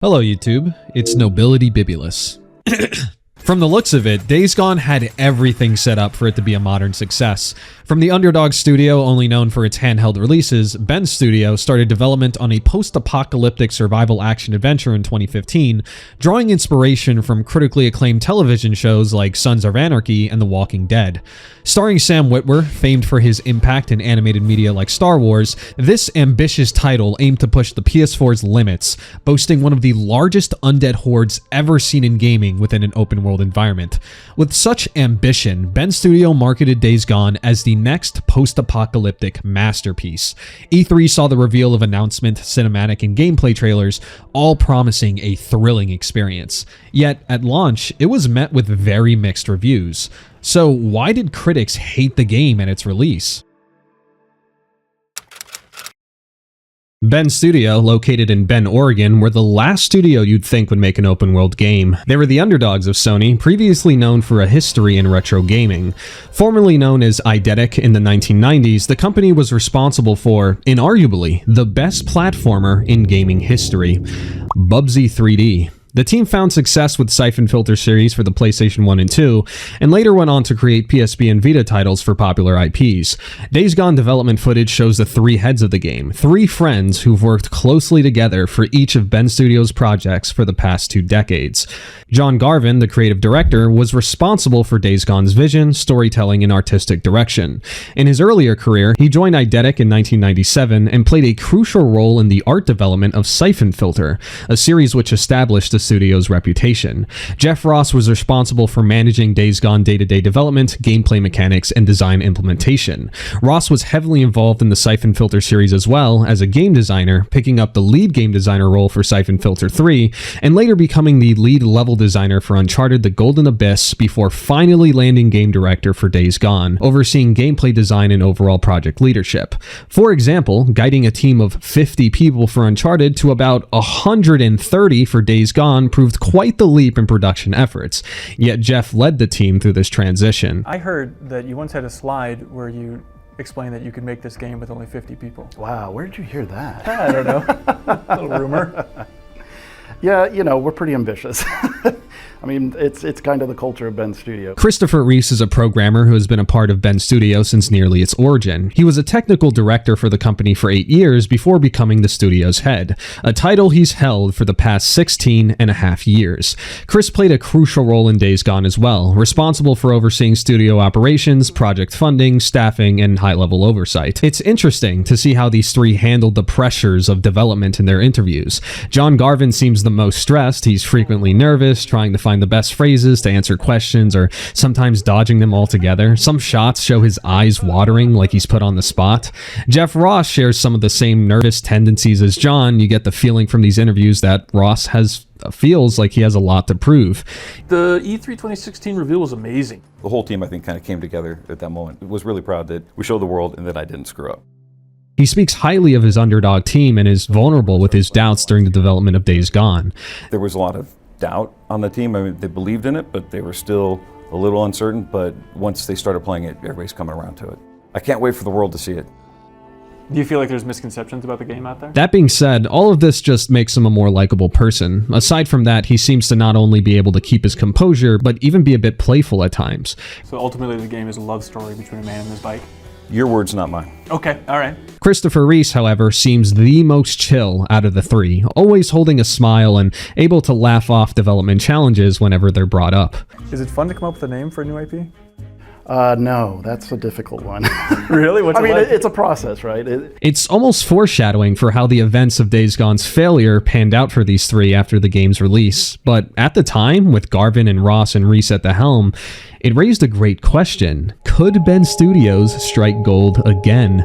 Hello YouTube, it's Nobility Bibulus. From the looks of it, Days Gone had everything set up for it to be a modern success. From the underdog studio only known for its handheld releases, Ben Studio started development on a post-apocalyptic survival action adventure in 2015, drawing inspiration from critically acclaimed television shows like Sons of Anarchy and The Walking Dead. Starring Sam Witwer, famed for his impact in animated media like Star Wars, this ambitious title aimed to push the PS4's limits, boasting one of the largest undead hordes ever seen in gaming within an open world environment. With such ambition, Ben Studio marketed Days Gone as the next post-apocalyptic masterpiece. E3 saw the reveal of announcement, cinematic, and gameplay trailers, all promising a thrilling experience. Yet, at launch, it was met with very mixed reviews. So why did critics hate the game at its release? Ben Studio, located in Bend, Oregon, were the last studio you'd think would make an open-world game. They were the underdogs of Sony, previously known for a history in retro gaming. Formerly known as Eidetic in the 1990s, the company was responsible for, inarguably, the best platformer in gaming history, Bubsy 3D. The team found success with Siphon Filter series for the PlayStation 1 and 2, and later went on to create PSP and Vita titles for popular IPs. Days Gone development footage shows the three heads of the game, three friends who've worked closely together for each of Ben Studio's projects for the past 2 decades. John Garvin, the creative director, was responsible for Days Gone's vision, storytelling, and artistic direction. In his earlier career, he joined Eidetic in 1997 and played a crucial role in the art development of Siphon Filter, a series which established the studio's reputation. Jeff Ross was responsible for managing Days Gone day-to-day development, gameplay mechanics, and design implementation. Ross was heavily involved in the Siphon Filter series as well as a game designer, picking up the lead game designer role for Siphon Filter 3, and later becoming the lead level designer for Uncharted: The Golden Abyss before finally landing game director for Days Gone, overseeing gameplay design and overall project leadership. For example, guiding a team of 50 people for Uncharted to about 130 for Days Gone proved quite the leap in production efforts, yet Jeff led the team through this transition. I heard that you once had a slide where you explained that you could make this game with only 50 people. Wow, where did you hear that? I don't know. A little rumor. Yeah, you know, we're pretty ambitious. I mean, it's kind of the culture of Ben Studio. Christopher Reese is a programmer who has been a part of Ben Studio since nearly its origin. He was a technical director for the company for 8 years before becoming the studio's head, a title he's held for the past 16 and a half years. Chris played a crucial role in Days Gone as well, responsible for overseeing studio operations, project funding, staffing, and high-level oversight. It's interesting to see how these three handled the pressures of development in their interviews. John Garvin seems the most stressed. He's frequently nervous, trying to find the best phrases to answer questions or sometimes dodging them altogether. Some shots show his eyes watering like he's put on the spot. Jeff Ross shares some of the same nervous tendencies as John. You get the feeling from these interviews that Ross feels like he has a lot to prove. The E3 2016 reveal was amazing. The whole team, I think, kind of came together at that moment. It was really proud that we showed the world and that I didn't screw up. He speaks highly of his underdog team and is vulnerable with his doubts during the development of Days Gone. There was a lot of doubt on the team. I mean, they believed in it, but they were still a little uncertain. But once they started playing it, everybody's coming around to it. I can't wait for the world to see it. Do you feel like there's misconceptions about the game out there? That being said, all of this just makes him a more likable person. Aside from that, he seems to not only be able to keep his composure, but even be a bit playful at times. So ultimately the game is a love story between a man and his bike? Your words, not mine. Okay, all right. Christopher Reese, however, seems the most chill out of the three, always holding a smile and able to laugh off development challenges whenever they're brought up. Is it fun to come up with a name for a new IP? No, that's a difficult one. Really? What's I mean, like? it's a process, right? It's almost foreshadowing for how the events of Days Gone's failure panned out for these three after the game's release. But at the time, with Garvin and Ross and Reese at the helm, it raised a great question. Could Ben Studios strike gold again?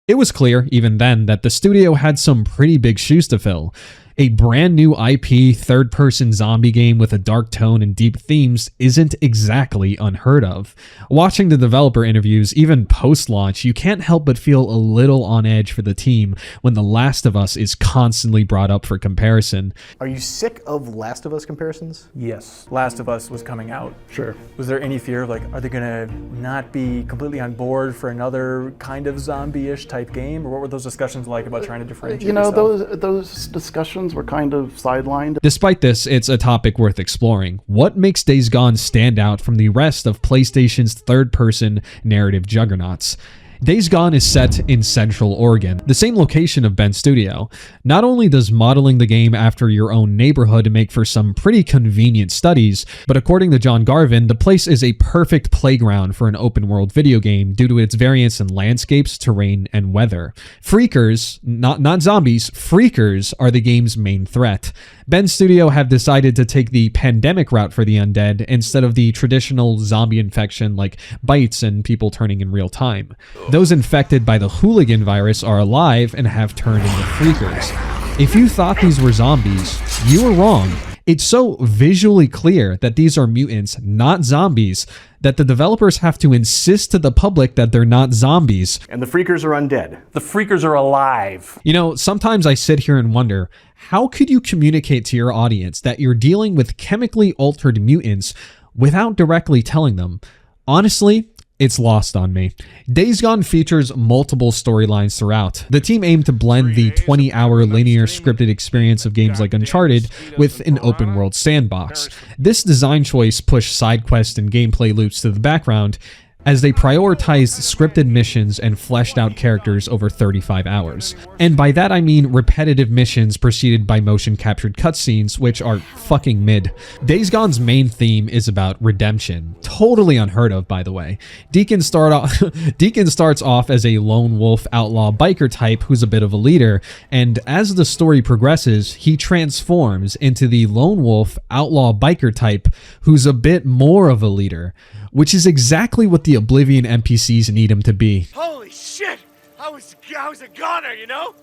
It was clear, even then, that the studio had some pretty big shoes to fill. A brand new IP third-person zombie game with a dark tone and deep themes isn't exactly unheard of. Watching the developer interviews, even post-launch, you can't help but feel a little on edge for the team when The Last of Us is constantly brought up for comparison. Are you sick of Last of Us comparisons? Yes. Last of Us was coming out. Sure. Was there any fear of like, are they gonna not be completely on board for another kind of zombie-ish type game? Or what were those discussions like about trying to differentiate yourself? Those discussions were kind of sidelined. Despite this, it's a topic worth exploring. What makes Days Gone stand out from the rest of PlayStation's third-person narrative juggernauts? Days Gone is set in Central Oregon, the same location of Bend Studio. Not only does modeling the game after your own neighborhood make for some pretty convenient studies, but according to John Garvin, the place is a perfect playground for an open-world video game due to its variance in landscapes, terrain, and weather. Freakers, not zombies, freakers are the game's main threat. Bend Studio have decided to take the pandemic route for the undead instead of the traditional zombie infection like bites and people turning in real time. Those infected by the hooligan virus are alive and have turned into freakers. If you thought these were zombies, you were wrong. It's so visually clear that these are mutants, not zombies, that the developers have to insist to the public that they're not zombies. And the freakers are undead. The freakers are alive. You know, sometimes I sit here and wonder, how could you communicate to your audience that you're dealing with chemically altered mutants without directly telling them? Honestly, it's lost on me. Days Gone features multiple storylines throughout. The team aimed to blend the 20-hour linear scripted experience of games like Uncharted with an open-world sandbox. This design choice pushed side quests and gameplay loops to the background, as they prioritized scripted missions and fleshed out characters over 35 hours. And by that I mean repetitive missions preceded by motion captured cutscenes, which are fucking mid. Days Gone's main theme is about redemption. Totally unheard of, by the way. Deacon starts off as a lone wolf outlaw biker type who's a bit of a leader, and as the story progresses, he transforms into the lone wolf outlaw biker type who's a bit more of a leader, which is exactly what the Oblivion NPCs need him to be. Holy shit! I was a goner, you know?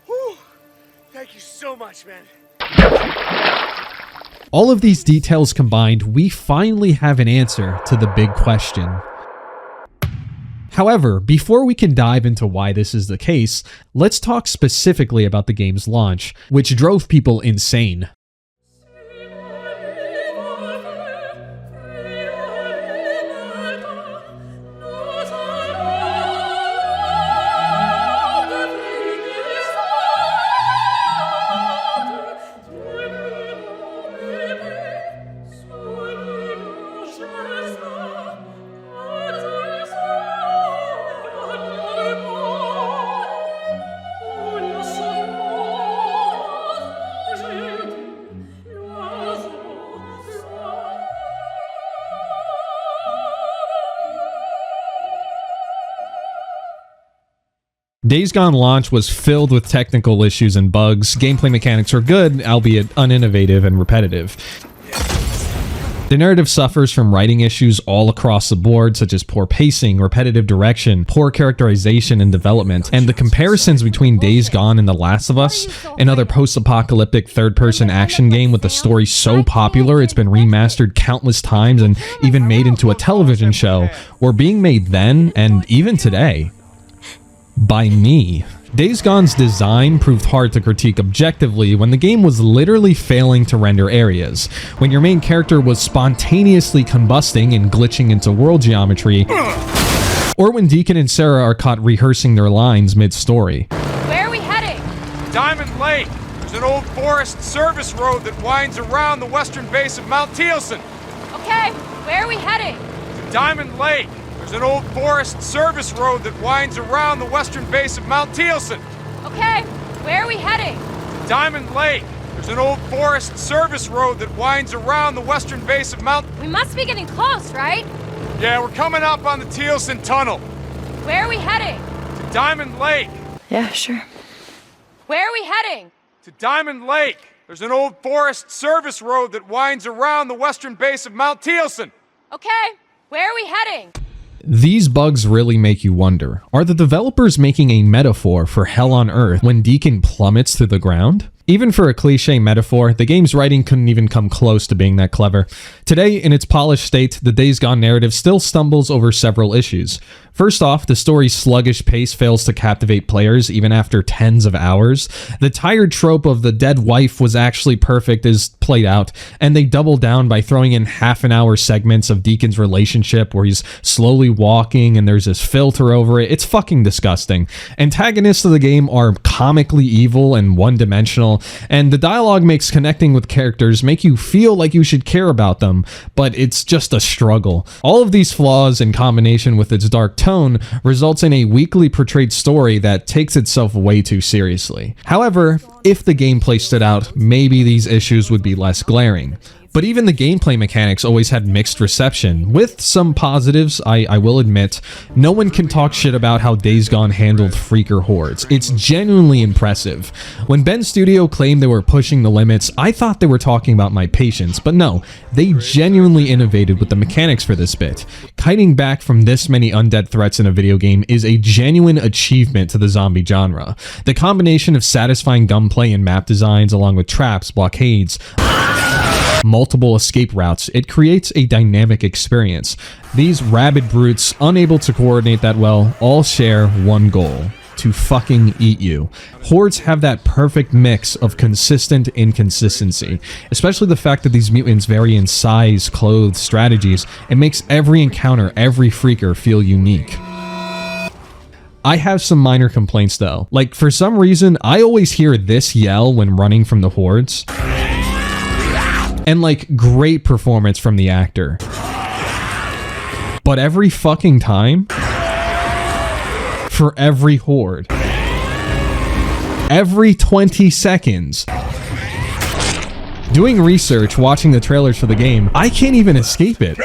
Whew. Thank you so much, man. All of these details combined, we finally have an answer to the big question. However, before we can dive into why this is the case, let's talk specifically about the game's launch, which drove people insane. Days Gone launch was filled with technical issues and bugs. Gameplay mechanics are good, albeit uninnovative and repetitive. The narrative suffers from writing issues all across the board, such as poor pacing, repetitive direction, poor characterization and development, and the comparisons between Days Gone and The Last of Us, another post-apocalyptic third-person action game with a story so popular it's been remastered countless times and even made into a television show, were being made then and even today by me. Days Gone's design proved hard to critique objectively when the game was literally failing to render areas, when your main character was spontaneously combusting and glitching into world geometry, or when Deacon and Sarah are caught rehearsing their lines mid-story. Where are we heading? Diamond Lake. There's an old forest service road that winds around the western base of Mount Thielsen. Okay, where are we heading? To Diamond Lake. There's an old forest service road that winds around the western base of Mount Thielsen. Okay, where are we heading? To Diamond Lake. There's an old forest service road that winds around the western base of Mount... We must be getting close, right? Yeah, we're coming up on the Thielsen Tunnel. Where are we heading? To Diamond Lake. Yeah, sure. Where are we heading? To Diamond Lake. There's an old forest service road that winds around the western base of Mount Thielsen. Okay, where are we heading? These bugs really make you wonder, are the developers making a metaphor for hell on earth when Deacon plummets to the ground? Even for a cliche metaphor, the game's writing couldn't even come close to being that clever. Today, in its polished state, the Days Gone narrative still stumbles over several issues. First off, the story's sluggish pace fails to captivate players even after tens of hours. The tired trope of the dead wife was actually perfect is played out, and they double down by throwing in half-an-hour segments of Deacon's relationship where he's slowly walking and there's this filter over it. It's fucking disgusting. Antagonists of the game are comically evil and one-dimensional, and the dialogue makes connecting with characters make you feel like you should care about them, but it's just a struggle. All of these flaws in combination with its dark tone results in a weakly portrayed story that takes itself way too seriously. However, if the gameplay stood out, maybe these issues would be less glaring. But even the gameplay mechanics always had mixed reception. With some positives, I will admit, no one can talk shit about how Days Gone handled freaker hordes. It's genuinely impressive. When Ben Studio claimed they were pushing the limits, I thought they were talking about my patience, but no, they genuinely innovated with the mechanics for this bit. Kiting back from this many undead threats in a video game is a genuine achievement to the zombie genre. The combination of satisfying gunplay and map designs along with traps, blockades, multiple escape routes, it creates a dynamic experience. These rabid brutes, unable to coordinate that well, all share one goal: to fucking eat you. Hordes have that perfect mix of consistent inconsistency, especially the fact that these mutants vary in size, clothes, strategies. It makes every encounter, every freaker feel unique. I have some minor complaints though. Like, for some reason, I always hear this yell when running from the hordes. And like, great performance from the actor. But every fucking time, for every horde, every 20 seconds, doing research, watching the trailers for the game, I can't even escape it.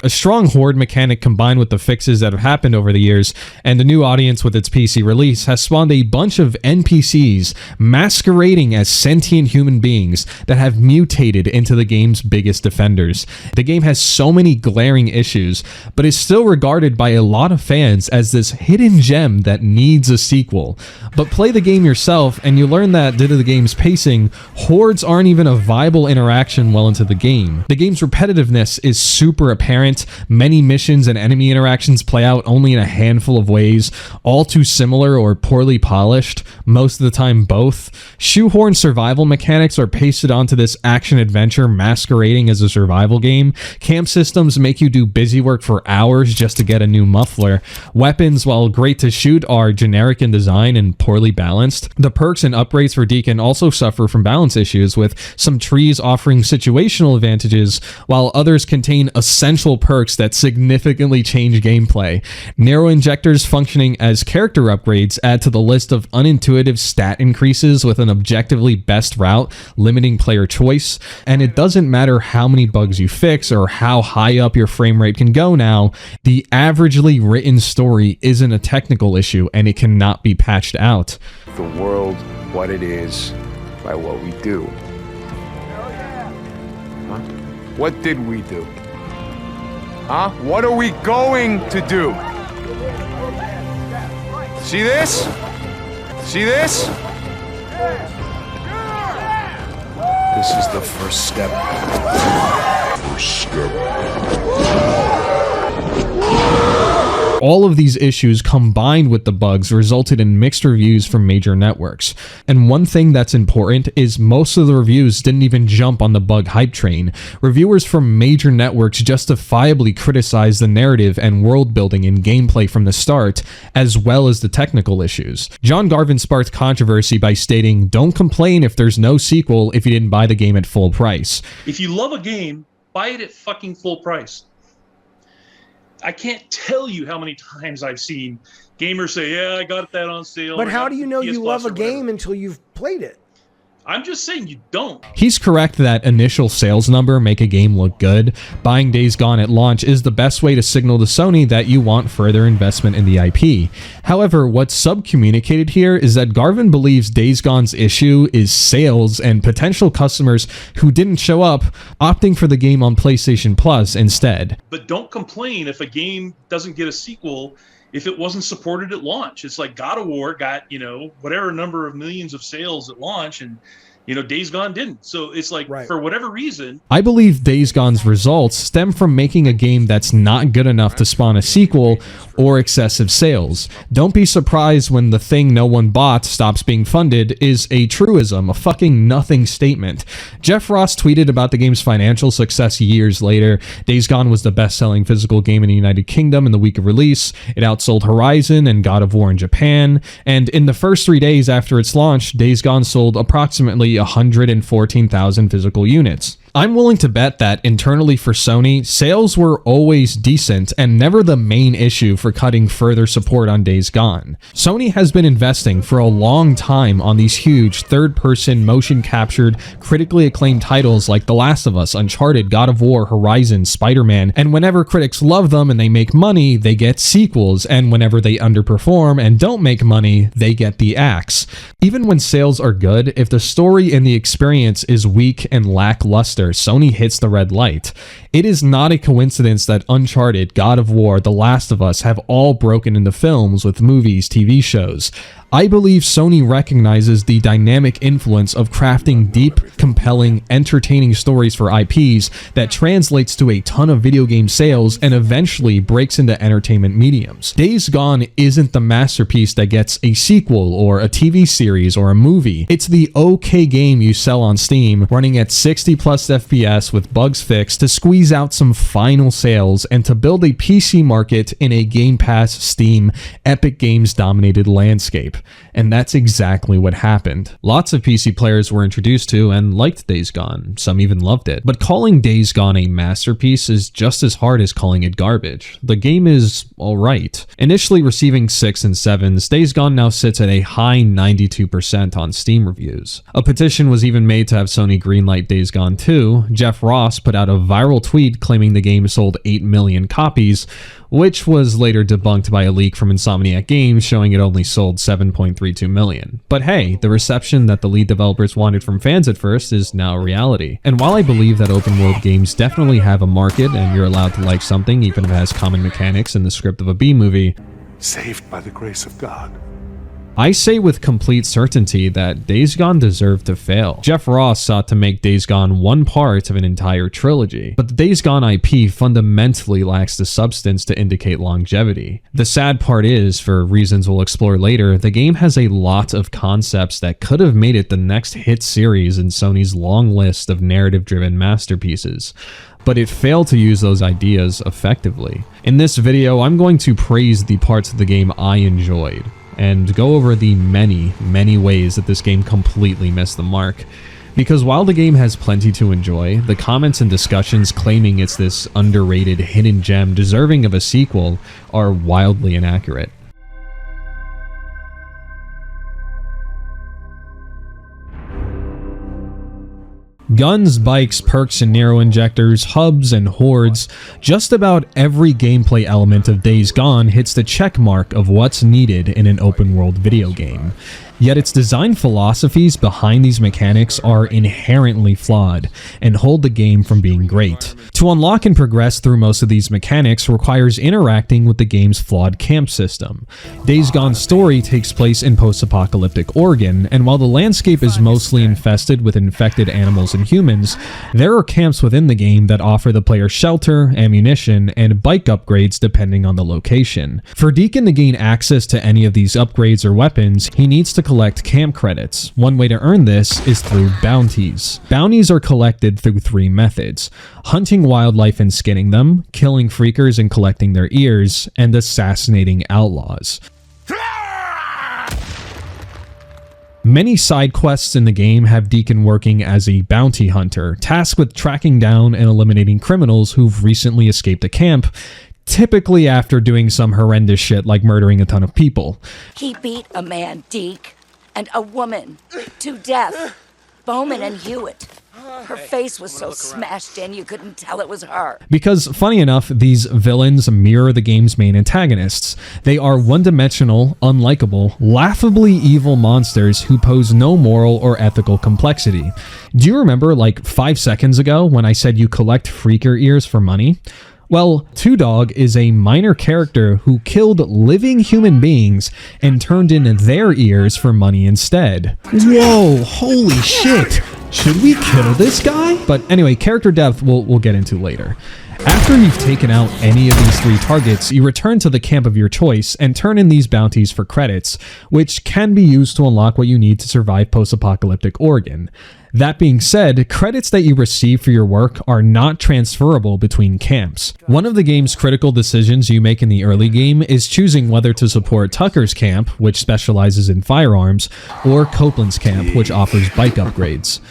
A strong horde mechanic combined with the fixes that have happened over the years and the new audience with its PC release has spawned a bunch of NPCs masquerading as sentient human beings that have mutated into the game's biggest defenders. The game has so many glaring issues, but is still regarded by a lot of fans as this hidden gem that needs a sequel. But play the game yourself and you learn that due to the game's pacing, hordes aren't even a viable interaction well into the game. The game's repetitiveness is super apparent. Many missions and enemy interactions play out only in a handful of ways, all too similar or poorly polished, most of the time both. Shoehorn survival mechanics are pasted onto this action-adventure masquerading as a survival game. Camp systems make you do busy work for hours just to get a new muffler. Weapons, while great to shoot, are generic in design and poorly balanced. The perks and upgrades for Deacon also suffer from balance issues, with some trees offering situational advantages, while others contain essential perks that significantly change gameplay. Narrow injectors functioning as character upgrades add to the list of unintuitive stat increases with an objectively best route, limiting player choice. And it doesn't matter how many bugs you fix or how high up your frame rate can go now, the averagely written story isn't a technical issue and it cannot be patched out. The world, what it is, by what we do. Huh? What did we do? Huh? What are we going to do? See this? See this? This is the first step. All of these issues combined with the bugs resulted in mixed reviews from major networks. And one thing that's important is most of the reviews didn't even jump on the bug hype train. Reviewers from major networks justifiably criticized the narrative and world building and gameplay from the start, as well as the technical issues. John Garvin sparked controversy by stating, "Don't complain if there's no sequel if you didn't buy the game at full price." If you love a game, buy it at fucking full price. I can't tell you how many times I've seen gamers say, yeah, I got that on sale. But how do you know you love a game until you've played it? I'm just saying you don't. He's correct that initial sales number make a game look good. Buying Days Gone at launch is the best way to signal to Sony that you want further investment in the IP. However, what's sub-communicated here is that Garvin believes Days Gone's issue is sales and potential customers who didn't show up opting for the game on PlayStation Plus instead. But don't complain if a game doesn't get a sequel if it wasn't supported at launch. It's like God of War got, whatever number of millions of sales at launch, and Days Gone didn't. So it's like, for whatever reason. I believe Days Gone's results stem from making a game that's not good enough to spawn a sequel or excessive sales. Don't be surprised when the thing no one bought stops being funded is a truism, a fucking nothing statement. Jeff Ross tweeted about the game's financial success years later. Days Gone was the best-selling physical game in the United Kingdom in the week of release. It outsold Horizon and God of War in Japan, and in the first 3 days after its launch, Days Gone sold approximately 114,000 physical units. I'm willing to bet that internally for Sony, sales were always decent and never the main issue for cutting further support on Days Gone. Sony has been investing for a long time on these huge third-person, motion-captured, critically acclaimed titles like The Last of Us, Uncharted, God of War, Horizon, Spider-Man, and whenever critics love them and they make money, they get sequels, and whenever they underperform and don't make money, they get the axe. Even when sales are good, if the story and the experience is weak and lackluster, Sony hits the red light. It is not a coincidence that Uncharted, God of War, The Last of Us have all broken into films with movies, TV shows. I believe Sony recognizes the dynamic influence of crafting deep, compelling, entertaining stories for IPs that translates to a ton of video game sales and eventually breaks into entertainment mediums. Days Gone isn't the masterpiece that gets a sequel or a TV series or a movie. It's the okay game you sell on Steam, running at 60 plus FPS with bugs fixed to squeeze out some final sales and to build a PC market in a Game Pass, Steam, Epic Games dominated landscape. And that's exactly what happened. Lots of PC players were introduced to and liked Days Gone. Some even loved it. But calling Days Gone a masterpiece is just as hard as calling it garbage. The game is alright. Initially receiving 6 and 7s, Days Gone now sits at a high 92% on Steam reviews. A petition was even made to have Sony greenlight Days Gone 2. Jeff Ross put out a viral tweet claiming the game sold 8 million copies, which was later debunked by a leak from Insomniac Games showing it only sold 7.32 million. But hey, the reception that the lead developers wanted from fans at first is now a reality. And while I believe that open world games definitely have a market and you're allowed to like something even if it has common mechanics in the script of a B-movie, saved by the grace of God, I say with complete certainty that Days Gone deserved to fail. Jeff Ross sought to make Days Gone one part of an entire trilogy, but the Days Gone IP fundamentally lacks the substance to indicate longevity. The sad part is, for reasons we'll explore later, the game has a lot of concepts that could have made it the next hit series in Sony's long list of narrative-driven masterpieces, but it failed to use those ideas effectively. In this video, I'm going to praise the parts of the game I enjoyed, and go over the many ways that this game completely missed the mark. Because while the game has plenty to enjoy, the comments and discussions claiming it's this underrated hidden gem deserving of a sequel are wildly inaccurate. Guns, bikes, perks, and Nero injectors, hubs, and hordes, just about every gameplay element of Days Gone hits the check mark of what's needed in an open-world video game. Yet its design philosophies behind these mechanics are inherently flawed and hold the game from being great. To unlock and progress through most of these mechanics requires interacting with the game's flawed camp system. Days Gone's story takes place in post-apocalyptic Oregon, and while the landscape is mostly infested with infected animals and humans, there are camps within the game that offer the player shelter, ammunition, and bike upgrades depending on the location. For Deacon to gain access to any of these upgrades or weapons, he needs to collect camp credits. One way to earn this is through bounties. Bounties are collected through 3 methods: hunting wildlife and skinning them, killing freakers and collecting their ears, and assassinating outlaws. Many side quests in the game have Deacon working as a bounty hunter, tasked with tracking down and eliminating criminals who've recently escaped a camp, typically after doing some horrendous shit like murdering a ton of people. He beat a man, Deke, and a woman to death. Bowman and Hewitt. Her face was so smashed in you couldn't tell it was her. Because, funny enough, these villains mirror the game's main antagonists. They are one-dimensional, unlikable, laughably evil monsters who pose no moral or ethical complexity. Do you remember, like 5 seconds ago, when I said you collect freaker ears for money? Well, Two Dog is a minor character who killed living human beings and turned in their ears for money instead. Whoa, holy shit! Should we kill this guy? But anyway, character depth we'll get into later. After you've taken out any of these 3 targets, you return to the camp of your choice and turn in these bounties for credits, which can be used to unlock what you need to survive post-apocalyptic Oregon. That being said, credits that you receive for your work are not transferable between camps. One of the game's critical decisions you make in the early game is choosing whether to support Tucker's camp, which specializes in firearms, or Copeland's camp, which offers bike upgrades.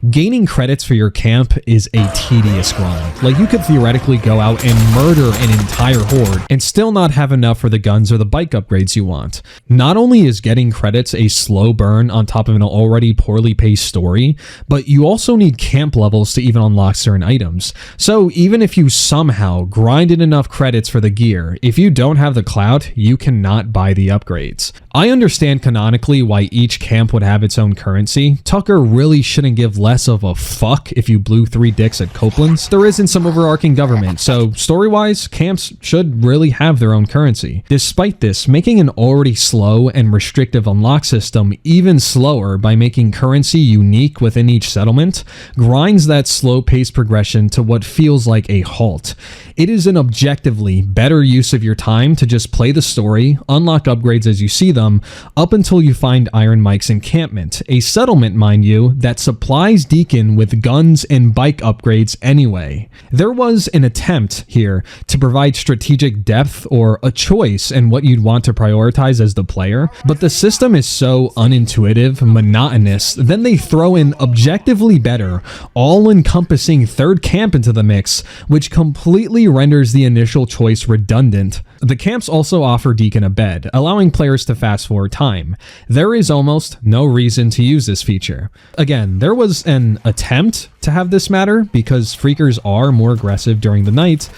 Gaining credits for your camp is a tedious grind. Like, you could theoretically go out and murder an entire horde and still not have enough for the guns or the bike upgrades you want. Not only is getting credits a slow burn on top of an already poorly paced story, but you also need camp levels to even unlock certain items. So even if you somehow grinded enough credits for the gear, if you don't have the clout, you cannot buy the upgrades. I understand canonically why each camp would have its own currency. Tucker really shouldn't give less of a fuck if you blew 3 dicks at Copeland's. There isn't some overarching government, so story-wise, camps should really have their own currency. Despite this, making an already slow and restrictive unlock system even slower by making currency unique within each settlement grinds that slow-paced progression to what feels like a halt. It is an objectively better use of your time to just play the story, unlock upgrades as you see them, up until you find Iron Mike's encampment, a settlement, mind you, that supplies Deacon with guns and bike upgrades anyway. There was an attempt here to provide strategic depth or a choice in what you'd want to prioritize as the player, but the system is so unintuitive, monotonous, then they throw in objectively better, all-encompassing third camp into the mix, which completely renders the initial choice redundant. The camps also offer Deacon a bed, allowing players to fast forward time. There is almost no reason to use this feature. Again, there was an attempt to have this matter because freakers are more aggressive during the night,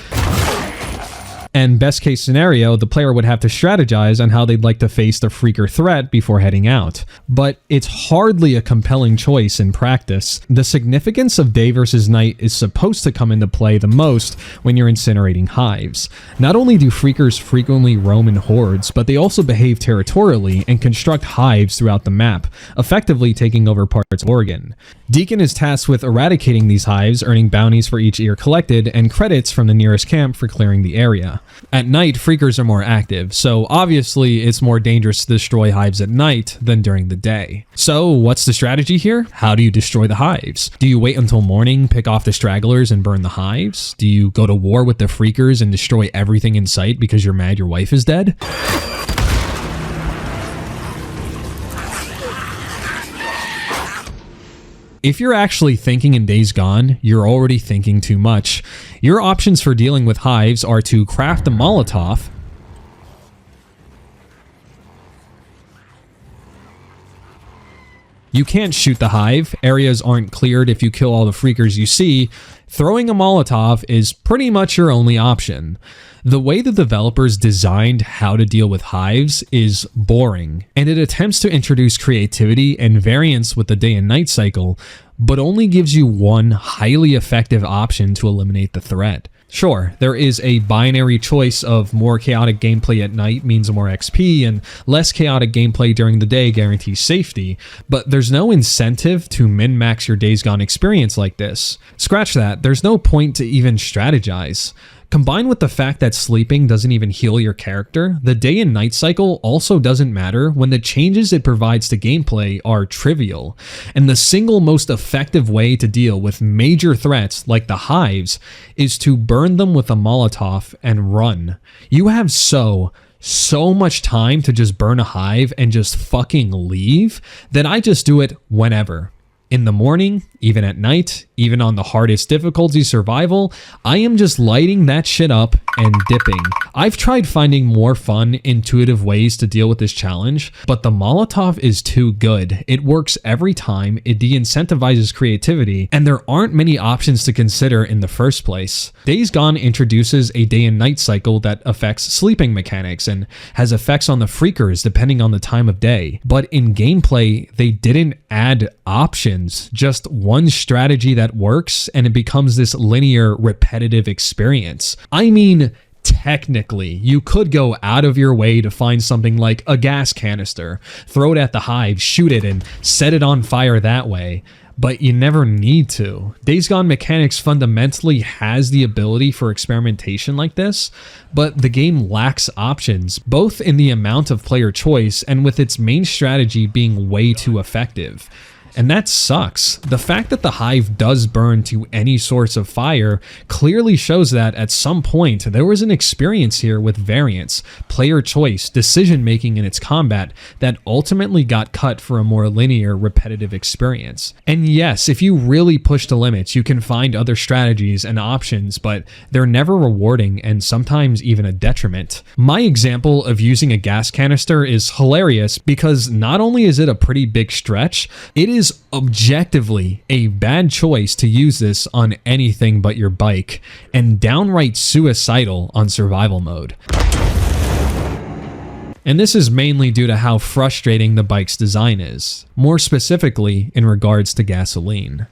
and best case scenario, the player would have to strategize on how they'd like to face the freaker threat before heading out. But it's hardly a compelling choice in practice. The significance of day versus night is supposed to come into play the most when you're incinerating hives. Not only do freakers frequently roam in hordes, but they also behave territorially and construct hives throughout the map, effectively taking over parts of Oregon. Deacon is tasked with eradicating these hives, earning bounties for each ear collected, and credits from the nearest camp for clearing the area. At night, freakers are more active, so obviously it's more dangerous to destroy hives at night than during the day. So what's the strategy here? How do you destroy the hives? Do you wait until morning, pick off the stragglers, and burn the hives? Do you go to war with the freakers and destroy everything in sight because you're mad your wife is dead? If you're actually thinking in Days Gone, you're already thinking too much. Your options for dealing with hives are to craft a Molotov, you can't shoot the hive, areas aren't cleared if you kill all the freakers you see, throwing a Molotov is pretty much your only option. The way the developers designed how to deal with hives is boring, and it attempts to introduce creativity and variance with the day and night cycle, but only gives you one highly effective option to eliminate the threat. Sure, there is a binary choice of more chaotic gameplay at night means more XP, and less chaotic gameplay during the day guarantees safety, but there's no incentive to min-max your Days Gone experience like this. Scratch that, there's no point to even strategize. Combined with the fact that sleeping doesn't even heal your character, the day and night cycle also doesn't matter when the changes it provides to gameplay are trivial, and the single most effective way to deal with major threats like the hives is to burn them with a Molotov and run. You have so much time to just burn a hive and just fucking leave that I just do it whenever. In the morning, even at night, even on the hardest difficulty survival, I am just lighting that shit up and dipping. I've tried finding more fun, intuitive ways to deal with this challenge, but the Molotov is too good. It works every time, it de-incentivizes creativity, and there aren't many options to consider in the first place. Days Gone introduces a day and night cycle that affects sleeping mechanics and has effects on the freakers depending on the time of day, but in gameplay, they didn't add options, just one strategy that that works and it becomes this linear, repetitive experience. I mean, technically, you could go out of your way to find something like a gas canister, throw it at the hive, shoot it, and set it on fire that way. But you never need to. Days Gone mechanics fundamentally has the ability for experimentation like this, but the game lacks options, both in the amount of player choice and with its main strategy being way too effective. And that sucks. The fact that the hive does burn to any source of fire clearly shows that at some point there was an experience here with variance, player choice, decision making in its combat that ultimately got cut for a more linear, repetitive experience. And yes, if you really push the limits, you can find other strategies and options, but they're never rewarding and sometimes even a detriment. My example of using a gas canister is hilarious because not only is it a pretty big stretch, it is objectively a bad choice to use this on anything but your bike, and downright suicidal on survival mode. And this is mainly due to how frustrating the bike's design is, more specifically in regards to gasoline.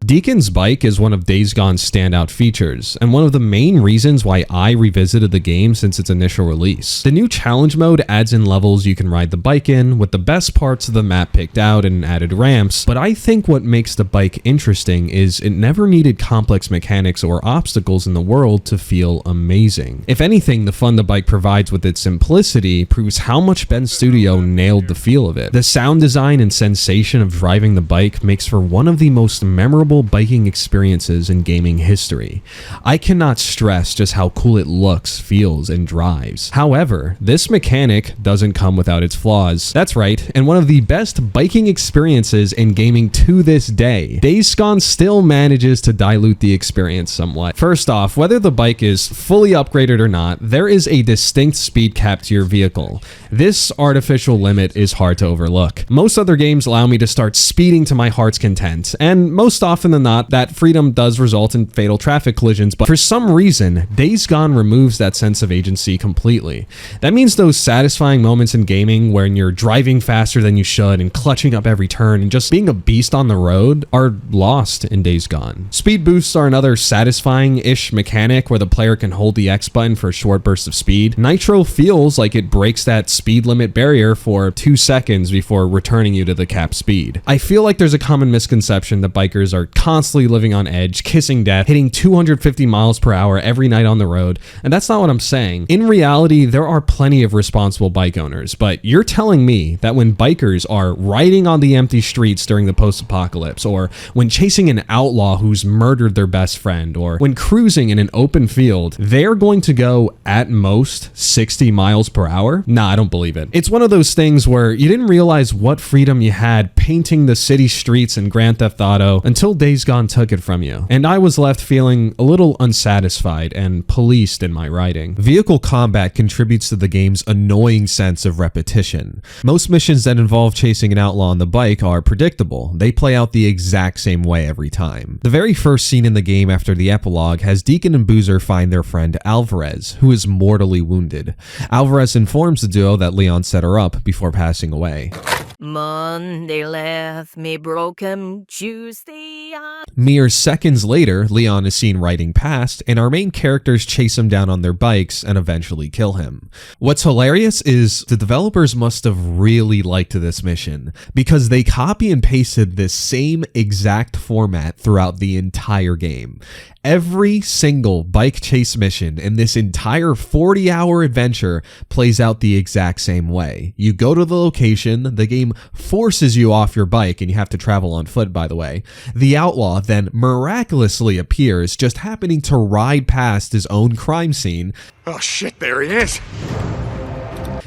Deacon's bike is one of Days Gone's standout features, and one of the main reasons why I revisited the game since its initial release. The new challenge mode adds in levels you can ride the bike in, with the best parts of the map picked out and added ramps, but I think what makes the bike interesting is it never needed complex mechanics or obstacles in the world to feel amazing. If anything, the fun the bike provides with its simplicity proves how much Ben Studio nailed the feel of it. The sound design and sensation of driving the bike makes for one of the most memorable biking experiences in gaming history. I cannot stress just how cool it looks, feels, and drives. However, this mechanic doesn't come without its flaws. That's right, and one of the best biking experiences in gaming to this day, Days Gone still manages to dilute the experience somewhat. First off, whether the bike is fully upgraded or not, there is a distinct speed cap to your vehicle. This artificial limit is hard to overlook. Most other games allow me to start speeding to my heart's content, and most often than not, that freedom does result in fatal traffic collisions, but for some reason, Days Gone removes that sense of agency completely. That means those satisfying moments in gaming when you're driving faster than you should and clutching up every turn and just being a beast on the road are lost in Days Gone. Speed boosts are another satisfying-ish mechanic where the player can hold the X button for a short burst of speed. Nitro feels like it breaks that speed limit barrier for 2 seconds before returning you to the cap speed. I feel like there's a common misconception that bikers are constantly living on edge, kissing death, hitting 250 miles per hour every night on the road, and that's not what I'm saying. In reality, there are plenty of responsible bike owners, but you're telling me that when bikers are riding on the empty streets during the post-apocalypse, or when chasing an outlaw who's murdered their best friend, or when cruising in an open field, they're going to go at most 60 miles per hour? Nah, I don't believe it. It's one of those things where you didn't realize what freedom you had painting the city streets in Grand Theft Auto until Days Gone took it from you, and I was left feeling a little unsatisfied and policed in my riding. Vehicle combat contributes to the game's annoying sense of repetition. Most missions that involve chasing an outlaw on the bike are predictable. They play out the exact same way every time. The very first scene in the game after the epilogue has Deacon and Boozer find their friend Alvarez, who is mortally wounded. Alvarez informs the duo that Leon set her up before passing away. Monday left me broken, Tuesday Mere seconds later, Leon is seen riding past, and our main characters chase him down on their bikes and eventually kill him. What's hilarious is the developers must have really liked this mission, because they copy and pasted this same exact format throughout the entire game. Every single bike chase mission in this entire 40-hour adventure plays out the exact same way. You go to the location, the game forces you off your bike, and you have to travel on foot, by the way. The outlaw then miraculously appears, just happening to ride past his own crime scene. Oh shit, there he is!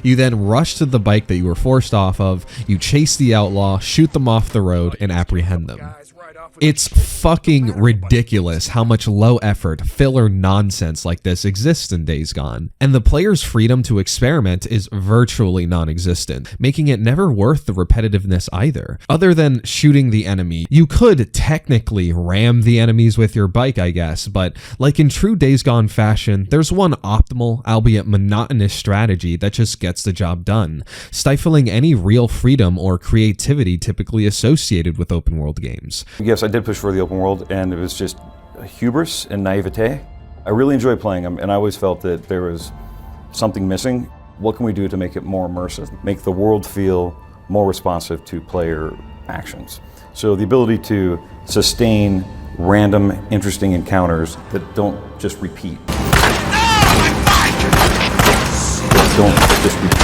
You then rush to the bike that you were forced off of, you chase the outlaw, shoot them off the road, and apprehend them. It's fucking ridiculous how much low effort, filler nonsense like this exists in Days Gone, and the player's freedom to experiment is virtually non-existent, making it never worth the repetitiveness either. Other than shooting the enemy, you could technically ram the enemies with your bike, I guess, but like in true Days Gone fashion, there's one optimal, albeit monotonous strategy that just gets the job done, stifling any real freedom or creativity typically associated with open world games. Yes, I did push for the open world, and it was just hubris and naivete. I really enjoy playing them, and I always felt that there was something missing. What can we do to make it more immersive, make the world feel more responsive to player actions? So the ability to sustain random, interesting encounters that don't just repeat. That don't just repeat.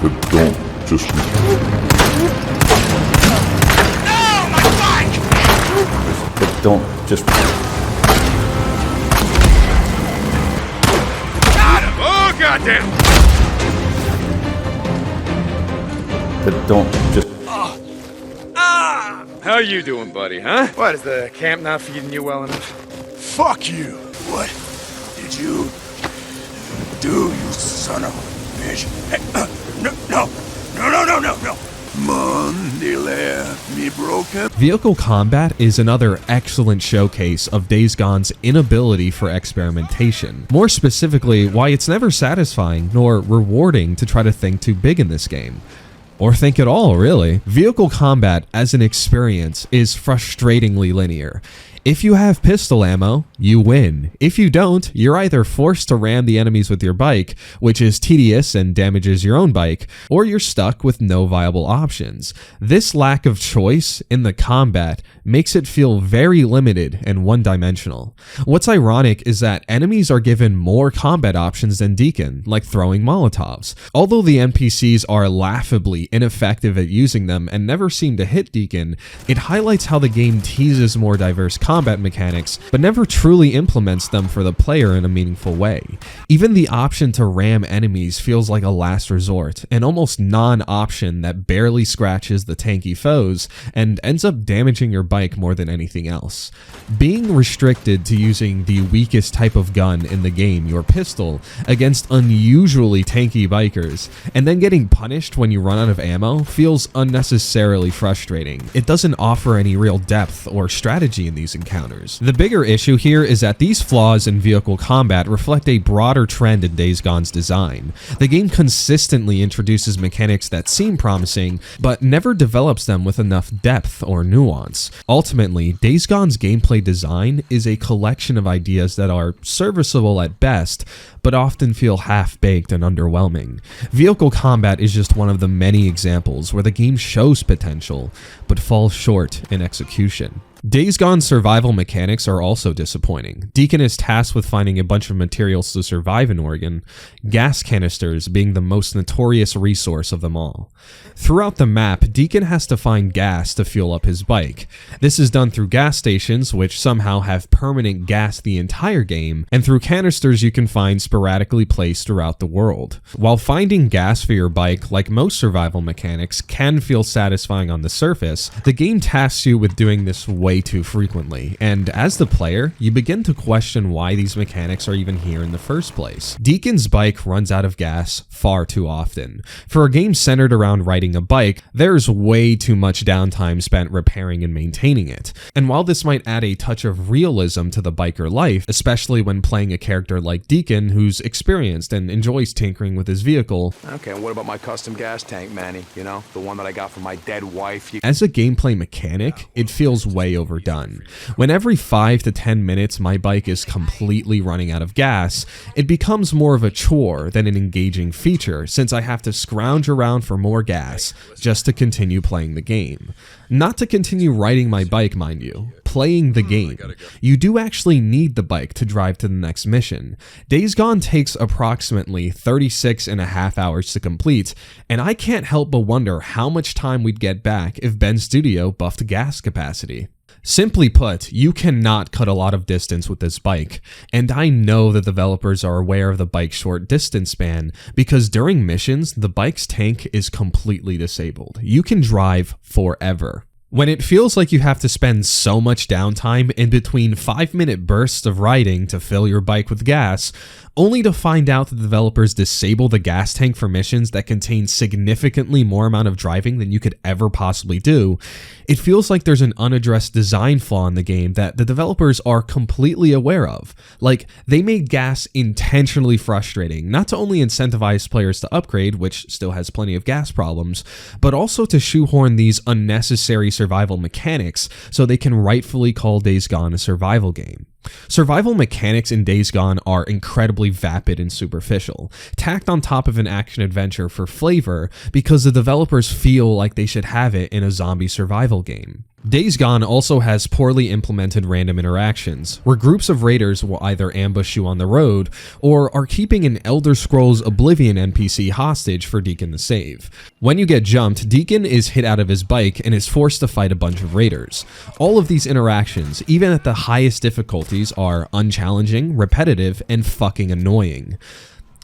But don't just That don't just Got him! Oh, goddamn! That don't just How you doing, buddy, huh? What, is the camp not feeding you well enough? Fuck you! What did you do, you son of a bitch? Hey, no! Monday left me broken. Vehicle combat is another excellent showcase of Days Gone's inability for experimentation. More specifically, why it's never satisfying nor rewarding to try to think too big in this game. Or think at all, really. Vehicle combat as an experience is frustratingly linear. If you have pistol ammo, you win. If you don't, you're either forced to ram the enemies with your bike, which is tedious and damages your own bike, or you're stuck with no viable options. This lack of choice in the combat makes it feel very limited and one-dimensional. What's ironic is that enemies are given more combat options than Deacon, like throwing Molotovs. Although the NPCs are laughably ineffective at using them and never seem to hit Deacon, it highlights how the game teases more diverse combat mechanics, but never truly implements them for the player in a meaningful way. Even the option to ram enemies feels like a last resort, an almost non-option that barely scratches the tanky foes and ends up damaging your bike more than anything else. Being restricted to using the weakest type of gun in the game, your pistol, against unusually tanky bikers, and then getting punished when you run out of ammo feels unnecessarily frustrating. It doesn't offer any real depth or strategy in these encounters. The bigger issue here is that these flaws in vehicle combat reflect a broader trend in Days Gone's design. The game consistently introduces mechanics that seem promising, but never develops them with enough depth or nuance. Ultimately, Days Gone's gameplay design is a collection of ideas that are serviceable at best, but often feel half-baked and underwhelming. Vehicle combat is just one of the many examples where the game shows potential, but falls short in execution. Days Gone's survival mechanics are also disappointing. Deacon is tasked with finding a bunch of materials to survive in Oregon, gas canisters being the most notorious resource of them all. Throughout the map, Deacon has to find gas to fuel up his bike. This is done through gas stations, which somehow have permanent gas the entire game, and through canisters you can find sporadically placed throughout the world. While finding gas for your bike, like most survival mechanics, can feel satisfying on the surface, the game tasks you with doing this way too frequently, and as the player, you begin to question why these mechanics are even here in the first place. Deacon's bike runs out of gas far too often. For a game centered around riding a bike, there's way too much downtime spent repairing and maintaining it. And while this might add a touch of realism to the biker life, especially when playing a character like Deacon who's experienced and enjoys tinkering with his vehicle. Okay, and what about my custom gas tank, Manny? You know, the one that I got from my dead wife. As a gameplay mechanic, it feels way overdone. When every 5 to 10 minutes my bike is completely running out of gas, it becomes more of a chore than an engaging feature, since I have to scrounge around for more gas just to continue playing the game. Not to continue riding my bike, mind you. Playing the game. You do actually need the bike to drive to the next mission. Days Gone takes approximately 36.5 hours to complete, and I can't help but wonder how much time we'd get back if Ben Studio buffed gas capacity. Simply put, you cannot cut a lot of distance with this bike, and I know the developers are aware of the bike's short distance span because during missions, the bike's tank is completely disabled. You can drive forever. When it feels like you have to spend so much downtime in between 5-minute bursts of riding to fill your bike with gas, only to find out the developers disable the gas tank for missions that contain significantly more amount of driving than you could ever possibly do, it feels like there's an unaddressed design flaw in the game that the developers are completely aware of. Like, they made gas intentionally frustrating, not to only incentivize players to upgrade, which still has plenty of gas problems, but also to shoehorn these unnecessary survival mechanics so they can rightfully call Days Gone a survival game. Survival mechanics in Days Gone are incredibly vapid and superficial, tacked on top of an action-adventure for flavor because the developers feel like they should have it in a zombie survival game. Days Gone also has poorly implemented random interactions, where groups of raiders will either ambush you on the road, or are keeping an Elder Scrolls Oblivion NPC hostage for Deacon to save. When you get jumped, Deacon is hit out of his bike and is forced to fight a bunch of raiders. All of these interactions, even at the highest difficulties, are unchallenging, repetitive, and fucking annoying.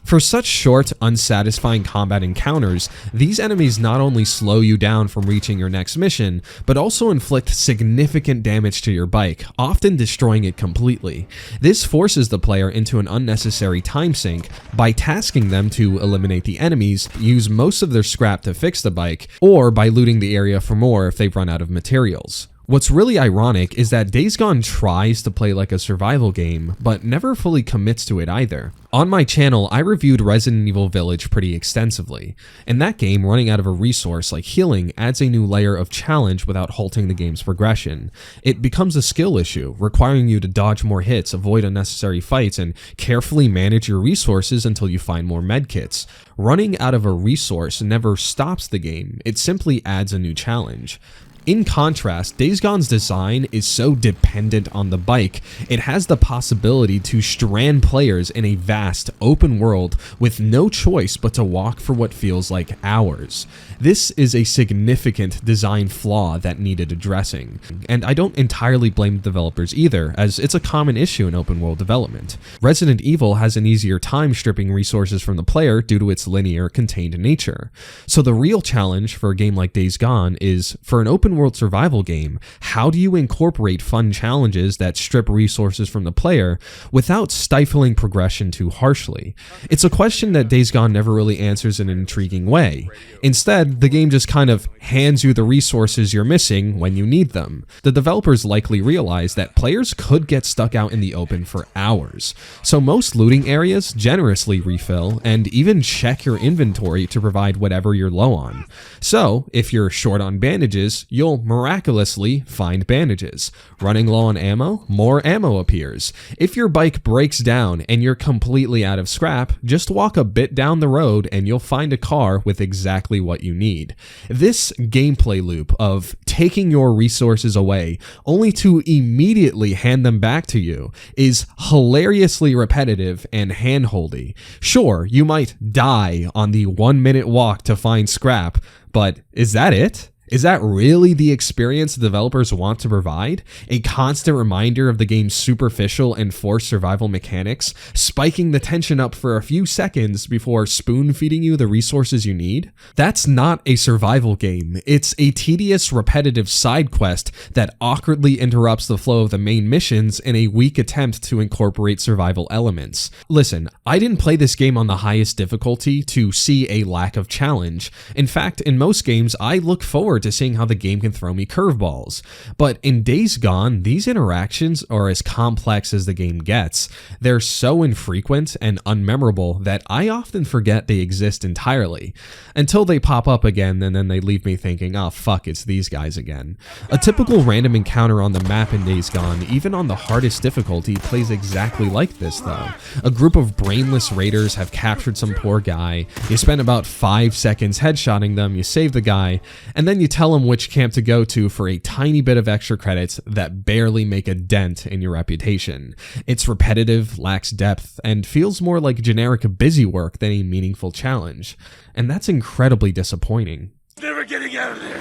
For such short, unsatisfying combat encounters, these enemies not only slow you down from reaching your next mission, but also inflict significant damage to your bike, often destroying it completely. This forces the player into an unnecessary time sink by tasking them to eliminate the enemies, use most of their scrap to fix the bike, or by looting the area for more if they've run out of materials. What's really ironic is that Days Gone tries to play like a survival game, but never fully commits to it either. On my channel, I reviewed Resident Evil Village pretty extensively. In that game, running out of a resource like healing adds a new layer of challenge without halting the game's progression. It becomes a skill issue, requiring you to dodge more hits, avoid unnecessary fights, and carefully manage your resources until you find more medkits. Running out of a resource never stops the game, it simply adds a new challenge. In contrast, Days Gone's design is so dependent on the bike, it has the possibility to strand players in a vast, open world with no choice but to walk for what feels like hours. This is a significant design flaw that needed addressing, and I don't entirely blame the developers either, as it's a common issue in open world development. Resident Evil has an easier time stripping resources from the player due to its linear, contained nature. So the real challenge for a game like Days Gone is, for an open world survival game, how do you incorporate fun challenges that strip resources from the player without stifling progression too harshly? It's a question that Days Gone never really answers in an intriguing way. Instead, the game just kind of hands you the resources you're missing when you need them. The developers likely realize that players could get stuck out in the open for hours, so most looting areas generously refill and even check your inventory to provide whatever you're low on. So, if you're short on bandages, you'll miraculously find bandages. Running low on ammo, more ammo appears. If your bike breaks down and you're completely out of scrap, just walk a bit down the road and you'll find a car with exactly what you need. This gameplay loop of taking your resources away only to immediately hand them back to you is hilariously repetitive and handholdy. Sure, you might die on the 1-minute walk to find scrap, but is that it? Is that really the experience the developers want to provide? A constant reminder of the game's superficial and forced survival mechanics, spiking the tension up for a few seconds before spoon-feeding you the resources you need? That's not a survival game. It's a tedious, repetitive side quest that awkwardly interrupts the flow of the main missions in a weak attempt to incorporate survival elements. Listen, I didn't play this game on the highest difficulty to see a lack of challenge. In fact, in most games, I look forward to seeing how the game can throw me curveballs. But in Days Gone, these interactions are as complex as the game gets. They're so infrequent and unmemorable that I often forget they exist entirely, until they pop up again and then they leave me thinking, oh fuck, it's these guys again. A typical random encounter on the map in Days Gone, even on the hardest difficulty, plays exactly like this though. A group of brainless raiders have captured some poor guy, you spend about 5 seconds headshotting them, you save the guy, and then you tell them which camp to go to for a tiny bit of extra credits that barely make a dent in your reputation. It's repetitive, lacks depth, and feels more like generic busy work than a meaningful challenge. And that's incredibly disappointing. Never getting out of there.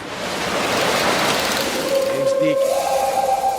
Name's Deacon.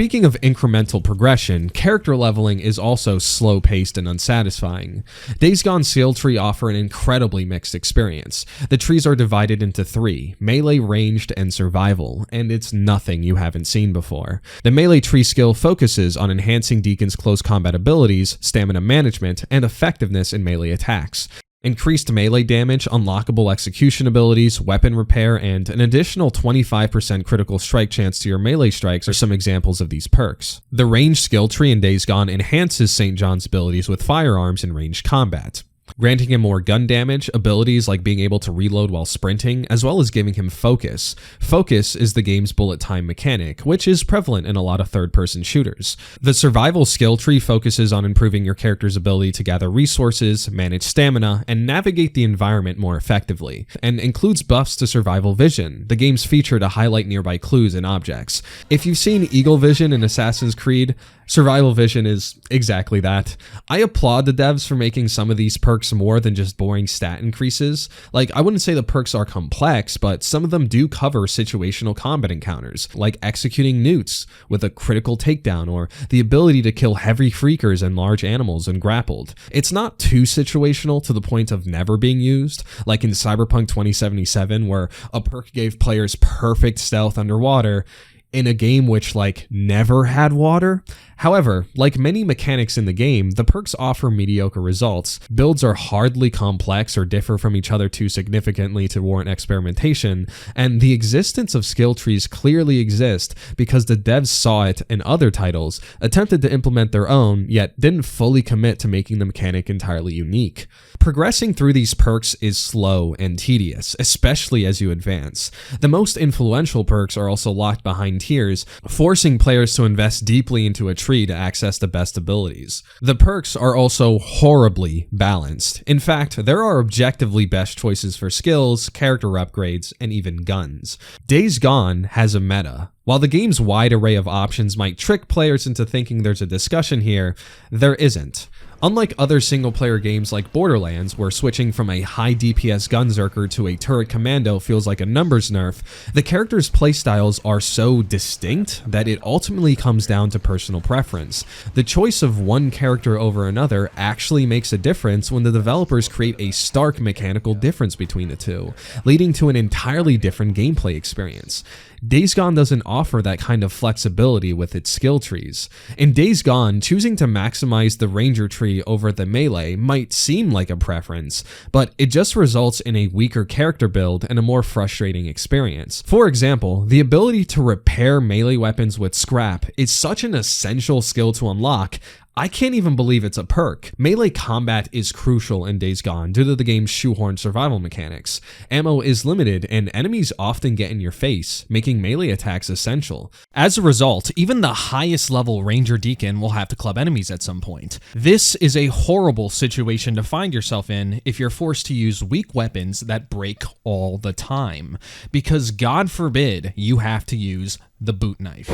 Speaking of incremental progression, character leveling is also slow-paced and unsatisfying. Days Gone skill tree offer an incredibly mixed experience. The trees are divided into 3, melee, ranged, and survival, and it's nothing you haven't seen before. The melee tree skill focuses on enhancing Deacon's close combat abilities, stamina management, and effectiveness in melee attacks. Increased melee damage, unlockable execution abilities, weapon repair, and an additional 25% critical strike chance to your melee strikes are some examples of these perks. The range skill tree in Days Gone enhances St. John's abilities with firearms in ranged combat, granting him more gun damage, abilities like being able to reload while sprinting, as well as giving him focus. Focus is the game's bullet time mechanic, which is prevalent in a lot of third-person shooters. The survival skill tree focuses on improving your character's ability to gather resources, manage stamina, and navigate the environment more effectively, and includes buffs to survival vision, the game's feature to highlight nearby clues and objects. If you've seen Eagle Vision in Assassin's Creed, survival vision is exactly that. I applaud the devs for making some of these perks more than just boring stat increases. Like, I wouldn't say the perks are complex, but some of them do cover situational combat encounters, like executing newts with a critical takedown or the ability to kill heavy freakers and large animals when grappled. It's not too situational to the point of never being used, like in Cyberpunk 2077, where a perk gave players perfect stealth underwater, in a game which, like, never had water. However, like many mechanics in the game, the perks offer mediocre results. Builds are hardly complex or differ from each other too significantly to warrant experimentation, and the existence of skill trees clearly exist because the devs saw it in other titles, attempted to implement their own, yet didn't fully commit to making the mechanic entirely unique. Progressing through these perks is slow and tedious, especially as you advance. The most influential perks are also locked behind tiers, forcing players to invest deeply into a tree to access the best abilities. The perks are also horribly balanced. In fact, there are objectively best choices for skills, character upgrades, and even guns. Days Gone has a meta. While the game's wide array of options might trick players into thinking there's a discussion here, there isn't. Unlike other single-player games like Borderlands, where switching from a high DPS gunzerker to a turret commando feels like a numbers nerf, the characters' playstyles are so distinct that it ultimately comes down to personal preference. The choice of one character over another actually makes a difference when the developers create a stark mechanical difference between the two, leading to an entirely different gameplay experience. Days Gone doesn't offer that kind of flexibility with its skill trees. In Days Gone, choosing to maximize the Ranger tree over the melee might seem like a preference, but it just results in a weaker character build and a more frustrating experience. For example, the ability to repair melee weapons with scrap is such an essential skill to unlock, I can't even believe it's a perk. Melee combat is crucial in Days Gone due to the game's shoehorned survival mechanics. Ammo is limited and enemies often get in your face, making melee attacks essential. As a result, even the highest level Ranger Deacon will have to club enemies at some point. This is a horrible situation to find yourself in if you're forced to use weak weapons that break all the time, because God forbid you have to use the boot knife.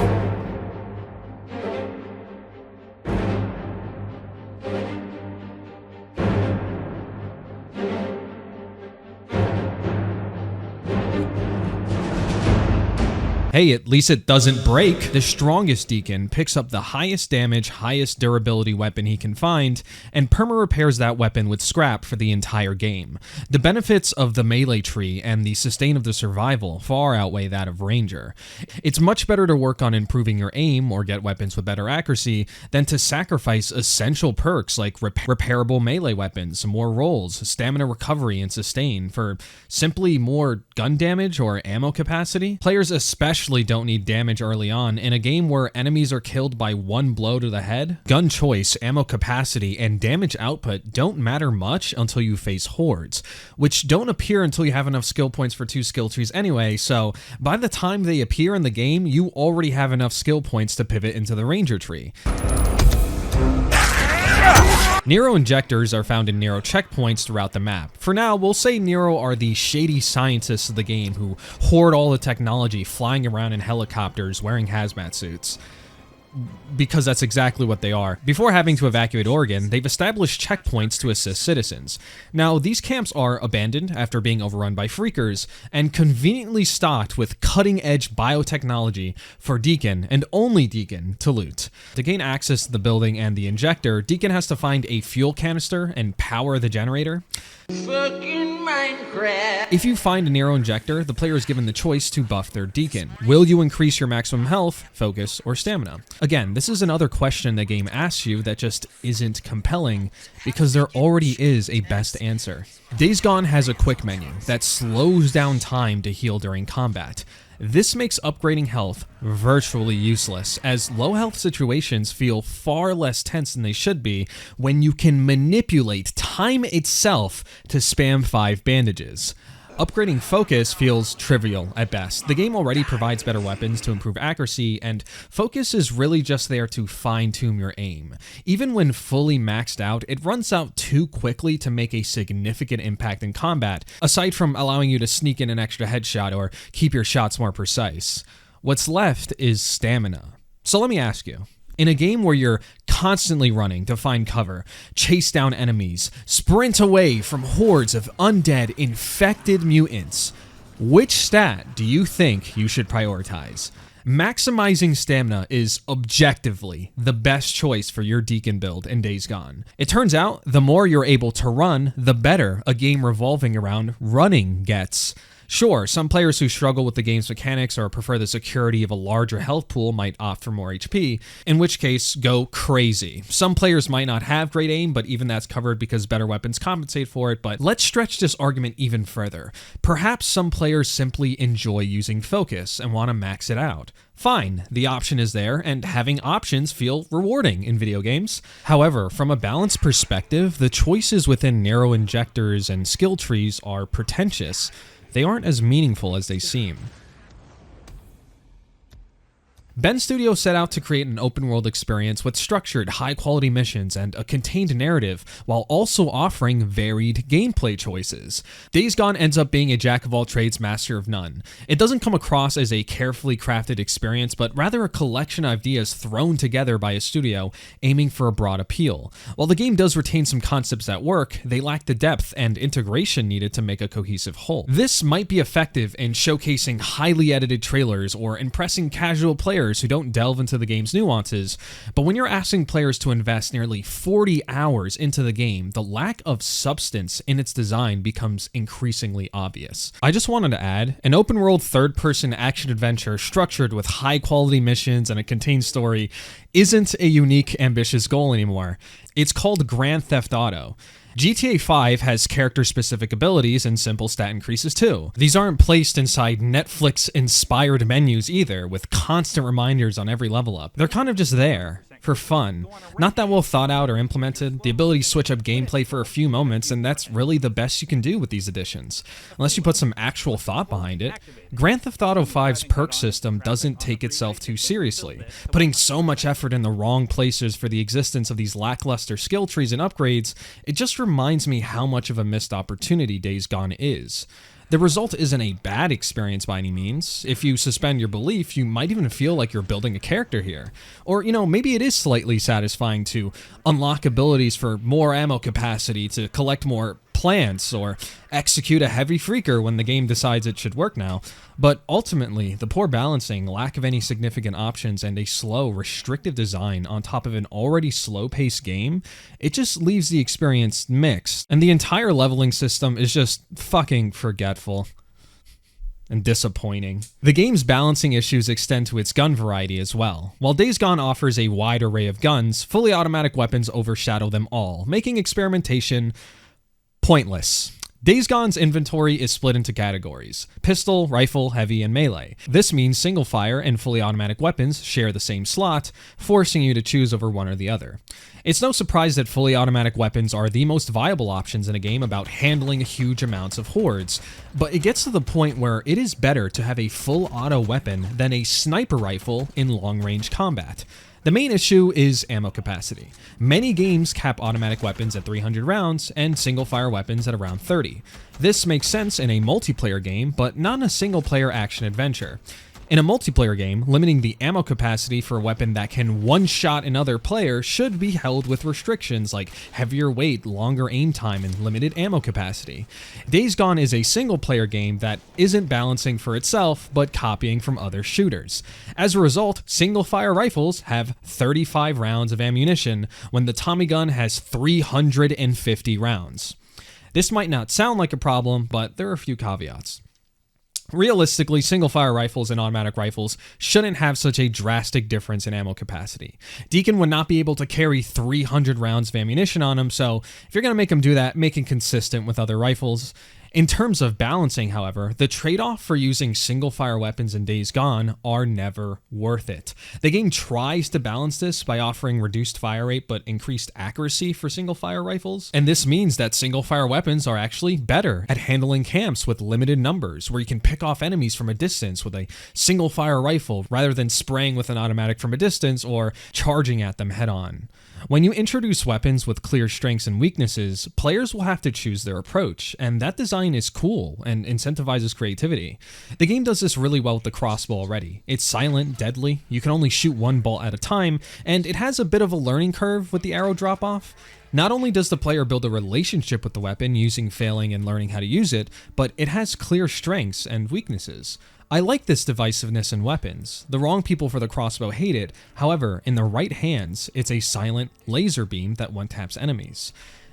Hey, at least it doesn't break. The strongest Deacon picks up the highest damage, highest durability weapon he can find, and perma-repairs that weapon with scrap for the entire game. The benefits of the melee tree and the sustain of the survival far outweigh that of Ranger. It's much better to work on improving your aim or get weapons with better accuracy than to sacrifice essential perks like repairable melee weapons, more rolls, stamina recovery, and sustain for simply more gun damage or ammo capacity. Players especially don't need damage early on in a game where enemies are killed by one blow to the head. Gun choice, ammo capacity, and damage output don't matter much until you face hordes, which don't appear until you have enough skill points for 2 skill trees anyway, so by the time they appear in the game, you already have enough skill points to pivot into the Ranger tree. Nero injectors are found in Nero checkpoints throughout the map. For now, we'll say Nero are the shady scientists of the game who hoard all the technology, flying around in helicopters wearing hazmat suits. because that's exactly what they are. Before having to evacuate Oregon, they've established checkpoints to assist citizens. Now, these camps are abandoned after being overrun by freakers, and conveniently stocked with cutting-edge biotechnology for Deacon, and only Deacon, to loot. To gain access to the building and the injector, Deacon has to find a fuel canister and power the generator. Fucking Minecraft. If you find a Nero injector, the player is given the choice to buff their Deacon. Will you increase your maximum health, focus, or stamina? Again, this is another question the game asks you that just isn't compelling, because there already is a best answer. Days Gone has a quick menu that slows down time to heal during combat. This makes upgrading health virtually useless, as low health situations feel far less tense than they should be when you can manipulate time itself to spam 5 bandages. Upgrading focus feels trivial at best. The game already provides better weapons to improve accuracy, and focus is really just there to fine-tune your aim. Even when fully maxed out, it runs out too quickly to make a significant impact in combat, aside from allowing you to sneak in an extra headshot or keep your shots more precise. What's left is stamina. So let me ask you, in a game where you're constantly running to find cover, chase down enemies, sprint away from hordes of undead, infected mutants, which stat do you think you should prioritize? Maximizing stamina is objectively the best choice for your Deacon build in Days Gone. It turns out the more you're able to run, the better a game revolving around running gets. Sure, some players who struggle with the game's mechanics or prefer the security of a larger health pool might opt for more HP, in which case, go crazy. Some players might not have great aim, but even that's covered because better weapons compensate for it. But let's stretch this argument even further. Perhaps some players simply enjoy using focus and want to max it out. Fine, the option is there, and having options feel rewarding in video games. However, from a balance perspective, the choices within narrow injectors and skill trees are pretentious. They aren't as meaningful as they seem. Ben Studio set out to create an open-world experience with structured, high-quality missions and a contained narrative, while also offering varied gameplay choices. Days Gone ends up being a jack-of-all-trades, master-of-none. It doesn't come across as a carefully crafted experience, but rather a collection of ideas thrown together by a studio, aiming for a broad appeal. While the game does retain some concepts that work, they lack the depth and integration needed to make a cohesive whole. This might be effective in showcasing highly edited trailers or impressing casual players who don't delve into the game's nuances, but when you're asking players to invest nearly 40 hours into the game, the lack of substance in its design becomes increasingly obvious. I just wanted to add, an open-world third-person action-adventure structured with high-quality missions and a contained story isn't a unique, ambitious goal anymore. It's called Grand Theft Auto. GTA 5 has character-specific abilities and simple stat increases too. These aren't placed inside Netflix-inspired menus either, with constant reminders on every level up. They're kind of just there, for fun. Not that well thought out or implemented, the ability to switch up gameplay for a few moments, and that's really the best you can do with these additions, unless you put some actual thought behind it. Grand Theft Auto 5's perk system doesn't take itself too seriously, putting so much effort in the wrong places for the existence of these lackluster skill trees and upgrades. It just reminds me how much of a missed opportunity Days Gone is. The result isn't a bad experience by any means. If you suspend your belief, you might even feel like you're building a character here. Or, maybe it is slightly satisfying to unlock abilities for more ammo capacity, to collect more plants, or execute a heavy freaker when the game decides it should work now. But ultimately, the poor balancing, lack of any significant options, and a slow, restrictive design on top of an already slow-paced game, it just leaves the experience mixed, and the entire leveling system is just fucking forgetful and disappointing. The game's balancing issues extend to its gun variety as well. While Days Gone offers a wide array of guns, fully automatic weapons overshadow them all, making experimentation pointless. Days Gone's inventory is split into categories: pistol, rifle, heavy, and melee. This means single fire and fully automatic weapons share the same slot, forcing you to choose over one or the other. It's no surprise that fully automatic weapons are the most viable options in a game about handling huge amounts of hordes, but it gets to the point where it is better to have a full auto weapon than a sniper rifle in long-range combat. The main issue is ammo capacity. Many games cap automatic weapons at 300 rounds and single-fire weapons at around 30. This makes sense in a multiplayer game, but not in a single-player action-adventure. In a multiplayer game, limiting the ammo capacity for a weapon that can one-shot another player should be held with restrictions like heavier weight, longer aim time, and limited ammo capacity. Days Gone is a single-player game that isn't balancing for itself, but copying from other shooters. As a result, single-fire rifles have 35 rounds of ammunition when the Tommy gun has 350 rounds. This might not sound like a problem, but there are a few caveats. Realistically, single-fire rifles and automatic rifles shouldn't have such a drastic difference in ammo capacity. Deacon would not be able to carry 300 rounds of ammunition on him, so if you're going to make him do that, make it consistent with other rifles. In terms of balancing, however, the trade-off for using single-fire weapons in Days Gone are never worth it. The game tries to balance this by offering reduced fire rate but increased accuracy for single-fire rifles, and this means that single-fire weapons are actually better at handling camps with limited numbers, where you can pick off enemies from a distance with a single-fire rifle rather than spraying with an automatic from a distance or charging at them head-on. When you introduce weapons with clear strengths and weaknesses, players will have to choose their approach, and that design is cool and incentivizes creativity. The game does this really well with the crossbow already. It's silent, deadly, you can only shoot one bolt at a time, and it has a bit of a learning curve with the arrow drop-off. Not only does the player build a relationship with the weapon using failing and learning how to use it, but it has clear strengths and weaknesses. I like this divisiveness in weapons. The wrong people for the crossbow hate it, however, in the right hands, it's a silent laser beam that one-taps enemies.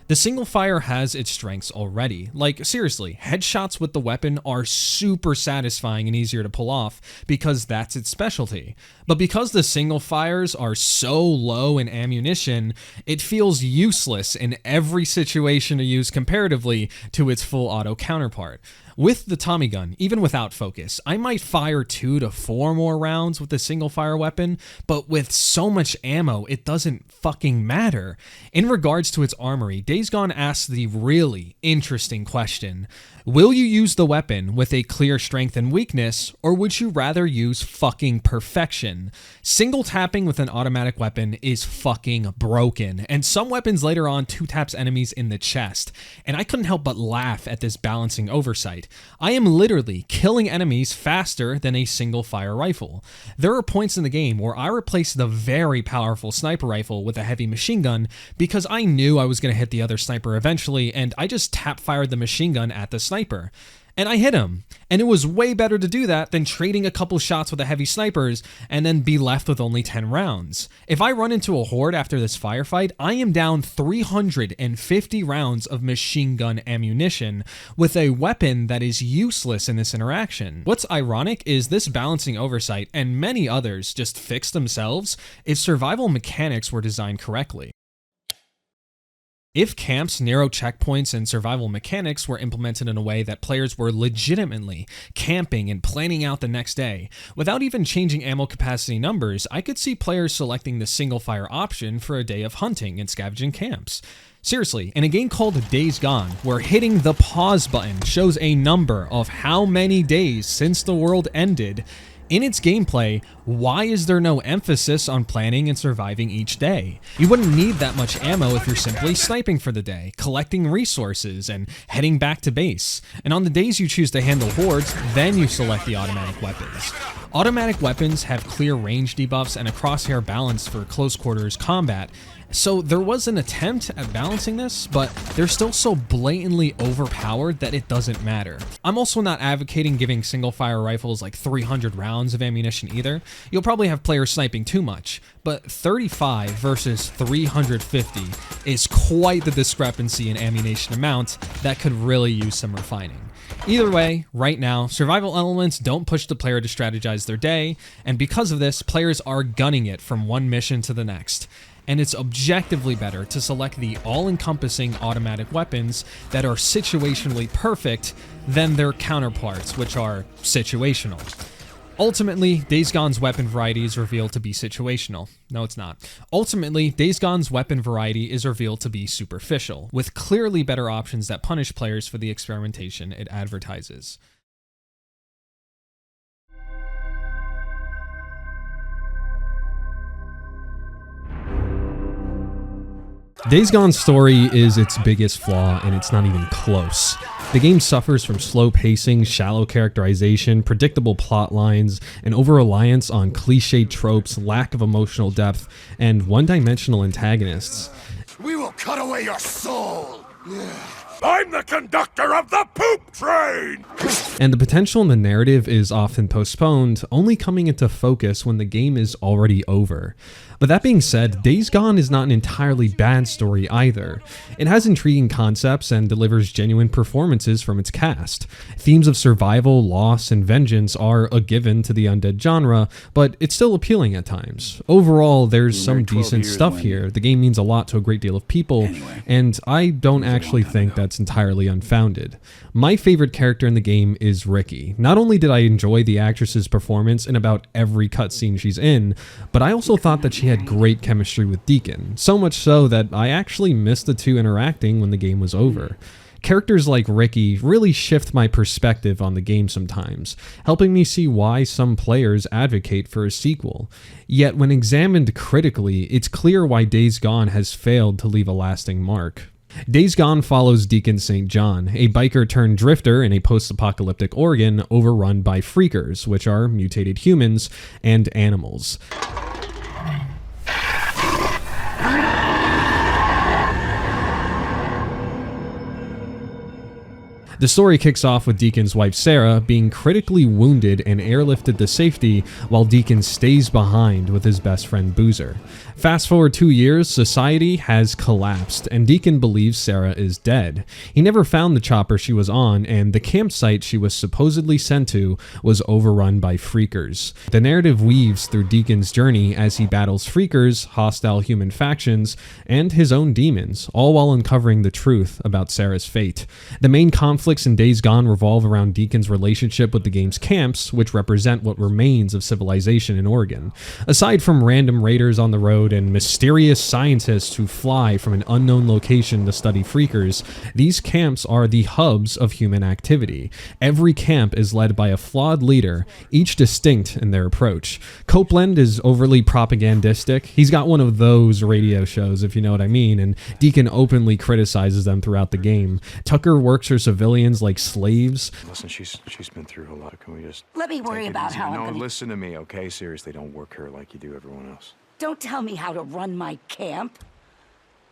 The single fire has its strengths already. Like, seriously, headshots with the weapon are super satisfying and easier to pull off because that's its specialty. But because the single fires are so low in ammunition, it feels useless in every situation to use comparatively to its full auto counterpart. With the Tommy gun, even without focus, I might fire 2 to 4 more rounds with a single fire weapon, but with so much ammo, it doesn't fucking matter. In regards to its armory, Days Gone asks the really interesting question: will you use the weapon with a clear strength and weakness, or would you rather use fucking perfection? Single tapping with an automatic weapon is fucking broken, and some weapons later on 2-taps enemies in the chest, and I couldn't help but laugh at this balancing oversight. I am literally killing enemies faster than a single fire rifle. There are points in the game where I replaced the very powerful sniper rifle with a heavy machine gun because I knew I was going to hit the other sniper eventually, and I just tap fired the machine gun at the sniper. And I hit him. And it was way better to do that than trading a couple shots with the heavy snipers and then be left with only 10 rounds. If I run into a horde after this firefight, I am down 350 rounds of machine gun ammunition with a weapon that is useless in this interaction. What's ironic is this balancing oversight, and many others just fixed themselves if survival mechanics were designed correctly. If camps, narrow checkpoints, and survival mechanics were implemented in a way that players were legitimately camping and planning out the next day, without even changing ammo capacity numbers, I could see players selecting the single fire option for a day of hunting and scavenging camps. Seriously, in a game called Days Gone, where hitting the pause button shows a number of how many days since the world ended, in its gameplay, why is there no emphasis on planning and surviving each day? You wouldn't need that much ammo if you're simply sniping for the day, collecting resources, and heading back to base. And on the days you choose to handle hordes, then you select the automatic weapons. Automatic weapons have clear range debuffs and a crosshair balance for close quarters combat, so there was an attempt at balancing this, but they're still so blatantly overpowered that it doesn't matter. I'm also not advocating giving single fire rifles like 300 rounds of ammunition either. You'll probably have players sniping too much, but 35 versus 350 is quite the discrepancy in ammunition amount that could really use some refining. Either way, right now, survival elements don't push the player to strategize their day, and because of this, players are gunning it from one mission to the next. And it's objectively better to select the all-encompassing automatic weapons that are situationally perfect than their counterparts, which are situational. Ultimately, Days Gone's weapon variety is revealed to be situational. No, it's not. Ultimately, Days Gone's weapon variety is revealed to be superficial, with clearly better options that punish players for the experimentation it advertises. Days Gone's story is its biggest flaw, and it's not even close. The game suffers from slow pacing, shallow characterization, predictable plot lines, an over-reliance on cliched tropes, lack of emotional depth, and one-dimensional antagonists. We will cut away your soul. I'm the conductor of the poop train! And the potential in the narrative is often postponed, only coming into focus when the game is already over. But that being said, Days Gone is not an entirely bad story either. It has intriguing concepts and delivers genuine performances from its cast. Themes of survival, loss, and vengeance are a given to the undead genre, but it's still appealing at times. Overall, there's some decent stuff here. The game means a lot to a great deal of people, and I don't actually think that's entirely unfounded. My favorite character in the game is Ricky. Not only did I enjoy the actress's performance in about every cutscene she's in, but I also thought that she had great chemistry with Deacon, so much so that I actually missed the two interacting when the game was over. Characters like Ricky really shift my perspective on the game sometimes, helping me see why some players advocate for a sequel. Yet when examined critically, it's clear why Days Gone has failed to leave a lasting mark. Days Gone follows Deacon St. John, a biker turned drifter in a post-apocalyptic Oregon overrun by freakers, which are mutated humans and animals. The story kicks off with Deacon's wife Sarah being critically wounded and airlifted to safety while Deacon stays behind with his best friend Boozer. Fast forward 2 years, society has collapsed and Deacon believes Sarah is dead. He never found the chopper she was on, and the campsite she was supposedly sent to was overrun by freakers. The narrative weaves through Deacon's journey as he battles freakers, hostile human factions, and his own demons, all while uncovering the truth about Sarah's fate. The main conflicts in Days Gone revolve around Deacon's relationship with the game's camps, which represent what remains of civilization in Oregon. Aside from random raiders on the road and mysterious scientists who fly from an unknown location to study freakers, these camps are the hubs of human activity. Every camp is led by a flawed leader, each distinct in their approach. Copeland is overly propagandistic. He's got one of those radio shows, if you know what I mean, and Deacon openly criticizes them throughout the game. Tucker works her civilians like slaves. Listen, she's been through a lot. Can we just let me worry about how I'm No, gonna... listen to me, okay? Seriously, don't work her like you do everyone else. Don't tell me how to run my camp.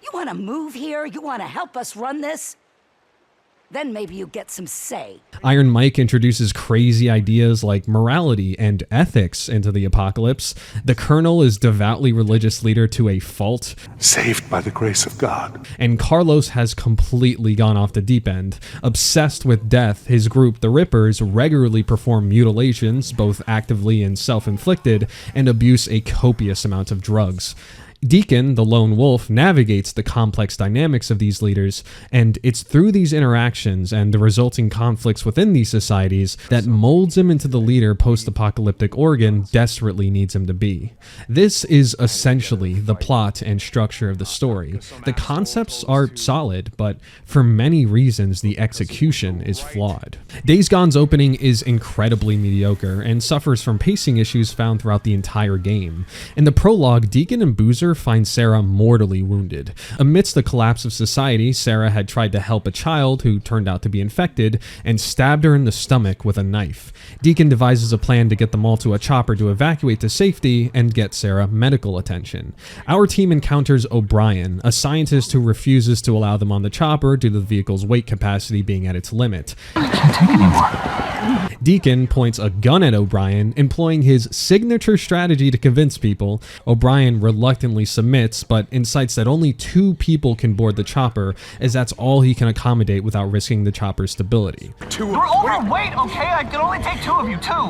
You want to move here? You want to help us run this? Then maybe you get some say. Iron Mike introduces crazy ideas like morality and ethics into the apocalypse. The Colonel is devoutly religious leader to a fault. Saved by the grace of God. And Carlos has completely gone off the deep end. Obsessed with death, his group, the Rippers, regularly perform mutilations, both actively and self-inflicted, and abuse a copious amount of drugs. Deacon, the lone wolf, navigates the complex dynamics of these leaders, and it's through these interactions and the resulting conflicts within these societies that molds him into the leader post-apocalyptic Oregon desperately needs him to be. This is essentially the plot and structure of the story. The concepts are solid, but for many reasons the execution is flawed. Days Gone's opening is incredibly mediocre and suffers from pacing issues found throughout the entire game. In the prologue, Deacon and Boozer finds Sarah mortally wounded. Amidst the collapse of society, Sarah had tried to help a child who turned out to be infected and stabbed her in the stomach with a knife. Deacon devises a plan to get them all to a chopper to evacuate to safety and get Sarah medical attention. Our team encounters O'Brien, a scientist who refuses to allow them on the chopper due to the vehicle's weight capacity being at its limit. Deacon points a gun at O'Brien, employing his signature strategy to convince people. O'Brien reluctantly submits, but incites that only 2 people can board the chopper, as that's all he can accommodate without risking the chopper's stability. You're overweight, okay? I can only take 2 of you, too.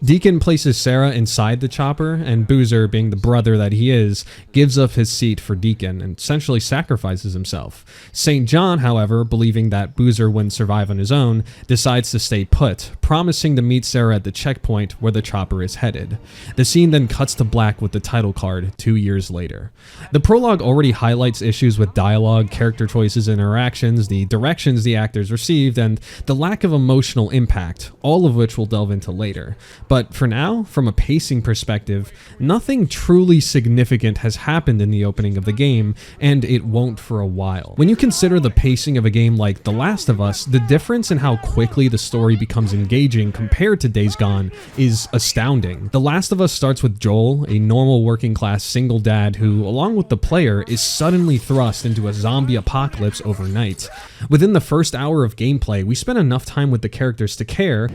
Deacon places Sarah inside the chopper, and Boozer, being the brother that he is, gives up his seat for Deacon and essentially sacrifices himself. St. John, however, believing that Boozer wouldn't survive on his own, decides to stay put, promising to meet Sarah at the checkpoint where the chopper is headed. The scene then cuts to black with the title card 2 years later. The prologue already highlights issues with dialogue, character choices and interactions, the directions the actors received, and the lack of emotional impact, all of which we'll delve into later. But for now, from a pacing perspective, nothing truly significant has happened in the opening of the game, and it won't for a while. When you consider the pacing of a game like The Last of Us, the difference in how quickly the story becomes engaging compared to Days Gone is astounding. The Last of Us starts with Joel, a normal working class single dad who, along with the player, is suddenly thrust into a zombie apocalypse overnight. Within the first hour of gameplay, we spend enough time with the characters to care.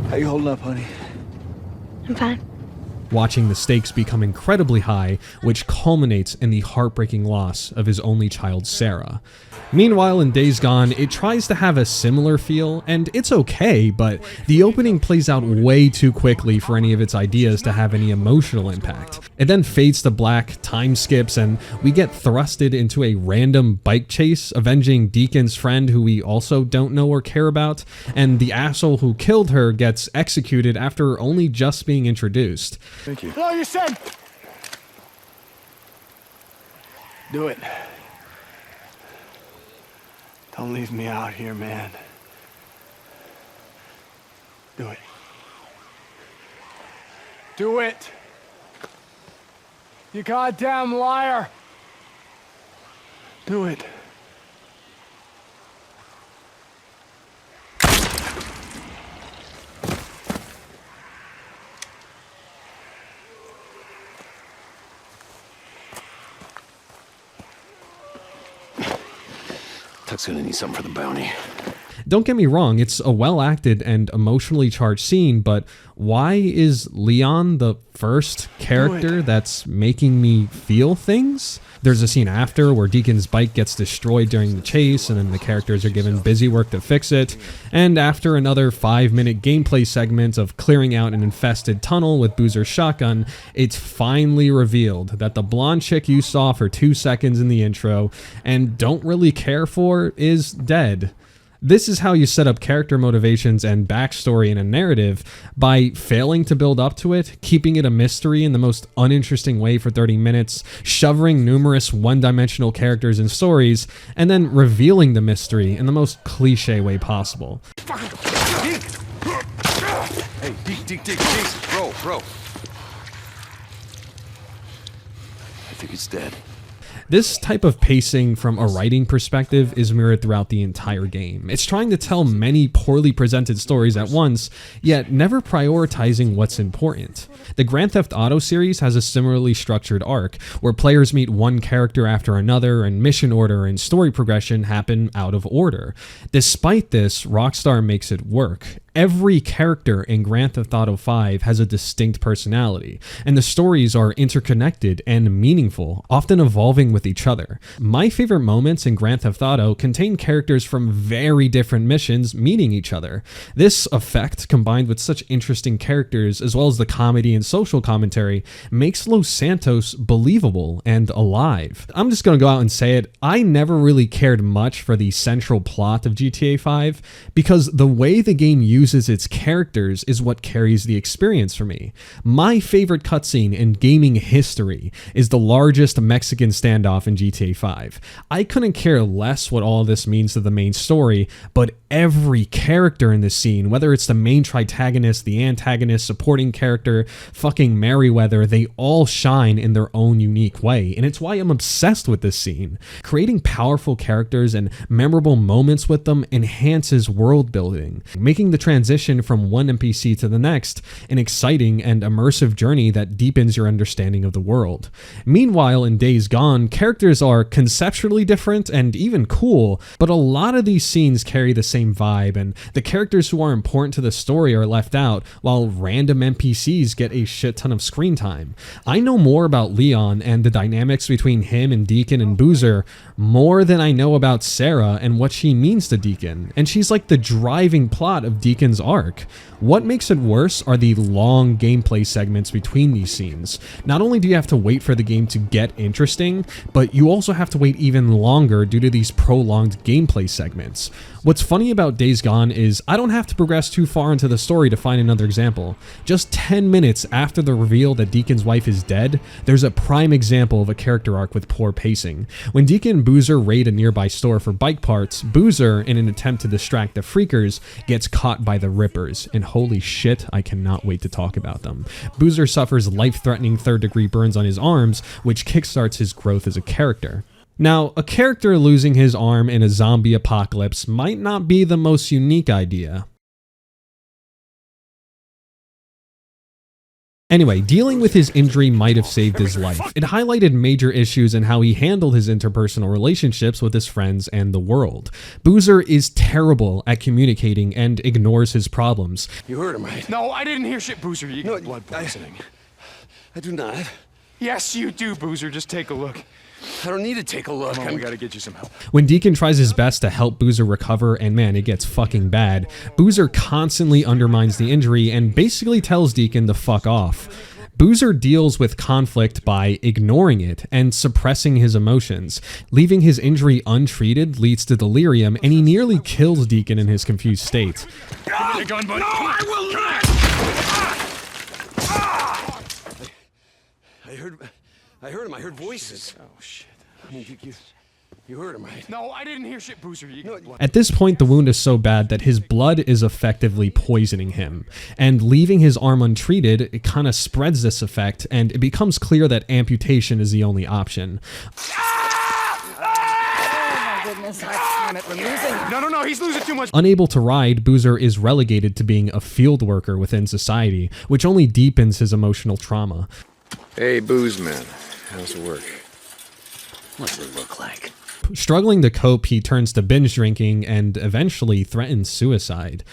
How you holding up, honey? I'm fine. Watching the stakes become incredibly high, which culminates in the heartbreaking loss of his only child, Sarah. Meanwhile, in Days Gone, it tries to have a similar feel, and it's okay, but the opening plays out way too quickly for any of its ideas to have any emotional impact. It then fades to black, time skips, and we get thrusted into a random bike chase, avenging Deacon's friend who we also don't know or care about, and the asshole who killed her gets executed after only just being introduced. Thank you. No, you said. Do it. Don't leave me out here, man. Do it. Do it. You goddamn liar. Do it. Tuck's gonna need something for the bounty. Don't get me wrong, it's a well-acted and emotionally charged scene, but why is Leon the first character that's making me feel things? There's a scene after where Deacon's bike gets destroyed during the chase, and then the characters are given busy work to fix it, and after another 5-minute gameplay segment of clearing out an infested tunnel with Boozer's shotgun, it's finally revealed that the blonde chick you saw for 2 seconds in the intro and don't really care for is dead. This is how you set up character motivations and backstory in a narrative, by failing to build up to it, keeping it a mystery in the most uninteresting way for 30 minutes, shoving numerous one-dimensional characters and stories, and then revealing the mystery in the most cliche way possible. Hey, Deke, bro. I think he's dead. This type of pacing from a writing perspective is mirrored throughout the entire game. It's trying to tell many poorly presented stories at once, yet never prioritizing what's important. The Grand Theft Auto series has a similarly structured arc, where players meet one character after another and mission order and story progression happen out of order. Despite this, Rockstar makes it work. Every character in Grand Theft Auto 5 has a distinct personality, and the stories are interconnected and meaningful, often evolving with each other. My favorite moments in Grand Theft Auto contain characters from very different missions meeting each other. This effect, combined with such interesting characters as well as the comedy and social commentary, makes Los Santos believable and alive. I'm just gonna go out and say it, I never really cared much for the central plot of GTA 5 because the way the game uses its characters is what carries the experience for me. My favorite cutscene in gaming history is the largest Mexican standoff in GTA 5. I couldn't care less what all this means to the main story, but every character in this scene, whether it's the main protagonist, the antagonist, supporting character, fucking Merryweather, they all shine in their own unique way, and it's why I'm obsessed with this scene. Creating powerful characters and memorable moments with them enhances world building, making the transition from one NPC to the next an exciting and immersive journey that deepens your understanding of the world. Meanwhile, in Days Gone, characters are conceptually different and even cool, but a lot of these scenes carry the same vibe, and the characters who are important to the story are left out, while random NPCs get a shit ton of screen time. I know more about Leon and the dynamics between him and Deacon and Boozer more than I know about Sarah and what she means to Deacon, and she's like the driving plot of Deacon's arc. What makes it worse are the long gameplay segments between these scenes. Not only do you have to wait for the game to get interesting, but you also have to wait even longer due to these prolonged gameplay segments. What's funny about Days Gone is I don't have to progress too far into the story to find another example. Just 10 minutes after the reveal that Deacon's wife is dead, there's a prime example of a character arc with poor pacing. When Deacon and Boozer raid a nearby store for bike parts, Boozer, in an attempt to distract the Freakers, gets caught by the Rippers and holy shit, I cannot wait to talk about them. Boozer suffers life-threatening third-degree burns on his arms, which kickstarts his growth as a character. Now, a character losing his arm in a zombie apocalypse might not be the most unique idea. Anyway, dealing with his injury might have saved his life. It highlighted major issues in how he handled his interpersonal relationships with his friends and the world. Boozer is terrible at communicating and ignores his problems. You heard him, right? No, I didn't hear shit, Boozer. You got blood poisoning. I do not. Yes, you do, Boozer. Just take a look. I don't need to take a look. Come on, we gotta get you some help. When Deacon tries his best to help Boozer recover, and man, it gets fucking bad, Boozer constantly undermines the injury and basically tells Deacon to fuck off. Boozer deals with conflict by ignoring it and suppressing his emotions. Leaving his injury untreated leads to delirium, and he nearly kills Deacon in his confused state. No, I will not! I heard him. I heard voices. Oh, shit. I mean, you heard him, right? No, I didn't hear shit, Boozer. You got blood. At this point, the wound is so bad that his blood is effectively poisoning him, and leaving his arm untreated, it kind of spreads this effect, and it becomes clear that amputation is the only option. No, he's losing too much. Unable to ride, Boozer is relegated to being a field worker within society, which only deepens his emotional trauma. Hey, booze man. How's it work? What's it look like? Struggling to cope, he turns to binge drinking and eventually threatens suicide.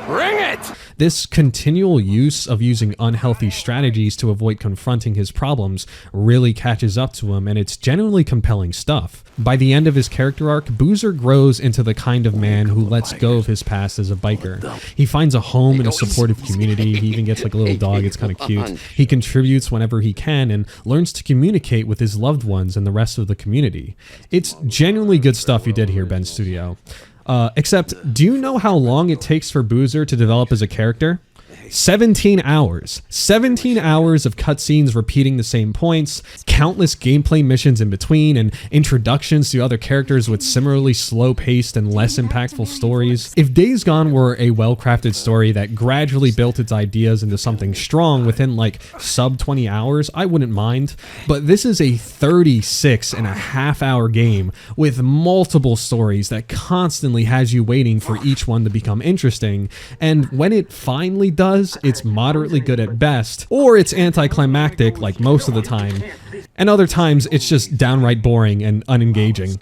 Bring it! This continual use of using unhealthy strategies to avoid confronting his problems really catches up to him, and it's genuinely compelling stuff. By the end of his character arc, Boozer grows into the kind of man who lets go of his past as a biker. He finds a home in a supportive community. He even gets like a little dog, it's kind of cute. He contributes whenever he can and learns to communicate with his loved ones and the rest of the community. It's genuinely good stuff you did here, Ben Studio. Except, do you know how long it takes for Boozer to develop as a character? 17 hours. 17 hours of cutscenes repeating the same points, countless gameplay missions in between, and introductions to other characters with similarly slow-paced and less impactful stories. If Days Gone were a well-crafted story that gradually built its ideas into something strong within like sub 20 hours, I wouldn't mind. But this is a 36.5-hour game with multiple stories that constantly has you waiting for each one to become interesting, and when it finally does, it's moderately good at best, or it's anticlimactic like most of the time, and other times it's just downright boring and unengaging.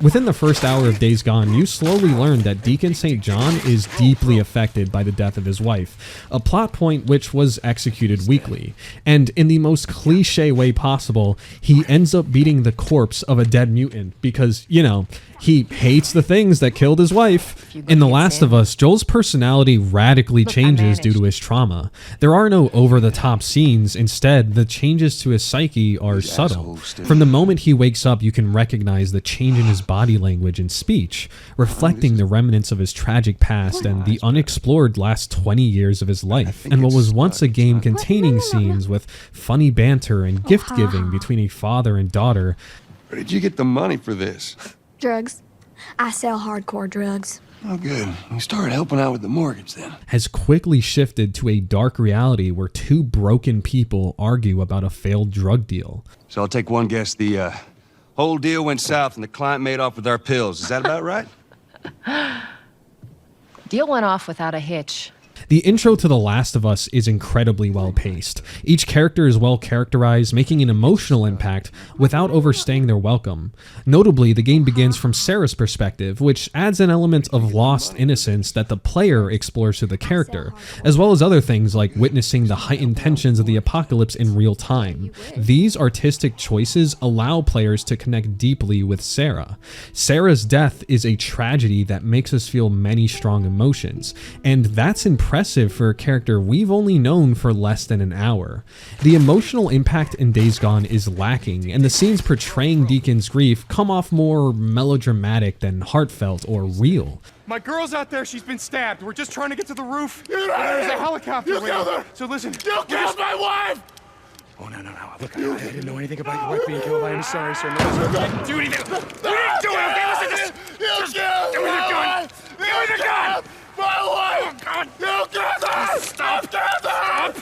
Within the first hour of Days Gone, you slowly learn that Deacon St. John is deeply affected by the death of his wife, a plot point which was executed weakly, and in the most cliche way possible, he ends up beating the corpse of a dead mutant because, you know, he hates the things that killed his wife. In The Last of Us, Joel's personality radically changes due to his trauma. There are no over-the-top scenes. Instead, the changes to his psyche are subtle. From the moment he wakes up, you can recognize the change in his body language and speech, reflecting the remnants of his tragic past and the unexplored last 20 years of his life, and what was once a game containing scenes with funny banter and gift-giving between a father and daughter. Where did you get the money for this? Drugs. I sell hardcore drugs. Oh, good. You started helping out with the mortgage then. Has quickly shifted to a dark reality where two broken people argue about a failed drug deal. So I'll take one guess. The whole deal went south and the client made off with our pills. Is that about right? Deal went off without a hitch. The intro to The Last of Us is incredibly well paced. Each character is well characterized, making an emotional impact without overstaying their welcome. Notably, the game begins from Sarah's perspective, which adds an element of lost innocence that the player explores through the character, as well as other things like witnessing the heightened tensions of the apocalypse in real time. These artistic choices allow players to connect deeply with Sarah. Sarah's death is a tragedy that makes us feel many strong emotions, and that's impressive for a character we've only known for less than an hour. The emotional impact in Days Gone is lacking, and the scenes portraying Deacon's grief come off more melodramatic than heartfelt or real. My girl's out there. She's been stabbed. We're just trying to get to the roof. There's a helicopter waiting. So listen. You killed my wife! Oh, no. Look, I didn't know anything about your wife being killed. I am sorry, sir. No, sir. I didn't do anything. We didn't do it, okay? Listen, Just give me the gun! Give me the gun! My wife! Oh, God! You killed her! Stop! Stop!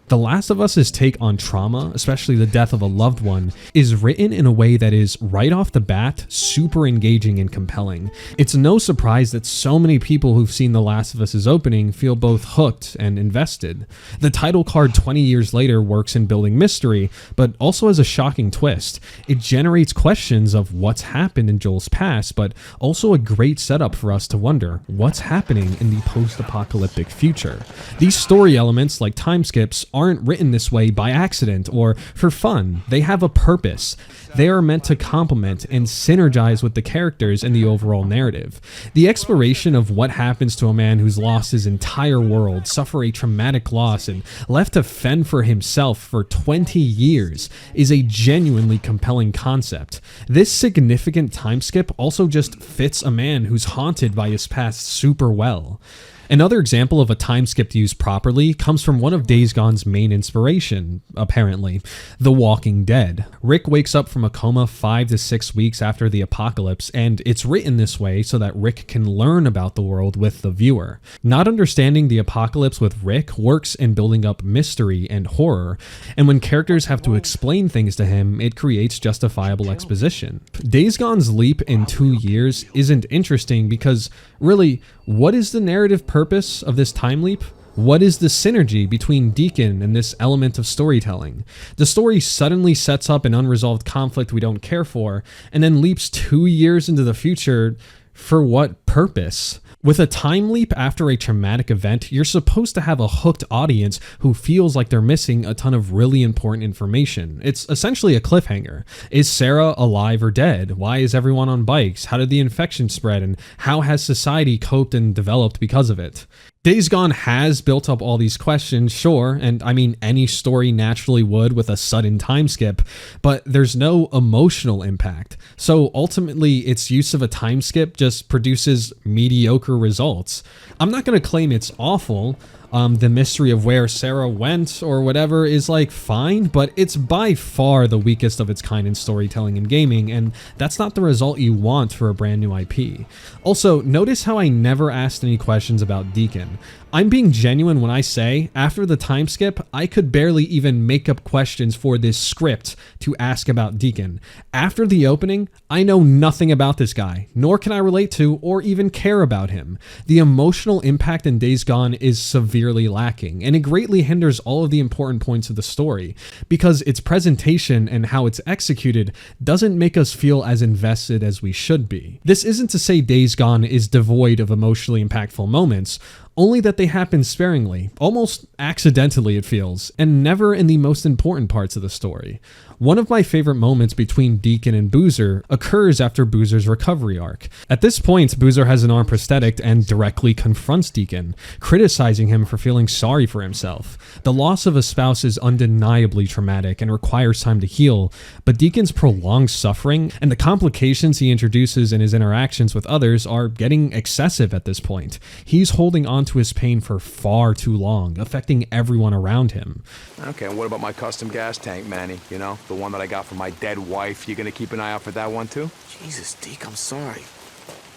The Last of Us's take on trauma, especially the death of a loved one, is written in a way that is, right off the bat, super engaging and compelling. It's no surprise that so many people who've seen The Last of Us's opening feel both hooked and invested. The title card 20 years later works in building mystery, but also has a shocking twist. It generates questions of what's happened in Joel's past, but also a great setup for us to wonder what's happening in the post-apocalyptic future. These story elements, like time skips, aren't written this way by accident or for fun. They have a purpose. They are meant to complement and synergize with the characters and the overall narrative. The exploration of what happens to a man who's lost his entire world, suffer a traumatic loss, and left to fend for himself for 20 years is a genuinely compelling concept. This significant time skip also just fits a man who's haunted by his past super well. Another example of a time skip used properly comes from one of Days Gone's main inspiration, apparently, The Walking Dead. Rick wakes up from a coma 5 to 6 weeks after the apocalypse, and it's written this way so that Rick can learn about the world with the viewer. Not understanding the apocalypse with Rick works in building up mystery and horror, and when characters have to explain things to him, it creates justifiable exposition. Days Gone's leap in 2 years isn't interesting because, really, what is the narrative purpose of this time leap? What is the synergy between Deacon and this element of storytelling? The story suddenly sets up an unresolved conflict we don't care for, and then leaps 2 years into the future. For what purpose? With a time leap after a traumatic event, you're supposed to have a hooked audience who feels like they're missing a ton of really important information. It's essentially a cliffhanger. Is Sarah alive or dead? Why is everyone on bikes? How did the infection spread? And how has society coped and developed because of it? Days Gone has built up all these questions, sure, and I mean any story naturally would with a sudden time skip, but there's no emotional impact. So ultimately, its use of a time skip just produces mediocre results. I'm not going to claim it's awful. The mystery of where Sarah went or whatever is like fine, but it's by far the weakest of its kind in storytelling and gaming, and that's not the result you want for a brand new IP. Also, notice how I never asked any questions about Deacon. I'm being genuine when I say, after the time skip, I could barely even make up questions for this script to ask about Deacon. After the opening, I know nothing about this guy, nor can I relate to or even care about him. The emotional impact in Days Gone is severely lacking, and it greatly hinders all of the important points of the story, because its presentation and how it's executed doesn't make us feel as invested as we should be. This isn't to say Days Gone is devoid of emotionally impactful moments, only that they happen sparingly, almost accidentally it feels, and never in the most important parts of the story. One of my favorite moments between Deacon and Boozer occurs after Boozer's recovery arc. At this point, Boozer has an arm prosthetic and directly confronts Deacon, criticizing him for feeling sorry for himself. The loss of a spouse is undeniably traumatic and requires time to heal, but Deacon's prolonged suffering and the complications he introduces in his interactions with others are getting excessive at this point. He's holding on to his pain for far too long, affecting everyone around him. Okay, and what about my custom gas tank, Manny? You know, the one that I got from my dead wife. You gonna keep an eye out for that one too? Jesus, Deke, I'm sorry.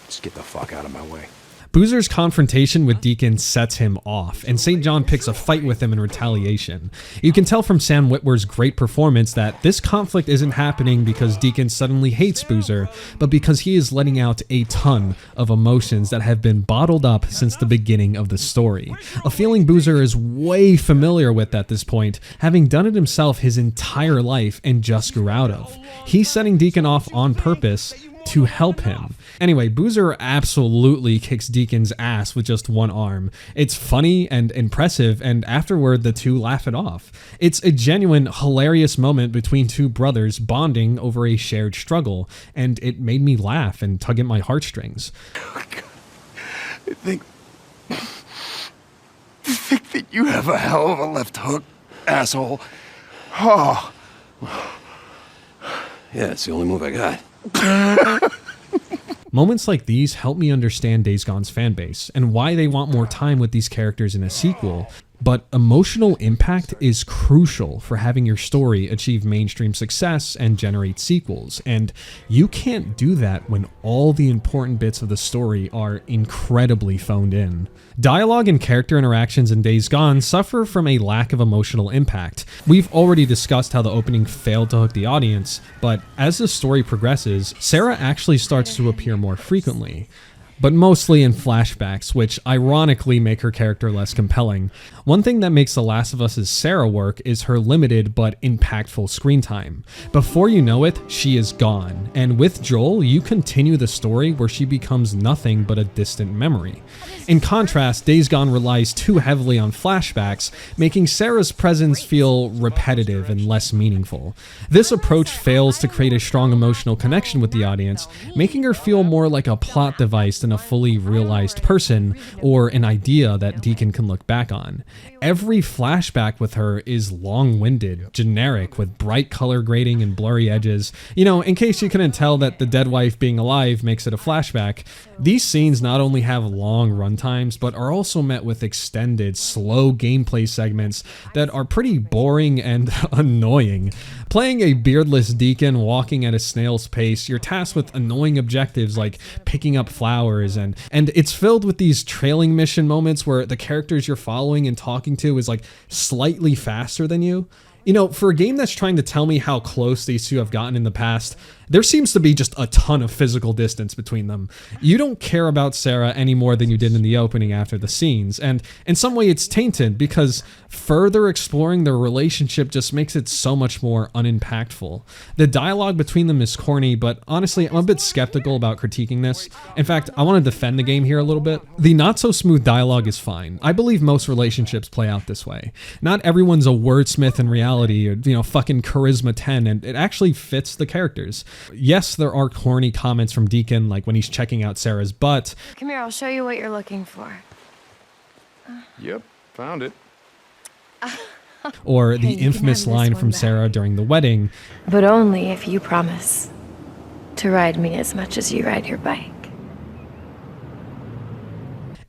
Just get the fuck out of my way. Boozer's confrontation with Deacon sets him off, and St. John picks a fight with him in retaliation. You can tell from Sam Witwer's great performance that this conflict isn't happening because Deacon suddenly hates Boozer, but because he is letting out a ton of emotions that have been bottled up since the beginning of the story. A feeling Boozer is way familiar with at this point, having done it himself his entire life and just grew out of. He's setting Deacon off on purpose to help him. Anyway, Boozer absolutely kicks Deacon's ass with just one arm. It's funny and impressive, and afterward the two laugh it off. It's a genuine, hilarious moment between two brothers bonding over a shared struggle, and it made me laugh and tug at my heartstrings. I think that you have a hell of a left hook, asshole. Oh. Yeah, it's the only move I got. Moments like these help me understand Days Gone's fanbase and why they want more time with these characters in a sequel. But emotional impact is crucial for having your story achieve mainstream success and generate sequels, and you can't do that when all the important bits of the story are incredibly phoned in. Dialogue and character interactions in Days Gone suffer from a lack of emotional impact. We've already discussed how the opening failed to hook the audience, but as the story progresses, Sarah actually starts to appear more frequently, but mostly in flashbacks, which ironically make her character less compelling. One thing that makes The Last of Us' Sarah work is her limited but impactful screen time. Before you know it, she is gone, and with Joel, you continue the story where she becomes nothing but a distant memory. In contrast, Days Gone relies too heavily on flashbacks, making Sarah's presence feel repetitive and less meaningful. This approach fails to create a strong emotional connection with the audience, making her feel more like a plot device than a fully realized person or an idea that Deacon can look back on. Every flashback with her is long-winded, generic, with bright color grading and blurry edges. You know, in case you couldn't tell that the dead wife being alive makes it a flashback, these scenes not only have long runtimes, but are also met with extended, slow gameplay segments that are pretty boring and annoying. Playing a beardless Deacon walking at a snail's pace, you're tasked with annoying objectives like picking up flowers, and it's filled with these trailing mission moments where the characters you're following and talking to is like slightly faster than you. You know, for a game that's trying to tell me how close these two have gotten in the past, there seems to be just a ton of physical distance between them. You don't care about Sarah any more than you did in the opening after the scenes, and in some way it's tainted because further exploring their relationship just makes it so much more unimpactful. The dialogue between them is corny, but honestly, I'm a bit skeptical about critiquing this. In fact, I want to defend the game here a little bit. The not-so-smooth dialogue is fine. I believe most relationships play out this way. Not everyone's a wordsmith in reality, or, you know, fucking charisma 10, and it actually fits the characters. Yes, there are corny comments from Deacon, like when he's checking out Sarah's butt. Come here, I'll show you what you're looking for. Yep, found it. Or the Hey, you can infamous have this line one from back. Sarah during the wedding. But only if you promise to ride me as much as you ride your bike.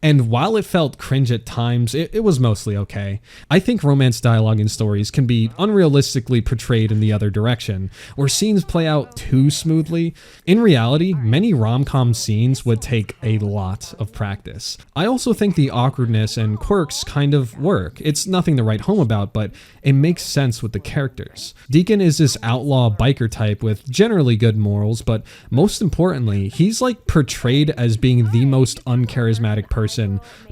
And while it felt cringe at times, it was mostly okay. I think romance dialogue in stories can be unrealistically portrayed in the other direction, where scenes play out too smoothly. In reality, many rom-com scenes would take a lot of practice. I also think the awkwardness and quirks kind of work. It's nothing to write home about, but it makes sense with the characters. Deacon is this outlaw biker type with generally good morals, but most importantly, he's like portrayed as being the most uncharismatic person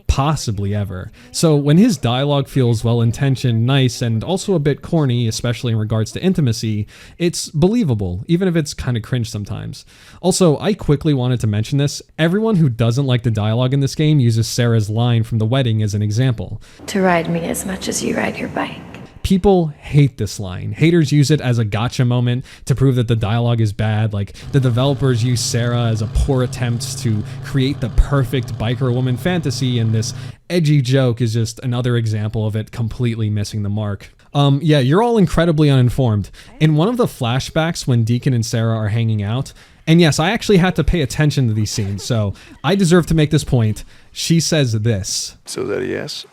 possibly ever. So when his dialogue feels well-intentioned, nice, and also a bit corny, especially in regards to intimacy, it's believable, even if it's kind of cringe sometimes. Also, I quickly wanted to mention this. Everyone who doesn't like the dialogue in this game uses Sarah's line from the wedding as an example. To ride me as much as you ride your bike. People hate this line. Haters use it as a gotcha moment to prove that the dialogue is bad, like the developers use Sarah as a poor attempt to create the perfect biker woman fantasy, and this edgy joke is just another example of it completely missing the mark. Yeah, you're all incredibly uninformed. In one of the flashbacks when Deacon and Sarah are hanging out, and yes, I actually had to pay attention to these scenes, so I deserve to make this point, she says this. So that a yes?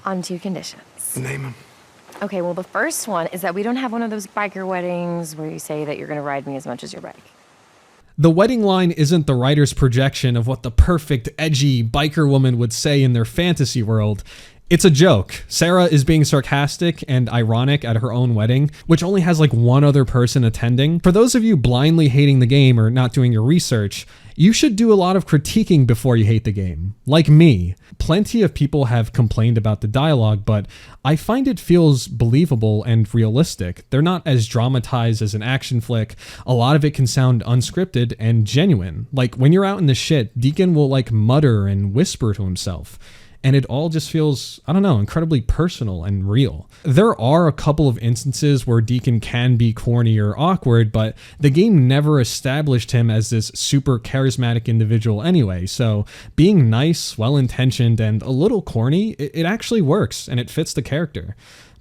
On 2 conditions. Name them. Okay, well, the first one is that we don't have one of those biker weddings where you say that you're going to ride me as much as your bike. The wedding line isn't the writer's projection of what the perfect, edgy biker woman would say in their fantasy world. It's a joke. Sarah is being sarcastic and ironic at her own wedding, which only has like one other person attending. For those of you blindly hating the game or not doing your research, you should do a lot of critiquing before you hate the game. Like me. Plenty of people have complained about the dialogue, but I find it feels believable and realistic. They're not as dramatized as an action flick. A lot of it can sound unscripted and genuine. Like when you're out in the shit, Deacon will like mutter and whisper to himself. And it all just feels, I don't know, incredibly personal and real. There are a couple of instances where Deacon can be corny or awkward, but the game never established him as this super charismatic individual anyway, so being nice, well-intentioned, and a little corny, it actually works, and it fits the character.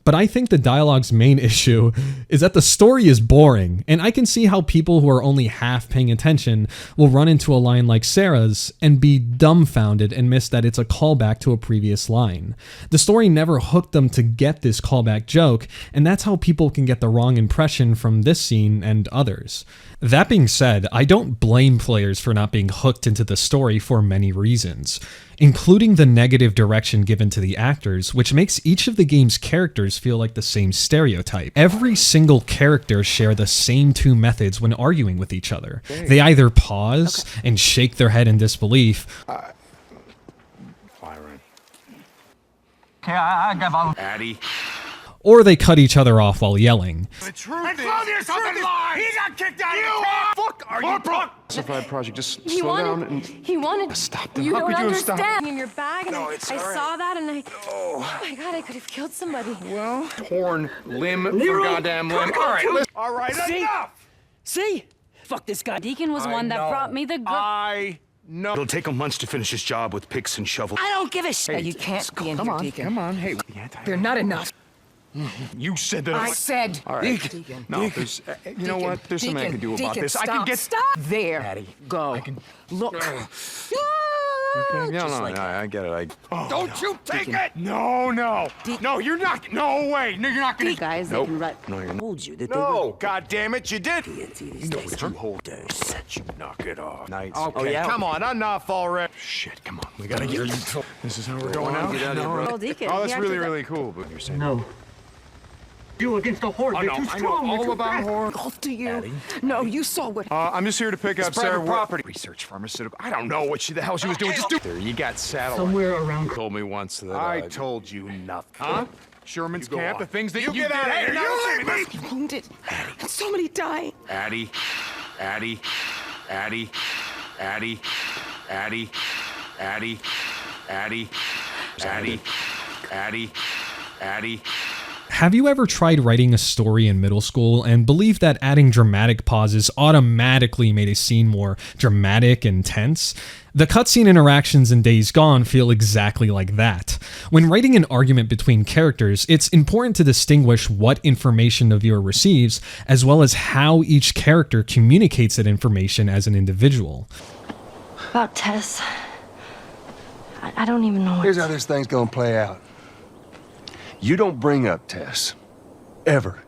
But I think the dialogue's main issue is that the story is boring, and I can see how people who are only half paying attention will run into a line like Sarah's and be dumbfounded and miss that it's a callback to a previous line. The story never hooked them to get this callback joke, and that's how people can get the wrong impression from this scene and others. That being said, I don't blame players for not being hooked into the story for many reasons, including the negative direction given to the actors, which makes each of the game's characters feel like the same stereotype. Every single character share the same two methods when arguing with each other. They either pause and shake their head in disbelief, Byron. Addy. or they cut each other off while yelling. The truth is, something lies. He got kicked out of the camp. Fuck, are you drunk? Survive project, just He slow wanted, down and he wanted. stop them. You How don't could you have stopped understand. In your bag, and No, I it's saw all right. that, and oh my god, I could have killed somebody. Well, torn limb from goddamn limb. All right, listen. All right, enough. See? Fuck this guy. Deacon was one that brought me the girl. No. It'll take him months to finish his job with picks and shovels. I don't give a shit. Hey, You can't be in come here, on, Deacon. come on. Hey, They're not enough. you said that. I said. All right. Deacon. No, there's. You know what? There's something I can do about this. Stop, I can get. Stop. There. Go. Look. Okay. No, Just no, like no, I get it. Don't you take it. No. No, you're not. No way. No, you're not gonna. Guys, Nope. they can run. No, you're not. Told you that No, God damn it, you did. No, it's you hold. Knock it off. Nice. Okay, come on, enough already. Shit, come on. We gotta get. This is how we're going out. Get out of here, bro. Well, Deacon. Oh, he that's acted really, like- really cool. But you're saying No. You against the horde. They're too I know strong. all about horror. Oh, do you? No, you saw what. I'm just here to pick up private Sarah. property. Research pharmaceutical. I don't know what the hell she was doing. Just do. There, you got satellite. Somewhere around. Told me once that. I told you nothing. Huh? Sherman's go camp. on. The things that You you get did. out of Hey, here. no, You listen, leave me. Wounded. And somebody dying. Addy. Addy. Addy. Addy. Addy. Addy. Addy. Addy. Addy. Addy. Have you ever tried writing a story in middle school and believed that adding dramatic pauses automatically made a scene more dramatic and tense? The cutscene interactions in Days Gone feel exactly like that. When writing an argument between characters, it's important to distinguish what information the viewer receives, as well as how each character communicates that information as an individual. About Tess, I don't even know. Here's how this thing's gonna play out. You don't bring up Tess. Ever.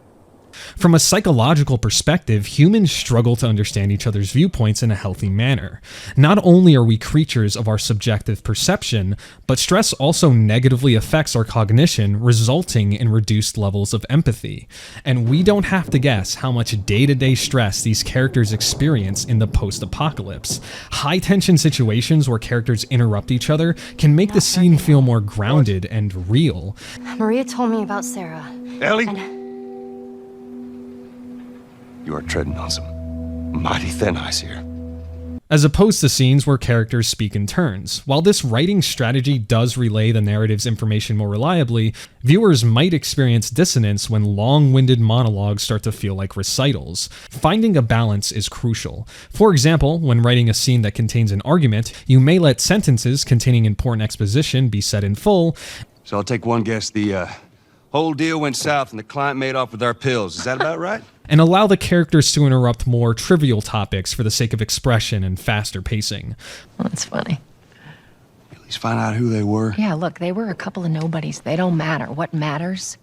From a psychological perspective, humans struggle to understand each other's viewpoints in a healthy manner. Not only are we creatures of our subjective perception, but stress also negatively affects our cognition, resulting in reduced levels of empathy. And we don't have to guess how much day-to-day stress these characters experience in the post-apocalypse. High-tension situations where characters interrupt each other can make the scene feel more grounded and real. Maria told me about Sarah. Ellie? You are treading on some mighty thin ice here. As opposed to scenes where characters speak in turns. While this writing strategy does relay the narrative's information more reliably, viewers might experience dissonance when long-winded monologues start to feel like recitals. Finding a balance is crucial. For example, when writing a scene that contains an argument, you may let sentences containing important exposition be said in full. So I'll take one guess. The whole deal went south and the client made off with our pills. Is that about right? And allow the characters to interrupt more trivial topics for the sake of expression and faster pacing. That's funny. At least find out who they were. Yeah, look, they were a couple of nobodies. They don't matter. What matters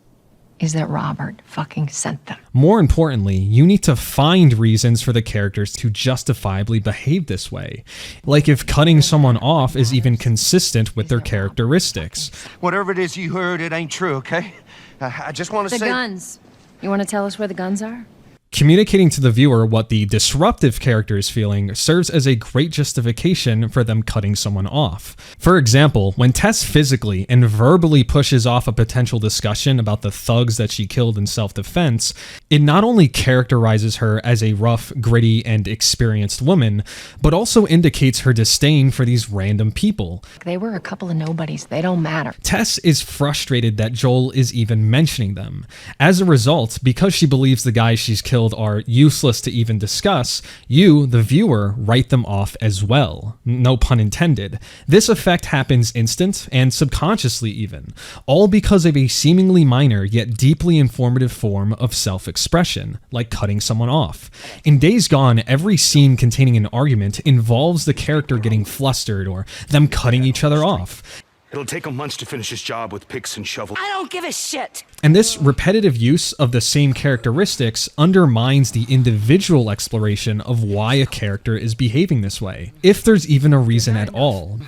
is that Robert fucking sent them. More importantly, you need to find reasons for the characters to justifiably behave this way. Like if cutting someone off is even consistent with their characteristics. Whatever it is you heard, it ain't true, okay? I just want to The say... guns. You want to tell us where the guns are? Communicating to the viewer what the disruptive character is feeling serves as a great justification for them cutting someone off. For example, when Tess physically and verbally pushes off a potential discussion about the thugs that she killed in self-defense, it not only characterizes her as a rough, gritty, and experienced woman, but also indicates her disdain for these random people. They were a couple of nobodies. They don't matter. Tess is frustrated that Joel is even mentioning them. As a result, because she believes the guy she's killed killed are useless to even discuss, you, the viewer, write them off as well. No pun intended. This effect happens instant and subconsciously even, all because of a seemingly minor yet deeply informative form of self-expression, like cutting someone off. In Days Gone, every scene containing an argument involves the character getting flustered or them cutting each other off. It'll take him months to finish his job with picks and shovels. I don't give a shit. And this repetitive use of the same characteristics undermines the individual exploration of why a character is behaving this way, if there's even a reason at all.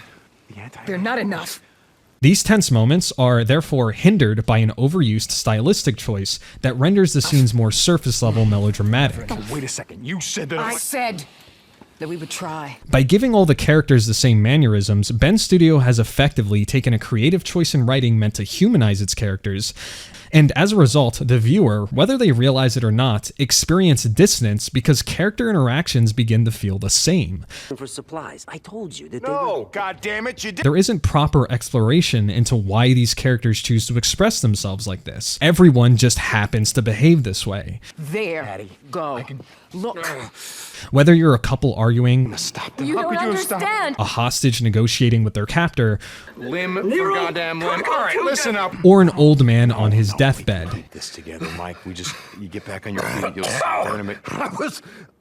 They're not enough. These tense moments are therefore hindered by an overused stylistic choice that renders the scenes more surface-level melodramatic. Wait a second, you said that I said that we would try. By giving all the characters the same mannerisms, Ben Studio has effectively taken a creative choice in writing meant to humanize its characters, and as a result, the viewer, whether they realize it or not, experience dissonance because character interactions begin to feel the same. For supplies, I told you that No, goddammit, you did. There isn't proper exploration into why these characters choose to express themselves like this. Everyone just happens to behave this way. There. Daddy, go. Look. Whether you're a couple arguing, You don't understand. a hostage negotiating with their captor, Limb for goddamn limb. All right, listen up. or an old man on his deathbed. Get this together, Mike. You get back on your feet.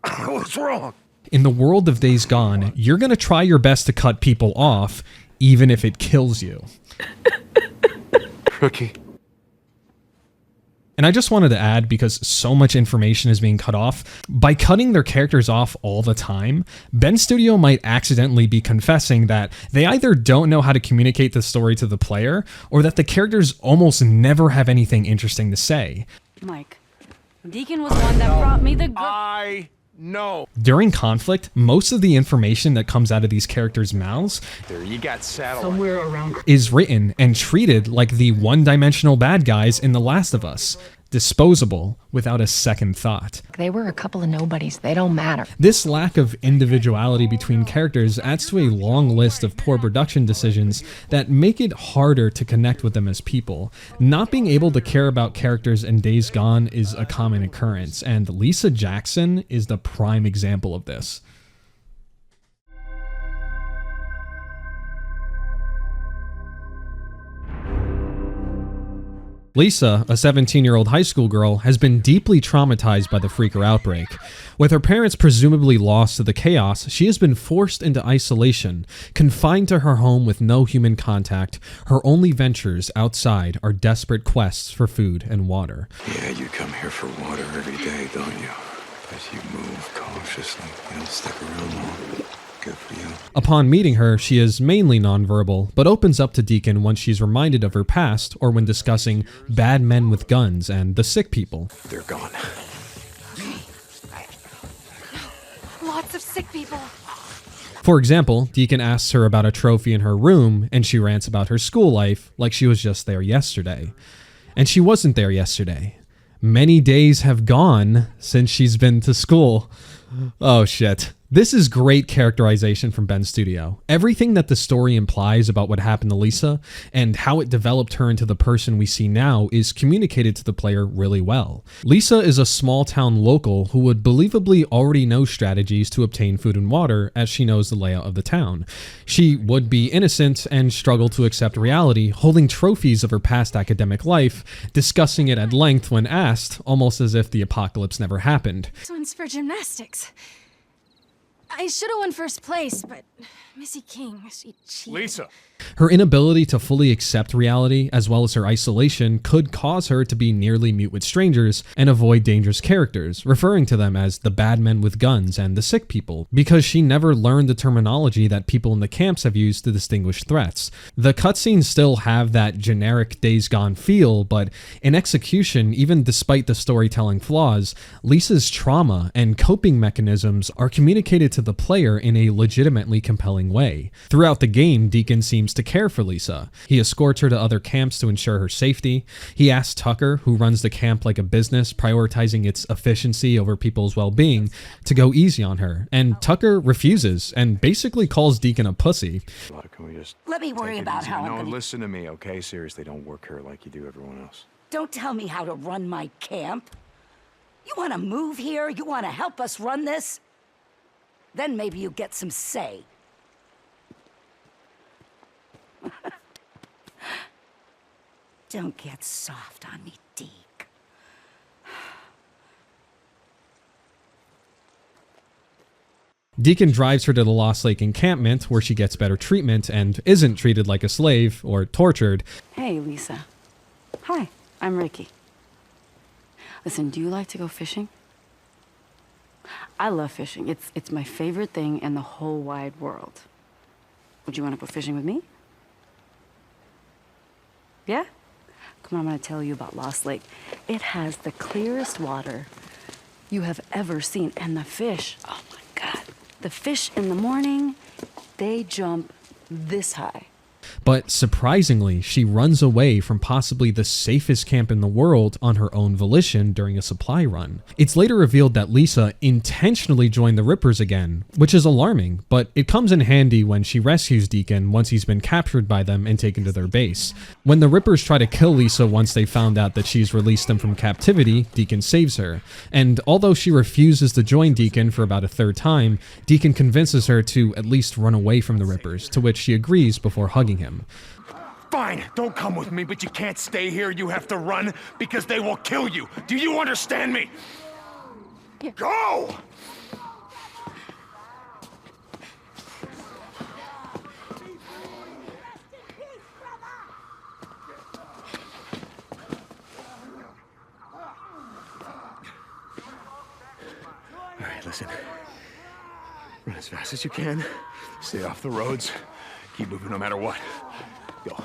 I was wrong. In the world of Days Gone, you're going to try your best to cut people off, even if it kills you. Rookie. And I just wanted to add, because so much information is being cut off, by cutting their characters off all the time, Ben Studio might accidentally be confessing that they either don't know how to communicate the story to the player, or that the characters almost never have anything interesting to say. Mike, Deacon was the one that brought me the girl. No. During conflict, most of the information that comes out of these characters' mouths There, you got satellite. Somewhere around. is written and treated like the one-dimensional bad guys in The Last of Us, disposable without a second thought. They were a couple of nobodies. They don't matter. This lack of individuality between characters adds to a long list of poor production decisions that make it harder to connect with them as people. Not being able to care about characters in Days Gone is a common occurrence, and Lisa Jackson is the prime example of this. Lisa, a 17-year-old high school girl, has been deeply traumatized by the Freaker outbreak. With her parents presumably lost to the chaos, she has been forced into isolation, confined to her home with no human contact. Her only ventures outside are desperate quests for food and water. Yeah, you come here for water every day, don't you? But you move cautiously. You don't stick around long. Good for you. Upon meeting her, she is mainly nonverbal, but opens up to Deacon once she's reminded of her past or when discussing bad men with guns and the sick people. They're gone. Lots of sick people. For example, Deacon asks her about a trophy in her room, and she rants about her school life like she was just there yesterday. And she wasn't there yesterday. Many days have gone since she's been to school. Oh shit. This is great characterization from Ben Studio. Everything that the story implies about what happened to Lisa and how it developed her into the person we see now is communicated to the player really well. Lisa is a small town local who would believably already know strategies to obtain food and water as she knows the layout of the town. She would be innocent and struggle to accept reality, holding trophies of her past academic life, discussing it at length when asked, almost as if the apocalypse never happened. This one's for gymnastics. I should have won first place, but Missy King, she cheated. Lisa. Her inability to fully accept reality, as well as her isolation, could cause her to be nearly mute with strangers and avoid dangerous characters, referring to them as the bad men with guns and the sick people, because she never learned the terminology that people in the camps have used to distinguish threats. The cutscenes still have that generic Days Gone feel, but in execution, even despite the storytelling flaws, Lisa's trauma and coping mechanisms are communicated to the player in a legitimately compelling way. Throughout the game, Deacon seems to care for Lisa. He escorts her to other camps to ensure her safety. He asks Tucker, who runs the camp like a business, prioritizing its efficiency over people's well-being, to go easy on her, and Tucker refuses and basically calls Deacon a pussy. Can we just Let me worry about how I'm No, gonna... listen to me, okay? Seriously, don't work her like you do everyone else. Don't tell me how to run my camp. You want to move here? You want to help us run this? Then maybe you get some say. Don't get soft on me, Deke. Deacon drives her to the Lost Lake encampment where she gets better treatment and isn't treated like a slave or tortured. Hey, Lisa. Hi, I'm Ricky. Listen, do you like to go fishing? I love fishing. It's my favorite thing in the whole wide world. Would you want to go fishing with me? Yeah? Come on, I'm going to tell you about Lost Lake. It has the clearest water you have ever seen. And the fish, oh my God. The fish in the morning, they jump this high. But surprisingly, she runs away from possibly the safest camp in the world on her own volition during a supply run. It's later revealed that Lisa intentionally joined the Rippers again, which is alarming, but it comes in handy when she rescues Deacon once he's been captured by them and taken to their base. When the Rippers try to kill Lisa once they found out that she's released them from captivity, Deacon saves her. And although she refuses to join Deacon for about a third time, Deacon convinces her to at least run away from the Rippers, to which she agrees before hugging him. Fine, don't come with me, but you can't stay here. You have to run because they will kill you. Do you understand me? Yeah. Go! All right, listen. Run as fast as you can. Stay off the roads. Keep moving no matter what. Go.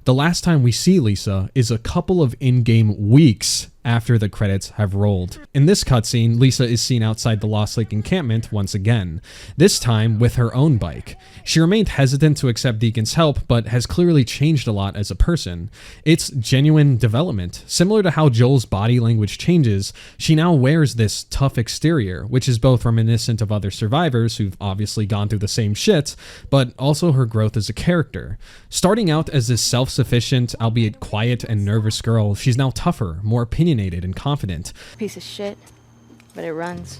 The last time we see Lisa is a couple of in-game weeks after the credits have rolled. In this cutscene, Lisa is seen outside the Lost Lake encampment once again, this time with her own bike. She remained hesitant to accept Deacon's help, but has clearly changed a lot as a person. It's genuine development. Similar to how Joel's body language changes, she now wears this tough exterior, which is both reminiscent of other survivors who've obviously gone through the same shit, but also her growth as a character. Starting out as this self-sufficient, albeit quiet and nervous girl, she's now tougher, more opinionated and confident. Piece of shit, but it runs.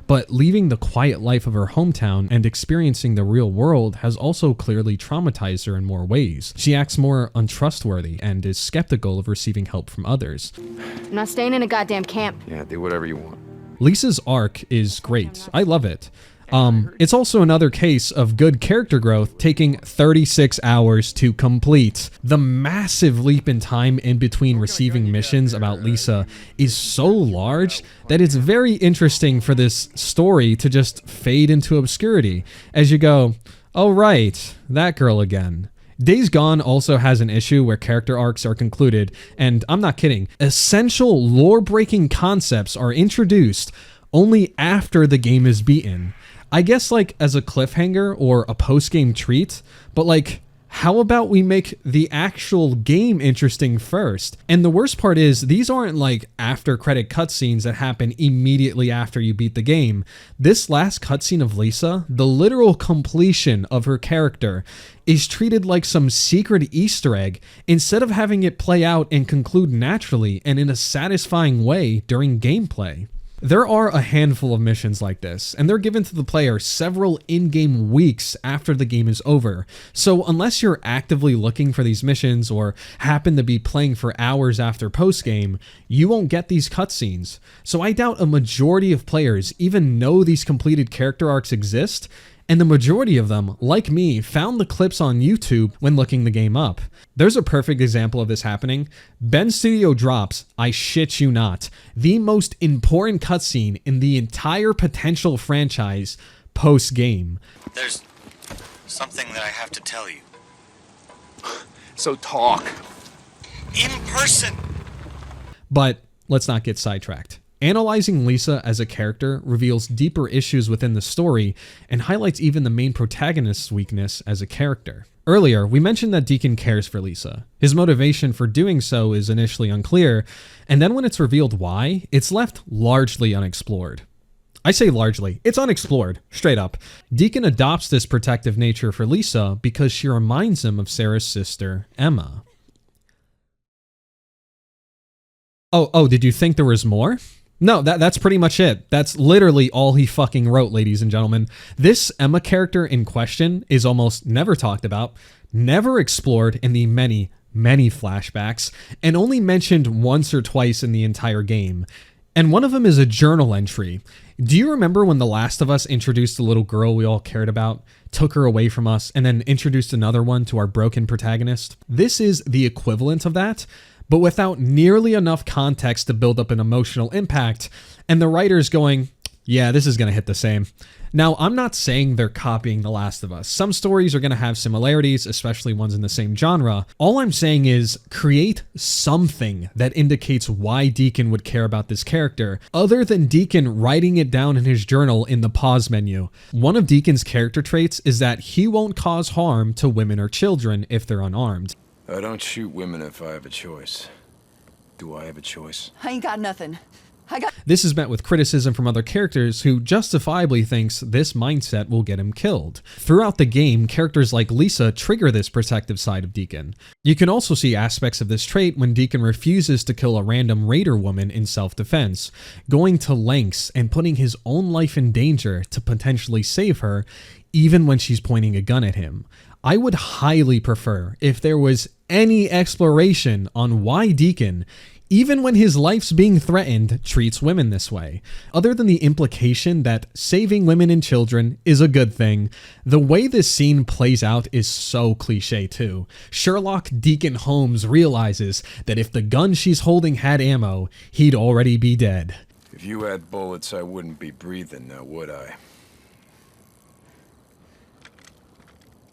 But leaving the quiet life of her hometown and experiencing the real world has also clearly traumatized her in more ways. She acts more untrustworthy and is skeptical of receiving help from others. I'm not staying in a goddamn camp. Yeah, do whatever you want. Lisa's arc is great. I love it. It's also another case of good character growth taking 36 hours to complete. The massive leap in time in between receiving missions about Lisa is so large that it's very interesting for this story to just fade into obscurity as you go, oh right, that girl again. Days Gone also has an issue where character arcs are concluded, and I'm not kidding, essential lore-breaking concepts are introduced only after the game is beaten. I guess like as a cliffhanger or a post-game treat, but like, how about we make the actual game interesting first? And the worst part is, these aren't like after-credit cutscenes that happen immediately after you beat the game. This last cutscene of Lisa, the literal completion of her character, is treated like some secret Easter egg instead of having it play out and conclude naturally and in a satisfying way during gameplay. There are a handful of missions like this, and they're given to the player several in-game weeks after the game is over. So unless you're actively looking for these missions or happen to be playing for hours after post-game, you won't get these cutscenes. So I doubt a majority of players even know these completed character arcs exist, and the majority of them, like me, found the clips on YouTube when looking the game up. There's a perfect example of this happening. Ben Studio drops, I shit you not, the most important cutscene in the entire potential franchise post-game. There's something that I have to tell you. So talk. In person! But let's not get sidetracked. Analyzing Lisa as a character reveals deeper issues within the story and highlights even the main protagonist's weakness as a character. Earlier, we mentioned that Deacon cares for Lisa. His motivation for doing so is initially unclear, and then when it's revealed why, it's left largely unexplored. I say largely. It's unexplored, straight up. Deacon adopts this protective nature for Lisa because she reminds him of Sarah's sister, Emma. Oh, did you think there was more? No, that's pretty much it. That's literally all he fucking wrote, ladies and gentlemen. This Emma character in question is almost never talked about, never explored in the many flashbacks, and only mentioned once or twice in the entire game. And one of them is a journal entry. Do you remember when The Last of Us introduced the little girl we all cared about, took her away from us, and then introduced another one to our broken protagonist? This is the equivalent of that, but without nearly enough context to build up an emotional impact, and the writers going, yeah, this is going to hit the same. Now, I'm not saying they're copying The Last of Us. Some stories are going to have similarities, especially ones in the same genre. All I'm saying is create something that indicates why Deacon would care about this character, other than Deacon writing it down in his journal in the pause menu. One of Deacon's character traits is that he won't cause harm to women or children if they're unarmed. I don't shoot women if I have a choice. Do I have a choice? I ain't got nothing. This is met with criticism from other characters who justifiably thinks this mindset will get him killed. Throughout the game, characters like Lisa trigger this protective side of Deacon. You can also see aspects of this trait when Deacon refuses to kill a random raider woman in self-defense, going to lengths and putting his own life in danger to potentially save her, even when she's pointing a gun at him. I would highly prefer if there was any exploration on why Deacon, even when his life's being threatened, treats women this way. Other than the implication that saving women and children is a good thing, the way this scene plays out is so cliche too. Sherlock Deacon Holmes realizes that if the gun she's holding had ammo, he'd already be dead. If you had bullets, I wouldn't be breathing now, would I?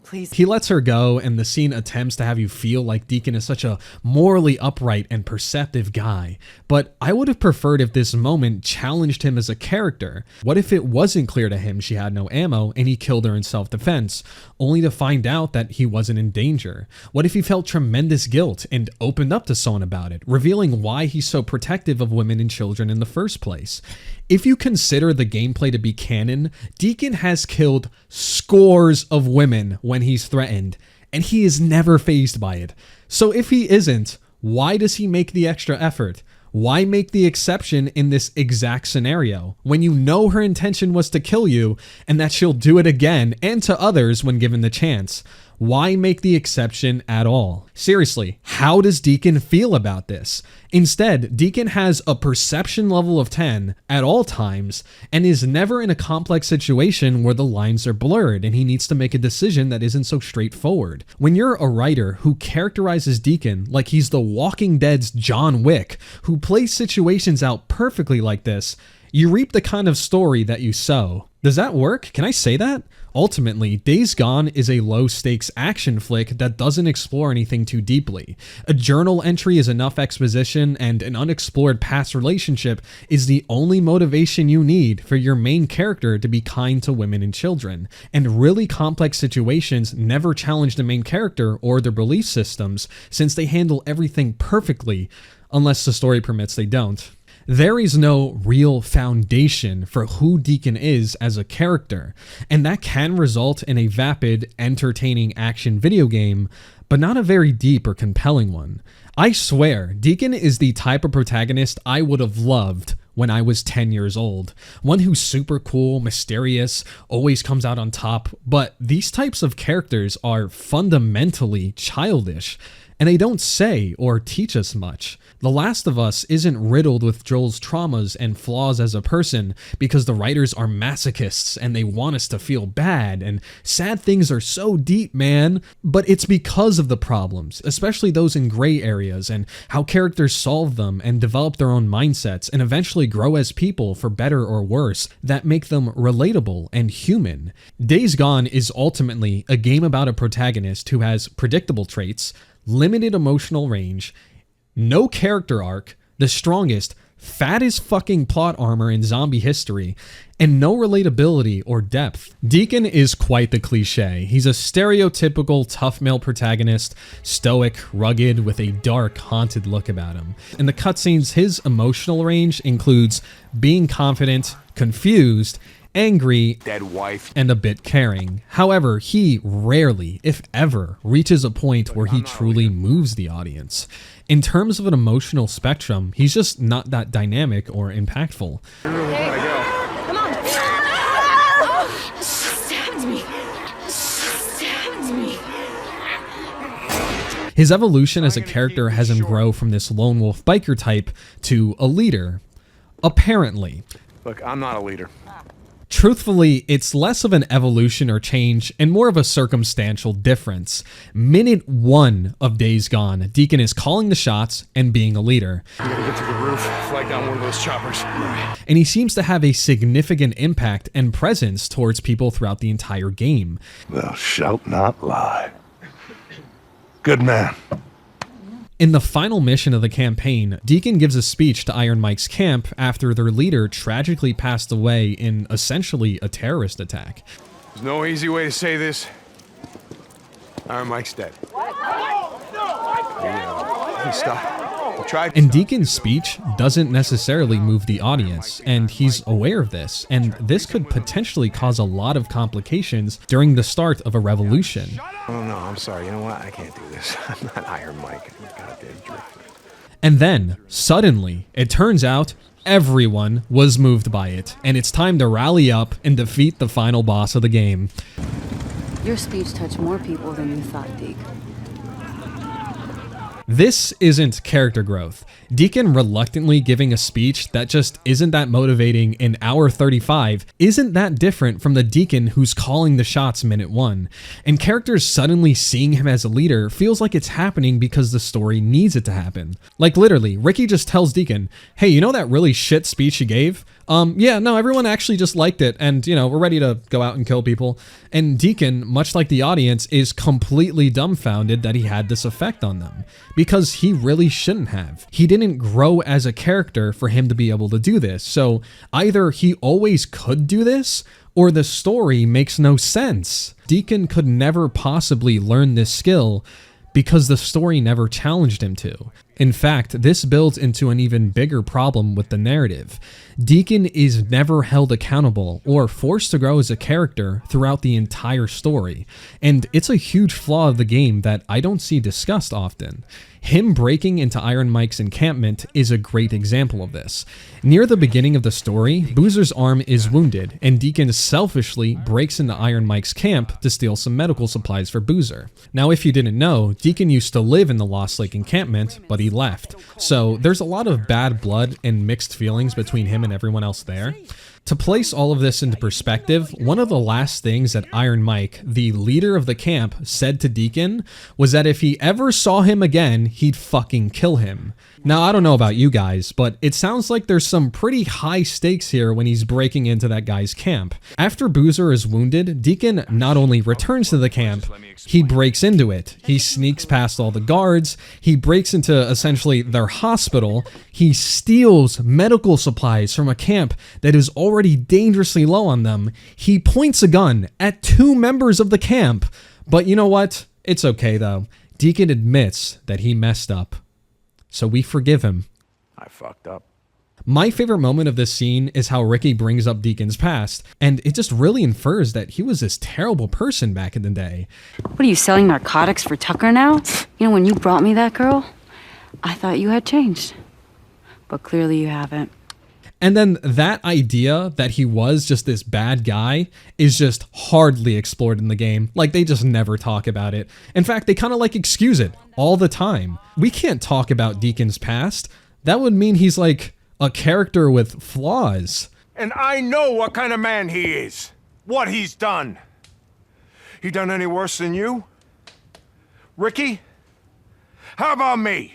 Please. He lets her go, and the scene attempts to have you feel like Deacon is such a morally upright and perceptive guy. But I would have preferred if this moment challenged him as a character. What if it wasn't clear to him she had no ammo and he killed her in self-defense, only to find out that he wasn't in danger? What if he felt tremendous guilt and opened up to someone about it, revealing why he's so protective of women and children in the first place? If you consider the gameplay to be canon, Deacon has killed scores of women when he's threatened, and he is never fazed by it. So if he isn't, why does he make the extra effort? Why make the exception in this exact scenario when you know her intention was to kill you and that she'll do it again and to others when given the chance? Why make the exception at all? Seriously, how does Deacon feel about this? Instead, Deacon has a perception level of 10 at all times and is never in a complex situation where the lines are blurred and he needs to make a decision that isn't so straightforward. When you're a writer who characterizes Deacon like he's the Walking Dead's John Wick, who plays situations out perfectly like this, you reap the kind of story that you sow. Does that work? Can I say that? Ultimately, Days Gone is a low-stakes action flick that doesn't explore anything too deeply. A journal entry is enough exposition, and an unexplored past relationship is the only motivation you need for your main character to be kind to women and children. And really complex situations never challenge the main character or their belief systems, since they handle everything perfectly, unless the story permits they don't. There is no real foundation for who Deacon is as a character, and that can result in a vapid, entertaining action video game, but not a very deep or compelling one. I swear, Deacon is the type of protagonist I would have loved when I was 10 years old. One who's super cool, mysterious, always comes out on top, but these types of characters are fundamentally childish, and they don't say or teach us much. The Last of Us isn't riddled with Joel's traumas and flaws as a person because the writers are masochists and they want us to feel bad, and sad things are so deep, man. But it's because of the problems, especially those in gray areas, and how characters solve them and develop their own mindsets and eventually grow as people for better or worse, that make them relatable and human. Days Gone is ultimately a game about a protagonist who has predictable traits, limited emotional range, no character arc, the strongest, fattest fucking plot armor in zombie history, and no relatability or depth. Deacon is quite the cliche. He's a stereotypical tough male protagonist, stoic, rugged, with a dark, haunted look about him. In the cutscenes, his emotional range includes being confident, confused, angry, dead wife, and a bit caring. However, he rarely, if ever, reaches a point where he truly moves the audience. In terms of an emotional spectrum, he's just not that dynamic or impactful. Come on. She stabbed me. She stabbed me. His evolution as a character has him grow from this lone wolf biker type to a leader. Apparently. Look, I'm not a leader. Truthfully, it's less of an evolution or change and more of a circumstantial difference. Minute 1 of Days Gone, Deacon is calling the shots and being a leader. I'm gonna get to the roof, flag down one of those choppers. And he seems to have a significant impact and presence towards people throughout the entire game. Thou shalt not lie. Good man. In the final mission of the campaign, Deacon gives a speech to Iron Mike's camp after their leader tragically passed away in essentially a terrorist attack. There's no easy way to say this. Iron Mike's dead. He stopped. He tried. And Deacon's speech doesn't necessarily move the audience, and he's aware of this, and this could potentially cause a lot of complications during the start of a revolution. Oh no, I'm sorry. You know what? I can't do this. I'm not Iron Mike. I'm a goddamn drifter. And then, suddenly, it turns out everyone was moved by it, and it's time to rally up and defeat the final boss of the game. Your speech touched more people than you thought, Deke. This isn't character growth. Deacon reluctantly giving a speech that just isn't that motivating in hour 35 isn't that different from the Deacon who's calling the shots minute 1. And characters suddenly seeing him as a leader feels like it's happening because the story needs it to happen. Like literally, Ricky just tells Deacon, hey, you know that really shit speech you gave? Yeah, no, everyone actually just liked it, and, you know, we're ready to go out and kill people. And Deacon, much like the audience, is completely dumbfounded that he had this effect on them, because he really shouldn't have. He didn't grow as a character for him to be able to do this, so either he always could do this, or the story makes no sense. Deacon could never possibly learn this skill because the story never challenged him to. In fact, this builds into an even bigger problem with the narrative. Deacon is never held accountable or forced to grow as a character throughout the entire story, and it's a huge flaw of the game that I don't see discussed often. Him breaking into Iron Mike's encampment is a great example of this. Near the beginning of the story, Boozer's arm is wounded, and Deacon selfishly breaks into Iron Mike's camp to steal some medical supplies for Boozer. Now, if you didn't know, Deacon used to live in the Lost Lake encampment, but he left. So there's a lot of bad blood and mixed feelings between him and everyone else there. To place all of this into perspective, one of the last things that Iron Mike, the leader of the camp, said to Deacon was that if he ever saw him again, he'd fucking kill him. Now, I don't know about you guys, but it sounds like there's some pretty high stakes here when he's breaking into that guy's camp. After Boozer is wounded, Deacon not only returns to the camp, he breaks into it. He sneaks past all the guards, he breaks into essentially their hospital, he steals medical supplies from a camp that is already dangerously low on them, he points a gun at 2 members of the camp. But you know what? It's okay though. Deacon admits that he messed up. So we forgive him. I fucked up. My favorite moment of this scene is how Ricky brings up Deacon's past, and it just really infers that he was this terrible person back in the day. What are you, selling narcotics for Tucker now? You know, when you brought me that girl, I thought you had changed. But clearly you haven't. And then that idea that he was just this bad guy is just hardly explored in the game. Like, they just never talk about it. In fact, they kind of like excuse it all the time. We can't talk about Deacon's past. That would mean he's like a character with flaws. And I know what kind of man he is. What he's done. He done any worse than you? Ricky? How about me?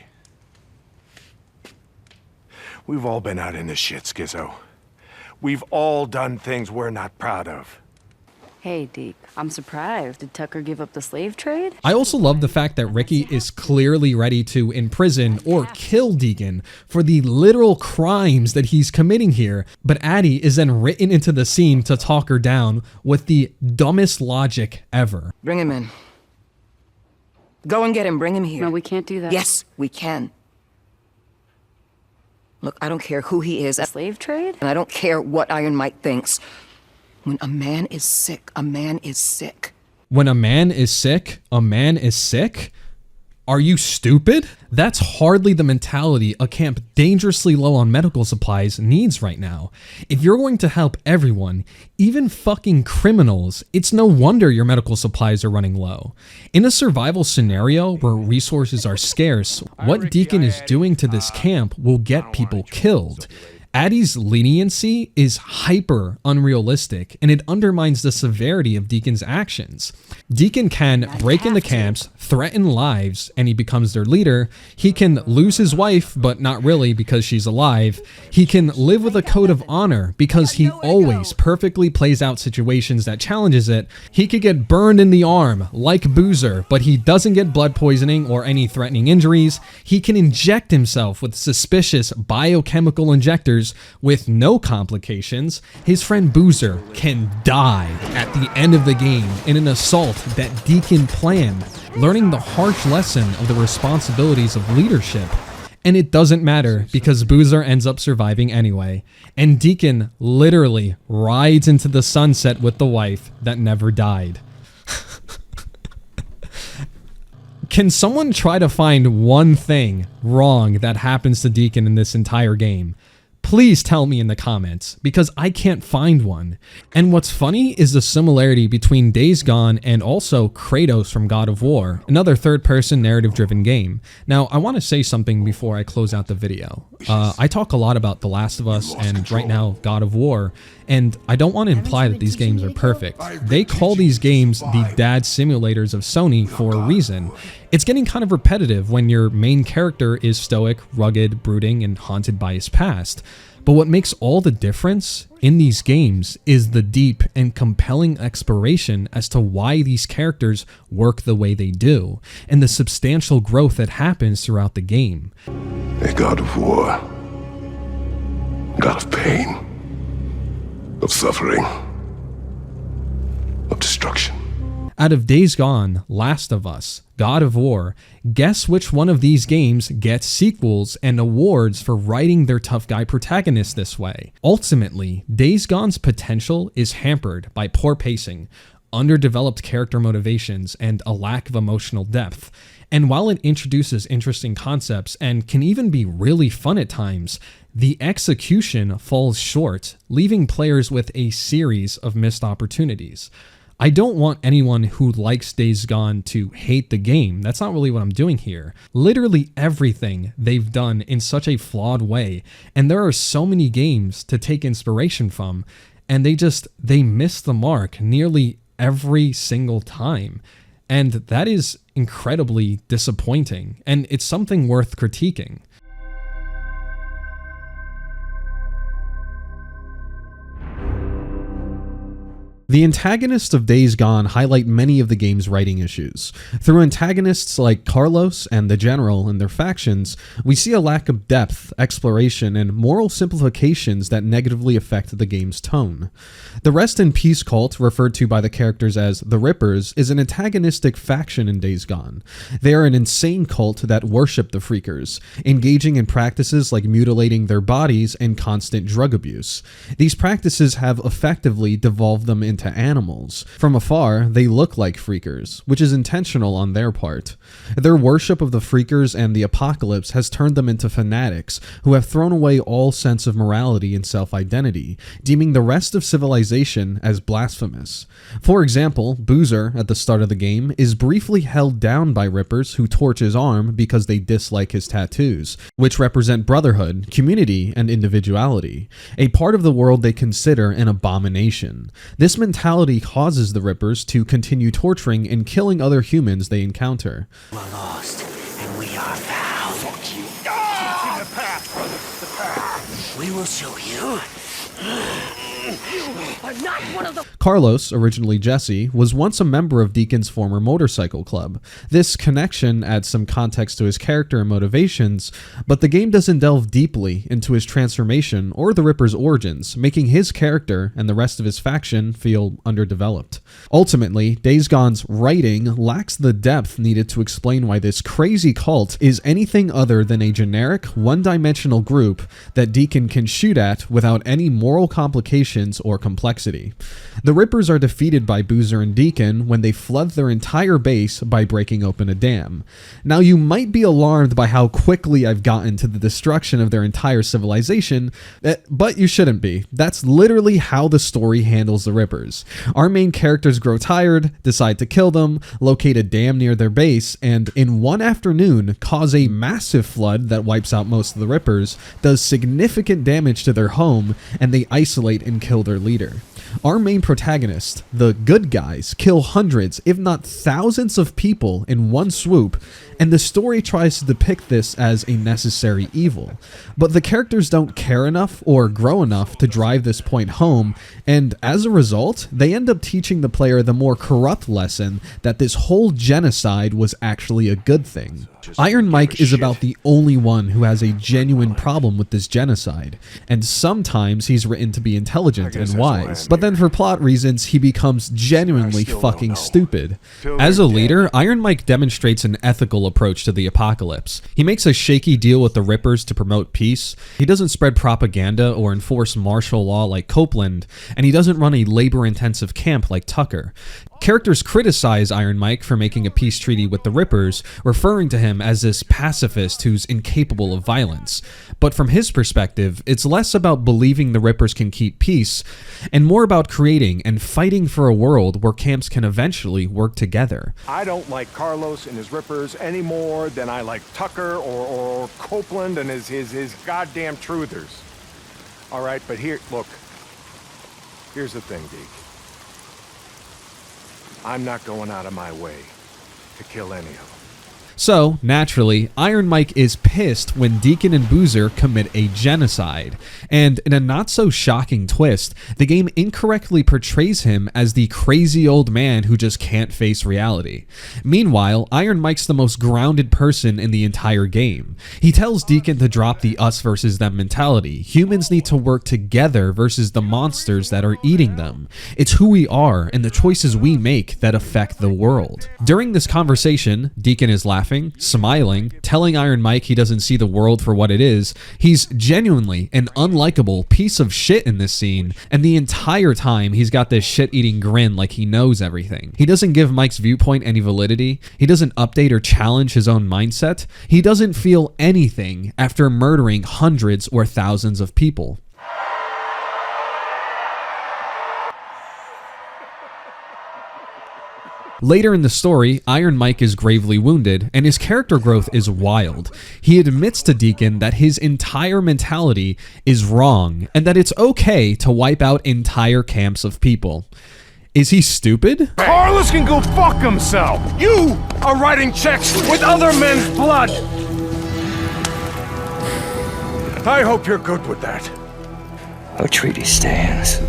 We've all been out in the shit, Skizzo. We've all done things we're not proud of. Hey, Deke, I'm surprised. Did Tucker give up the slave trade? I also love the fact that Ricky is clearly ready to imprison or kill Deacon for the literal crimes that he's committing here, but Addie is then written into the scene to talk her down with the dumbest logic ever. Bring him in. Go and get him, bring him here. No, we can't do that. Yes, we can. Look, I don't care who he is. Slave trade? And I don't care what Iron Mike thinks. When a man is sick, a man is sick. When a man is sick, a man is sick? Are you stupid? That's hardly the mentality a camp dangerously low on medical supplies needs right now. If you're going to help everyone, even fucking criminals, it's no wonder your medical supplies are running low. In a survival scenario where resources are scarce, what Deacon is doing to this camp will get people killed. Addie's leniency is hyper unrealistic, and it undermines the severity of Deacon's actions. Deacon can break into camps, threaten lives, and he becomes their leader. He can lose his wife, but not really because she's alive. He can live with a code of honor because he always perfectly plays out situations that challenges it. He could get burned in the arm like Boozer, but he doesn't get blood poisoning or any threatening injuries. He can inject himself with suspicious biochemical injectors with no complications. His friend Boozer can die at the end of the game in an assault that Deacon planned, learning the harsh lesson of the responsibilities of leadership. And it doesn't matter because Boozer ends up surviving anyway, and Deacon literally rides into the sunset with the wife that never died. Can someone try to find one thing wrong that happens to Deacon in this entire game? Please tell me in the comments, because I can't find one. And what's funny is the similarity between Days Gone and also Kratos from God of War, another third-person narrative-driven game. Now, I want to say something before I close out the video. I talk a lot about The Last of Us and right now God of War, and I don't want to imply that these games are perfect. They call these games the dad simulators of Sony for a reason. It's getting kind of repetitive when your main character is stoic, rugged, brooding, and haunted by his past. But what makes all the difference in these games is the deep and compelling exploration as to why these characters work the way they do, and the substantial growth that happens throughout the game. A god of war, god of pain, of suffering, of destruction. Out of Days Gone, Last of Us, God of War, guess which one of these games gets sequels and awards for writing their tough guy protagonist this way? Ultimately, Days Gone's potential is hampered by poor pacing, underdeveloped character motivations, and a lack of emotional depth. And while it introduces interesting concepts and can even be really fun at times, the execution falls short, leaving players with a series of missed opportunities. I don't want anyone who likes Days Gone to hate the game. That's not really what I'm doing here. Literally everything they've done in such a flawed way, and there are so many games to take inspiration from, and they miss the mark nearly every single time. And that is incredibly disappointing, and it's something worth critiquing. The antagonists of Days Gone highlight many of the game's writing issues. Through antagonists like Carlos and the General and their factions, we see a lack of depth, exploration, and moral simplifications that negatively affect the game's tone. The Rest in Peace cult, referred to by the characters as the Rippers, is an antagonistic faction in Days Gone. They are an insane cult that worship the Freakers, engaging in practices like mutilating their bodies and constant drug abuse. These practices have effectively devolved them into animals. From afar, they look like Freakers, which is intentional on their part. Their worship of the Freakers and the apocalypse has turned them into fanatics who have thrown away all sense of morality and self-identity, deeming the rest of civilization as blasphemous. For example, Boozer, at the start of the game, is briefly held down by Rippers who torch his arm because they dislike his tattoos, which represent brotherhood, community, and individuality, a part of the world they consider an abomination. This mentality causes the Rippers to continue torturing and killing other humans they encounter. We're lost, and we are found. Fuck you. The path, brother. The path. We will show you. You are not one of the... Carlos, originally Jesse, was once a member of Deacon's former motorcycle club. This connection adds some context to his character and motivations, but the game doesn't delve deeply into his transformation or the Ripper's origins, making his character and the rest of his faction feel underdeveloped. Ultimately, Days Gone's writing lacks the depth needed to explain why this crazy cult is anything other than a generic, one-dimensional group that Deacon can shoot at without any moral complications or complexity. The Rippers are defeated by Boozer and Deacon when they flood their entire base by breaking open a dam. Now, you might be alarmed by how quickly I've gotten to the destruction of their entire civilization, but you shouldn't be. That's literally how the story handles the Rippers. Our main characters grow tired, decide to kill them, locate a dam near their base, and in one afternoon cause a massive flood that wipes out most of the Rippers, does significant damage to their home, and they isolate and kill their leader. Our main protagonist, the good guys, kill hundreds, if not thousands of people in one swoop, and the story tries to depict this as a necessary evil. But the characters don't care enough or grow enough to drive this point home, and as a result, they end up teaching the player the more corrupt lesson that this whole genocide was actually a good thing. Iron Mike is about the only one who has a genuine problem with this genocide, and sometimes he's written to be intelligent and wise, but then for plot reasons he becomes genuinely fucking stupid. As a leader, Iron Mike demonstrates an ethical approach to the apocalypse. He makes a shaky deal with the Rippers to promote peace, he doesn't spread propaganda or enforce martial law like Copeland, and he doesn't run a labor-intensive camp like Tucker. Characters criticize Iron Mike for making a peace treaty with the Rippers, referring to him as this pacifist who's incapable of violence. But from his perspective, it's less about believing the Rippers can keep peace, and more about creating and fighting for a world where camps can eventually work together. I don't like Carlos and his Rippers any more than I like Tucker or Copeland and his goddamn truthers. All right, but here, look. Here's the thing, Deke. I'm not going out of my way to kill any of them. So, naturally, Iron Mike is pissed when Deacon and Boozer commit a genocide, and in a not-so-shocking twist, the game incorrectly portrays him as the crazy old man who just can't face reality. Meanwhile, Iron Mike's the most grounded person in the entire game. He tells Deacon to drop the us versus them mentality. Humans need to work together versus the monsters that are eating them. It's who we are and the choices we make that affect the world. During this conversation, Deacon is laughing, smiling, telling Iron Mike he doesn't see the world for what it is. He's genuinely an unlikable piece of shit in this scene, and the entire time he's got this shit-eating grin like he knows everything. He doesn't give Mike's viewpoint any validity. He doesn't update or challenge his own mindset. He doesn't feel anything after murdering hundreds or thousands of people. Later in the story, Iron Mike is gravely wounded, and his character growth is wild. He admits to Deacon that his entire mentality is wrong, and that it's okay to wipe out entire camps of people. Is he stupid? Carlos can go fuck himself! You are writing checks with other men's blood! I hope you're good with that. Our treaty stands.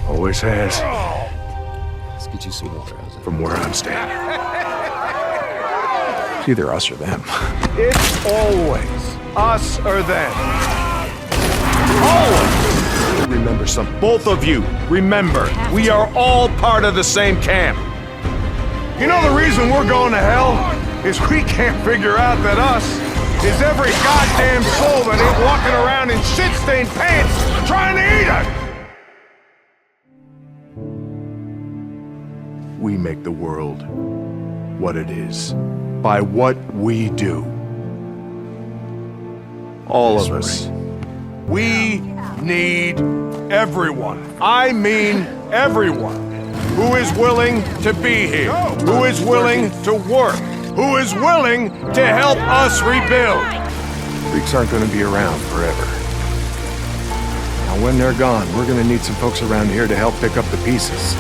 Always has. Let's get you some water. From where I'm standing. It's either us or them. It's always us or them. Always! Remember something. Both of you, remember, we are all part of the same camp. You know the reason we're going to hell? Is we can't figure out that us is every goddamn soul that ain't walking around in shit-stained pants trying to eat us! We make the world what it is by what we do. All of us. We need everyone. I mean everyone who is willing to be here, who is willing to work, who is willing to help us rebuild. Freaks aren't going to be around forever. Now when they're gone, we're going to need some folks around here to help pick up the pieces.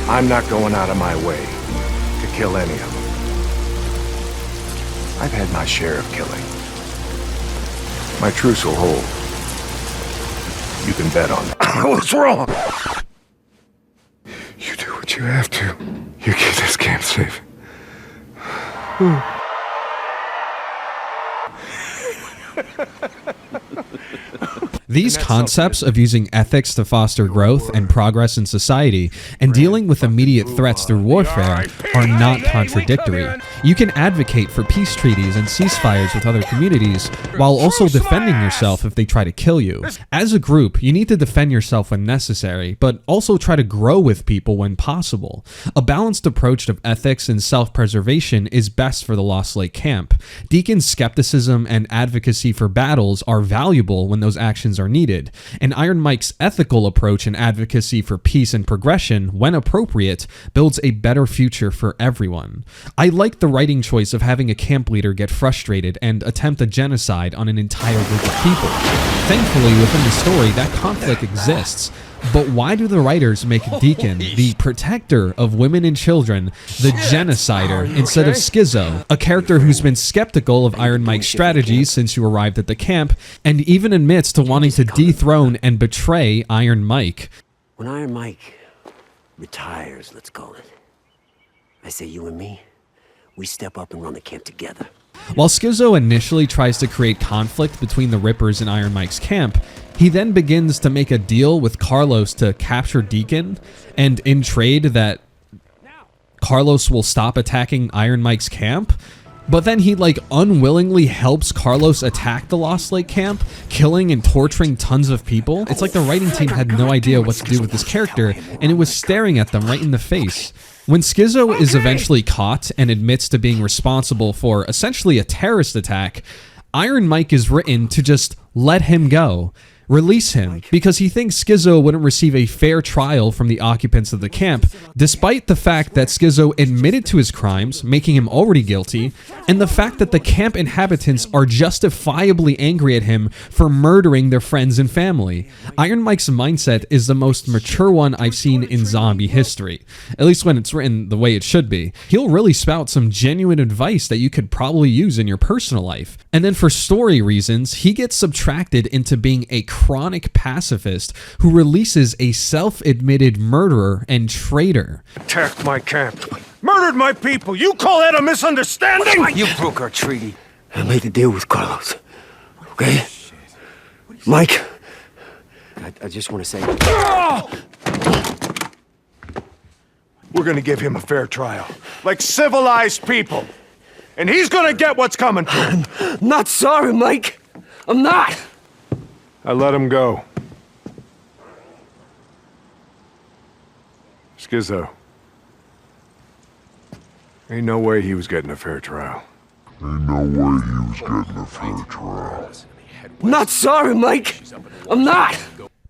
I'm not going out of my way to kill any of them. I've had my share of killing. My truce will hold. You can bet on it. I was wrong! You do what you have to. You keep this camp safe. These concepts of using ethics to foster growth and progress in society and dealing with immediate threats through warfare are not contradictory. You can advocate for peace treaties and ceasefires with other communities while also defending yourself if they try to kill you. As a group, you need to defend yourself when necessary, but also try to grow with people when possible. A balanced approach of ethics and self-preservation is best for the Lost Lake camp. Deacon's skepticism and advocacy for battles are valuable when those actions are needed, and Iron Mike's ethical approach and advocacy for peace and progression, when appropriate, builds a better future for everyone. I like the writing choice of having a camp leader get frustrated and attempt a genocide on an entire group of people. Thankfully, within the story, that conflict exists. But why do the writers make Deacon, the protector of women and children, the genocider instead of Schizo, a character who's been skeptical of Iron Mike's strategies since you arrived at the camp, and even admits to wanting to dethrone and betray Iron Mike? When Iron Mike retires, let's call it, I say you and me, we step up and run the camp together. While Schizo initially tries to create conflict between the Rippers and Iron Mike's camp, he then begins to make a deal with Carlos to capture Deacon, and in trade that Carlos will stop attacking Iron Mike's camp. But then he unwillingly helps Carlos attack the Lost Lake camp, killing and torturing tons of people. It's like the writing team had no idea what to do with this character, and it was staring at them right in the face. When Schizo is eventually caught and admits to being responsible for essentially a terrorist attack, Iron Mike is written to just let him go. Release him, because he thinks Schizo wouldn't receive a fair trial from the occupants of the camp, despite the fact that Schizo admitted to his crimes, making him already guilty, and the fact that the camp inhabitants are justifiably angry at him for murdering their friends and family. Iron Mike's mindset is the most mature one I've seen in zombie history, at least when it's written the way it should be. He'll really spout some genuine advice that you could probably use in your personal life. And then for story reasons, he gets subtracted into being a chronic pacifist who releases a self-admitted murderer and traitor. Attacked my camp. Murdered my people. You call that a misunderstanding? You broke our treaty. I made a deal with Carlos. Okay? Mike, I just want to say... We're gonna give him a fair trial. Like civilized people. And he's gonna get what's coming to him. I'm not sorry, Mike. I'm not. I let him go. Schizo. Ain't no way he was getting a fair trial. Ain't no way he was getting a fair trial. I'm not sorry, Mike. I'm not.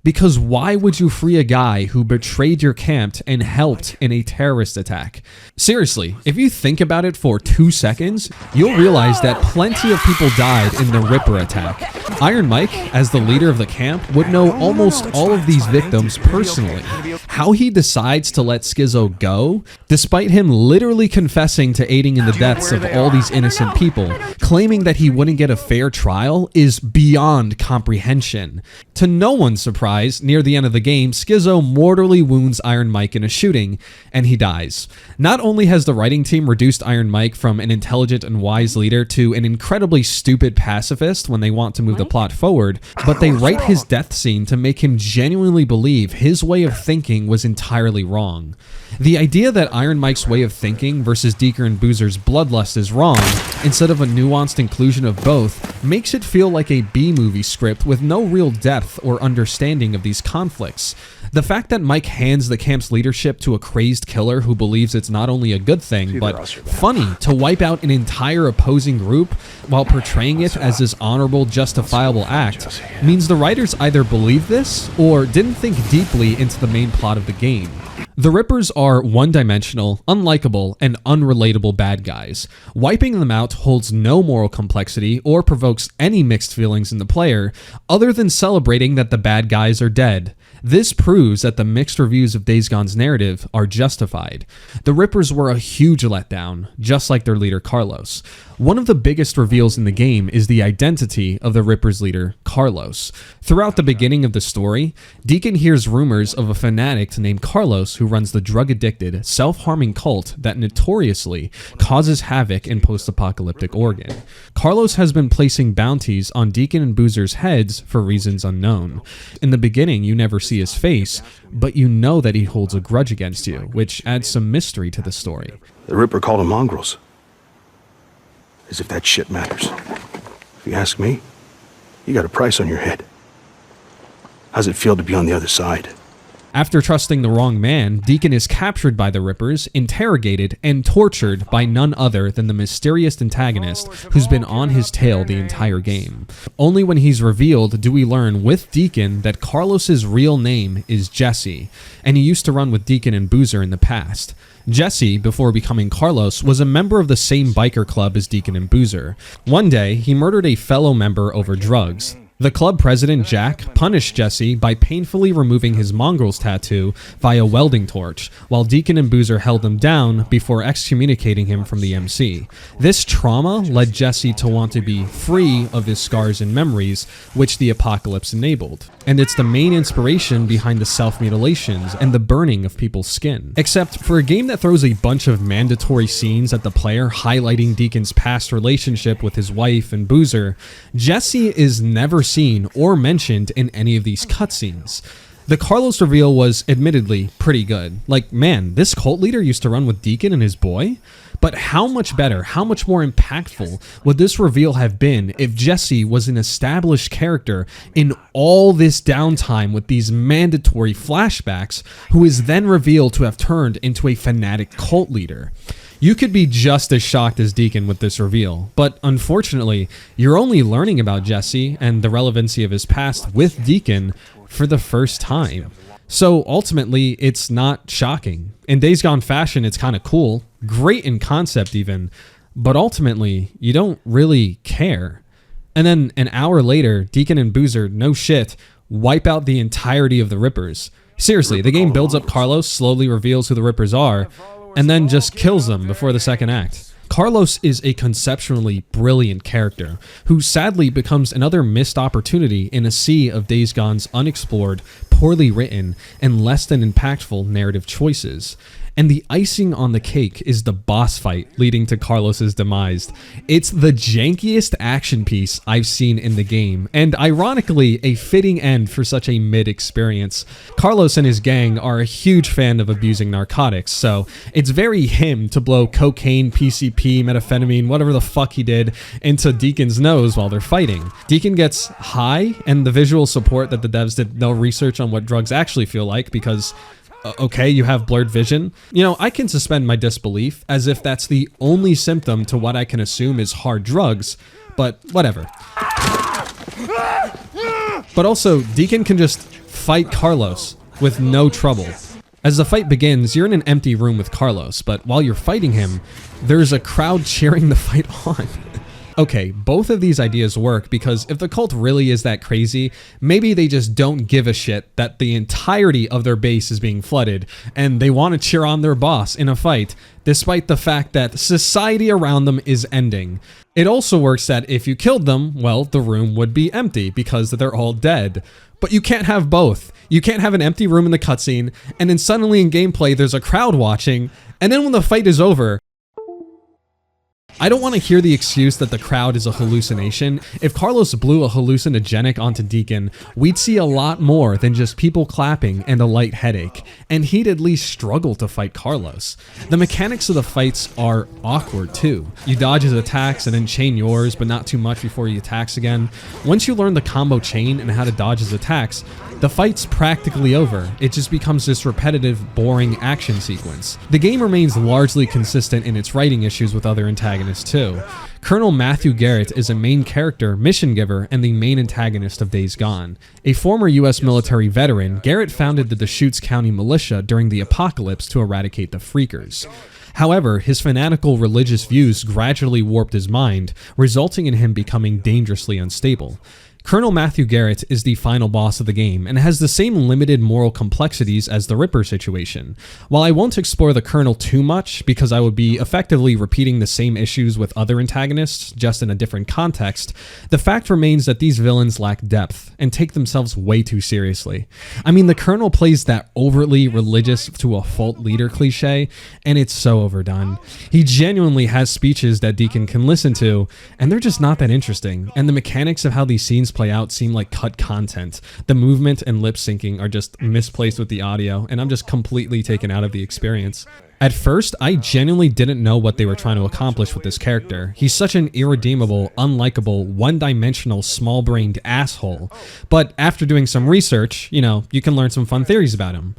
Because why would you free a guy who betrayed your camp and helped in a terrorist attack? Seriously, if you think about it for 2 seconds, you'll realize that plenty of people died in the Ripper attack. Iron Mike, as the leader of the camp, would know almost all of these victims personally. How he decides to let Schizo go, despite him literally confessing to aiding in the deaths of all these innocent people, claiming that he wouldn't get a fair trial, is beyond comprehension. To no one's surprise, near the end of the game, Schizo mortally wounds Iron Mike in a shooting, and he dies. Not only has the writing team reduced Iron Mike from an intelligent and wise leader to an incredibly stupid pacifist when they want to move the plot forward, but they write his death scene to make him genuinely believe his way of thinking was entirely wrong. The idea that Iron Mike's way of thinking versus Deaker and Boozer's bloodlust is wrong, instead of a nuanced inclusion of both, makes it feel like a B-movie script with no real depth or understanding of these conflicts. The fact that Mike hands the camp's leadership to a crazed killer who believes it's not only a good thing, but funny to wipe out an entire opposing group while portraying it as this honorable, justifiable act, means the writers either believe this or didn't think deeply into the main plot of the game. The Rippers are one-dimensional, unlikable, and unrelatable bad guys. Wiping them out holds no moral complexity or provokes any mixed feelings in the player, other than celebrating that the bad guys are dead. This proves that the mixed reviews of Days Gone's narrative are justified. The Rippers were a huge letdown, just like their leader Carlos. One of the biggest reveals in the game is the identity of the Rippers' leader, Carlos. Throughout the beginning of the story, Deacon hears rumors of a fanatic named Carlos who runs the drug-addicted, self-harming cult that notoriously causes havoc in post-apocalyptic Oregon. Carlos has been placing bounties on Deacon and Boozer's heads for reasons unknown. In the beginning, you never see his face, but you know that he holds a grudge against you, which adds some mystery to the story. The Ripper called them mongrels. As if that shit matters. If you ask me, you got a price on your head. How's it feel to be on the other side? After trusting the wrong man, Deacon is captured by the Rippers, interrogated, and tortured by none other than the mysterious antagonist who's been on his tail the entire game. Only when he's revealed do we learn with Deacon that Carlos's real name is Jesse, and he used to run with Deacon and Boozer in the past. Jesse, before becoming Carlos, was a member of the same biker club as Deacon and Boozer. One day, he murdered a fellow member over drugs. The club president, Jack, punished Jesse by painfully removing his mongrel's tattoo via welding torch, while Deacon and Boozer held him down before excommunicating him from the MC. This trauma led Jesse to want to be free of his scars and memories, which the apocalypse enabled. And it's the main inspiration behind the self-mutilations and the burning of people's skin. Except for a game that throws a bunch of mandatory scenes at the player highlighting Deacon's past relationship with his wife and Boozer, Jesse is never seen or mentioned in any of these cutscenes. The Carlos reveal was admittedly pretty good. Like, man, this cult leader used to run with Deacon and his boy? But how much better, how much more impactful would this reveal have been if Jesse was an established character in all this downtime with these mandatory flashbacks, who is then revealed to have turned into a fanatic cult leader? You could be just as shocked as Deacon with this reveal, but unfortunately, you're only learning about Jesse and the relevancy of his past with Deacon for the first time. So ultimately, it's not shocking. In Days Gone fashion, it's kind of cool, great in concept even, but ultimately, you don't really care. And then an hour later, Deacon and Boozer, no shit, wipe out the entirety of the Rippers. Seriously, the game builds up Carlos, slowly reveals who the Rippers are, and then just kills them before the second act. Carlos is a conceptually brilliant character, who sadly becomes another missed opportunity in a sea of Days Gone's unexplored, poorly written, and less than impactful narrative choices. And the icing on the cake is the boss fight leading to Carlos's demise. It's the jankiest action piece I've seen in the game, and ironically, a fitting end for such a mid-experience. Carlos and his gang are a huge fan of abusing narcotics, so it's very him to blow cocaine, PCP, methamphetamine, whatever the fuck he did, into Deacon's nose while they're fighting. Deacon gets high, and the visual support that the devs did no research on what drugs actually feel like because okay, you have blurred vision. You know, I can suspend my disbelief as if that's the only symptom to what I can assume is hard drugs, but whatever. But also, Deacon can just fight Carlos with no trouble. As the fight begins, you're in an empty room with Carlos, but while you're fighting him, there's a crowd cheering the fight on. Okay, both of these ideas work because if the cult really is that crazy, maybe they just don't give a shit that the entirety of their base is being flooded and they want to cheer on their boss in a fight, despite the fact that society around them is ending. It also works that if you killed them, well, the room would be empty because they're all dead. But you can't have both. You can't have an empty room in the cutscene, and then suddenly in gameplay there's a crowd watching, and then when the fight is over, I don't want to hear the excuse that the crowd is a hallucination. If Carlos blew a hallucinogenic onto Deacon, we'd see a lot more than just people clapping and a light headache, and he'd at least struggle to fight Carlos. The mechanics of the fights are awkward too. You dodge his attacks and then chain yours, but not too much before he attacks again. Once you learn the combo chain and how to dodge his attacks, the fight's practically over. It just becomes this repetitive, boring action sequence. The game remains largely consistent in its writing issues with other antagonists, antagonist too. Colonel Matthew Garrett is a main character, mission giver, and the main antagonist of Days Gone. A former US military veteran, Garrett founded the Deschutes County Militia during the apocalypse to eradicate the Freakers. However, his fanatical religious views gradually warped his mind, resulting in him becoming dangerously unstable. Colonel Matthew Garrett is the final boss of the game and has the same limited moral complexities as the Ripper situation. While I won't explore the Colonel too much because I would be effectively repeating the same issues with other antagonists, just in a different context, the fact remains that these villains lack depth and take themselves way too seriously. I mean, the Colonel plays that overtly religious to a fault leader cliche, and it's so overdone. He genuinely has speeches that Deacon can listen to, and they're just not that interesting, and the mechanics of how these scenes play out seem like cut content. The movement and lip syncing are just misplaced with the audio, and I'm just completely taken out of the experience. At first, I genuinely didn't know what they were trying to accomplish with this character. He's such an irredeemable, unlikable, one-dimensional, small-brained asshole. But after doing some research, you can learn some fun theories about him.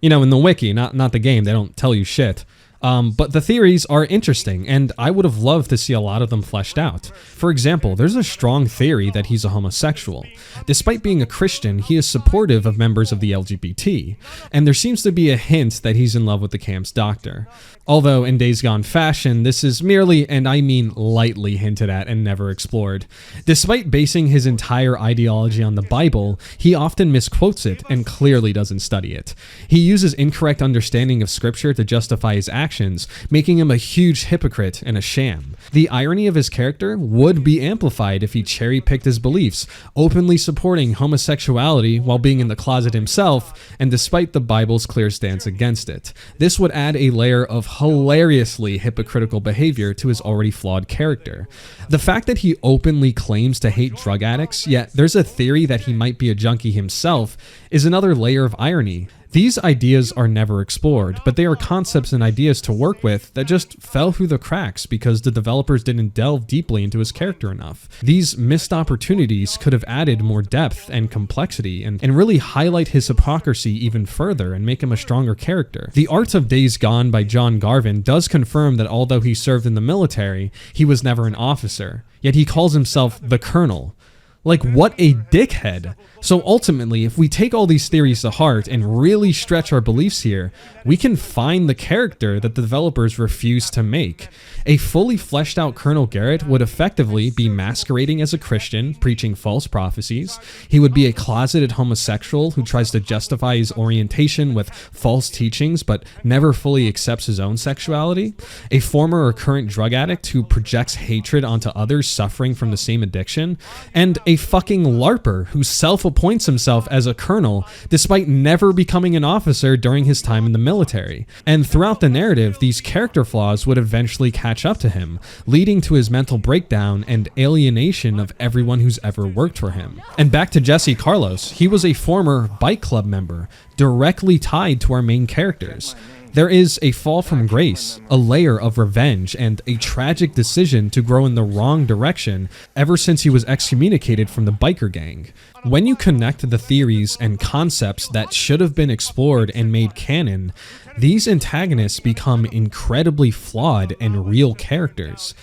In the wiki, not the game, they don't tell you shit. But the theories are interesting, and I would have loved to see a lot of them fleshed out. For example, there's a strong theory that he's a homosexual. Despite being a Christian, he is supportive of members of the LGBT, and there seems to be a hint that he's in love with the camp's doctor. Although in Days Gone fashion, this is merely, and I mean lightly, hinted at and never explored. Despite basing his entire ideology on the Bible, he often misquotes it and clearly doesn't study it. He uses incorrect understanding of scripture to justify his actions, making him a huge hypocrite and a sham. The irony of his character would be amplified if he cherry-picked his beliefs, openly supporting homosexuality while being in the closet himself, and despite the Bible's clear stance against it. This would add a layer of hilariously hypocritical behavior to his already flawed character. The fact that he openly claims to hate drug addicts, yet there's a theory that he might be a junkie himself, is another layer of irony. These ideas are never explored, but they are concepts and ideas to work with that just fell through the cracks because the developers didn't delve deeply into his character enough. These missed opportunities could have added more depth and complexity and really highlight his hypocrisy even further and make him a stronger character. The Art of Days Gone by John Garvin does confirm that although he served in the military, he was never an officer, yet he calls himself the Colonel. Like, what a dickhead. So ultimately, if we take all these theories to heart and really stretch our beliefs here, we can find the character that the developers refused to make. A fully fleshed out Colonel Garrett would effectively be masquerading as a Christian, preaching false prophecies. He would be a closeted homosexual who tries to justify his orientation with false teachings but never fully accepts his own sexuality. A former or current drug addict who projects hatred onto others suffering from the same addiction. And a fucking LARPer who self-appoints himself as a colonel despite never becoming an officer during his time in the military. And throughout the narrative, these character flaws would eventually catch up to him, leading to his mental breakdown and alienation of everyone who's ever worked for him. And back to Jesse Carlos, he was a former bike club member, directly tied to our main characters. There is a fall from grace, a layer of revenge, and a tragic decision to grow in the wrong direction ever since he was excommunicated from the biker gang. When you connect the theories and concepts that should have been explored and made canon, these antagonists become incredibly flawed and real characters.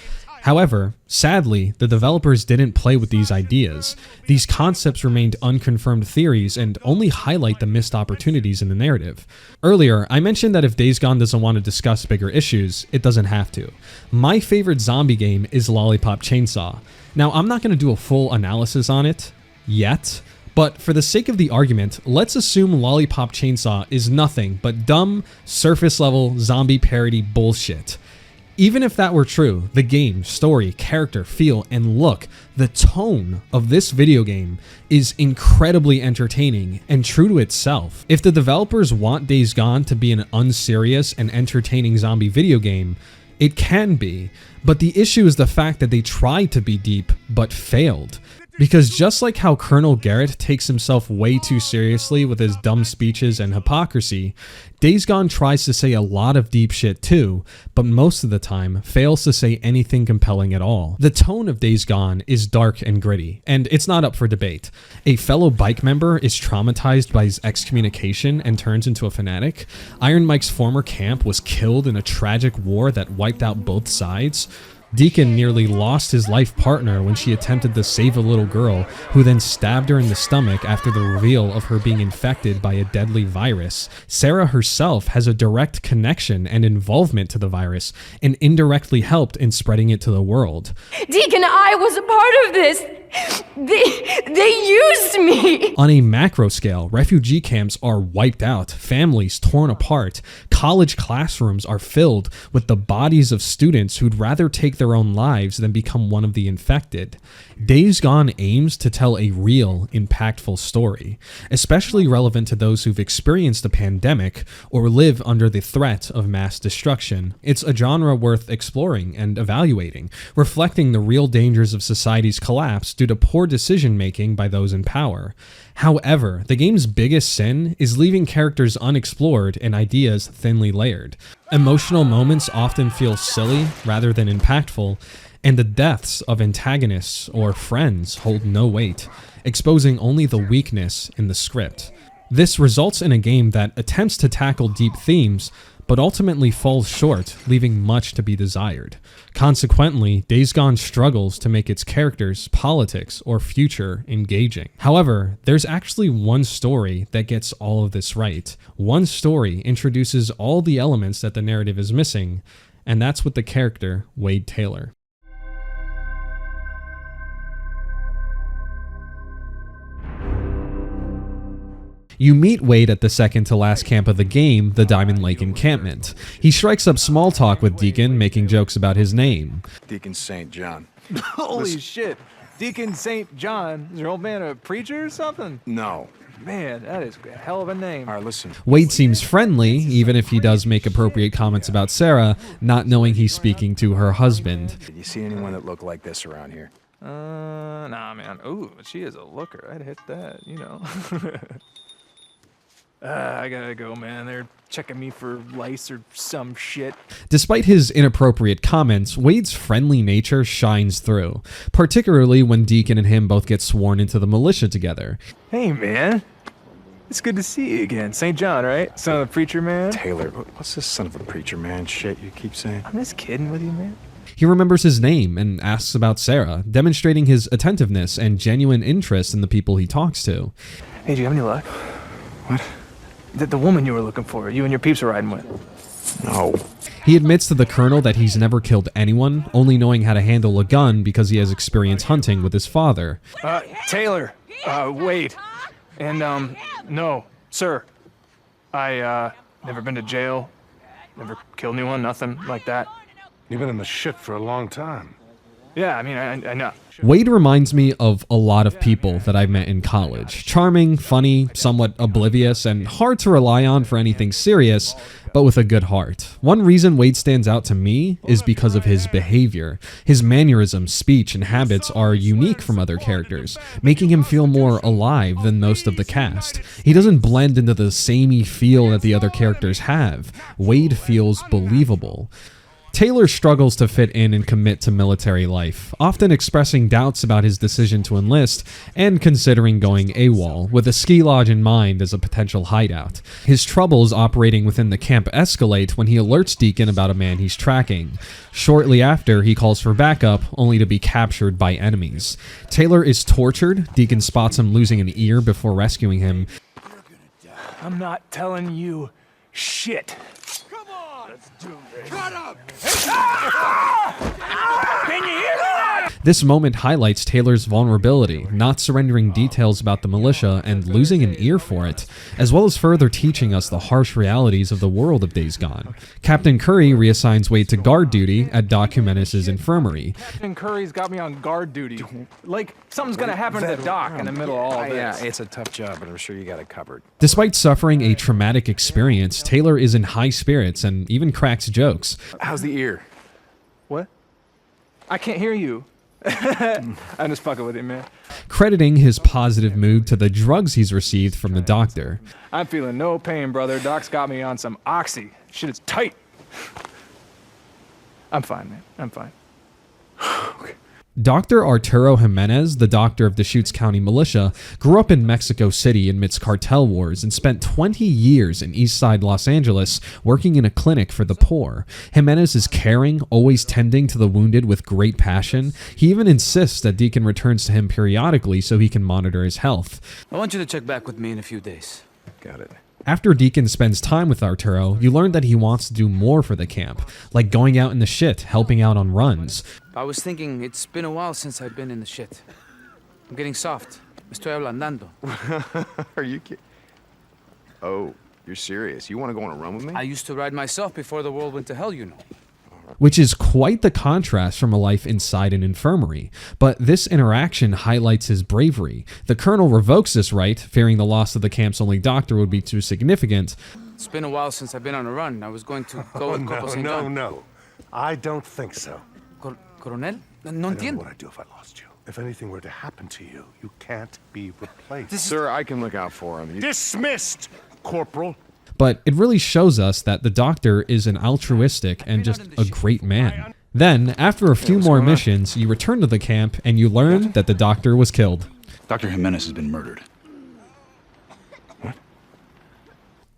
However, sadly, the developers didn't play with these ideas. These concepts remained unconfirmed theories and only highlight the missed opportunities in the narrative. Earlier, I mentioned that if Days Gone doesn't want to discuss bigger issues, it doesn't have to. My favorite zombie game is Lollipop Chainsaw. Now, I'm not going to do a full analysis on it yet, but for the sake of the argument, let's assume Lollipop Chainsaw is nothing but dumb, surface-level zombie parody bullshit. Even if that were true, the game, story, character, feel, and look, the tone of this video game is incredibly entertaining and true to itself. If the developers want Days Gone to be an unserious and entertaining zombie video game, it can be, but the issue is the fact that they tried to be deep, but failed. Because just like how Colonel Garrett takes himself way too seriously with his dumb speeches and hypocrisy, Days Gone tries to say a lot of deep shit too, but most of the time fails to say anything compelling at all. The tone of Days Gone is dark and gritty, and it's not up for debate. A fellow bike member is traumatized by his excommunication and turns into a fanatic. Iron Mike's former camp was killed in a tragic war that wiped out both sides. Deacon nearly lost his life partner when she attempted to save a little girl, who then stabbed her in the stomach after the reveal of her being infected by a deadly virus. Sarah herself has a direct connection and involvement to the virus, and indirectly helped in spreading it to the world. Deacon, I was a part of this. They used me. On a macro scale, refugee camps are wiped out, families torn apart, college classrooms are filled with the bodies of students who'd rather take their own lives than become one of the infected. Days Gone aims to tell a real, impactful story, especially relevant to those who've experienced a pandemic or live under the threat of mass destruction. It's a genre worth exploring and evaluating, reflecting the real dangers of society's collapse due to poor decision-making by those in power. However, the game's biggest sin is leaving characters unexplored and ideas thinly layered. Emotional moments often feel silly rather than impactful, and the deaths of antagonists or friends hold no weight, exposing only the weakness in the script. This results in a game that attempts to tackle deep themes, but ultimately falls short, leaving much to be desired. Consequently, Days Gone struggles to make its characters, politics, or future engaging. However, there's actually one story that gets all of this right. One story introduces all the elements that the narrative is missing, and that's with the character Wade Taylor. You meet Wade at the second to last camp of the game, the Diamond Lake encampment. He strikes up small talk with Deacon, making jokes about his name. Deacon St. John. Holy shit. Deacon St. John? Is your old man a preacher or something? No. Man, that is a hell of a name. All right, listen. Wade seems friendly, even if he does make appropriate comments about Sarah, not knowing he's speaking to her husband. Did you see anyone that looked like this around here? Nah, man. Ooh, she is a looker. I'd hit that, you know. I gotta go, man. They're checking me for lice or some shit. Despite his inappropriate comments, Wade's friendly nature shines through, particularly when Deacon and him both get sworn into the militia together. Hey, man. It's good to see you again. St. John, right? Son of the preacher man? Taylor, what's this son of a preacher man shit you keep saying? I'm just kidding with you, man. He remembers his name and asks about Sarah, demonstrating his attentiveness and genuine interest in the people he talks to. Hey, do you have any luck? What? The woman you were looking for, you and your peeps are riding with. No. He admits to the colonel that he's never killed anyone, only knowing how to handle a gun because he has experience hunting with his father. Taylor, Wade, and, no, sir. I, never been to jail, never killed anyone, nothing like that. You've been in the shit for a long time. Yeah, I mean, I know. Wade reminds me of a lot of people that I've met in college. Charming, funny, somewhat oblivious, and hard to rely on for anything serious, but with a good heart. One reason Wade stands out to me is because of his behavior. His mannerisms, speech, and habits are unique from other characters, making him feel more alive than most of the cast. He doesn't blend into the samey feel that the other characters have. Wade feels believable. Taylor struggles to fit in and commit to military life, often expressing doubts about his decision to enlist and considering going AWOL, with a ski lodge in mind as a potential hideout. His troubles operating within the camp escalate when he alerts Deacon about a man he's tracking. Shortly after, he calls for backup, only to be captured by enemies. Taylor is tortured. Deacon spots him losing an ear before rescuing him. I'm not telling you shit. Shut up! Can you hear that? This moment highlights Taylor's vulnerability, not surrendering details about the militia and losing an ear for it, as well as further teaching us the harsh realities of the world of Days Gone. Captain Curry reassigns Wade to guard duty at Doc Jimenez's infirmary. Captain Curry's got me on guard duty. Like, something's gonna happen to the doc in the middle of all this. Yeah, it's a tough job, but I'm sure you got it covered. Despite suffering a traumatic experience, Taylor is in high spirits and even cracks jokes. How's the ear? What? I can't hear you. I'm just fucking with you, man. Crediting his positive mood to the drugs he's received from the doctor. I'm feeling no pain, brother. Doc's got me on some oxy. Shit is tight. I'm fine, man. I'm fine. Okay. Dr. Arturo Jimenez, the doctor of Deschutes County Militia, grew up in Mexico City amidst cartel wars and spent 20 years in East Side Los Angeles working in a clinic for the poor. Jimenez is caring, always tending to the wounded with great passion. He even insists that Deacon returns to him periodically so he can monitor his health. I want you to check back with me in a few days. Got it. After Deacon spends time with Arturo, you learn that he wants to do more for the camp, like going out in the shit, helping out on runs. I was thinking it's been a while since I've been in the shit. I'm getting soft. Estoy ablandando. Are you kidding? Oh, you're serious? You want to go on a run with me? I used to ride myself before the world went to hell, you know. Which is quite the contrast from a life inside an infirmary. But this interaction highlights his bravery. The colonel revokes this right, fearing the loss of the camp's only doctor would be too significant. It's been a while since I've been on a run. I was going to go with Corporal St. John. No. I don't think so. Coronel? No I don't know entiendo. what I'd do if I lost you. If anything were to happen to you, you can't be replaced. Sir, I can look out for him. Dismissed, Corporal. But it really shows us that the doctor is an altruistic and just a great man. Then, after a few more missions, you return to the camp and you learn that the doctor was killed. Dr. Jimenez has been murdered.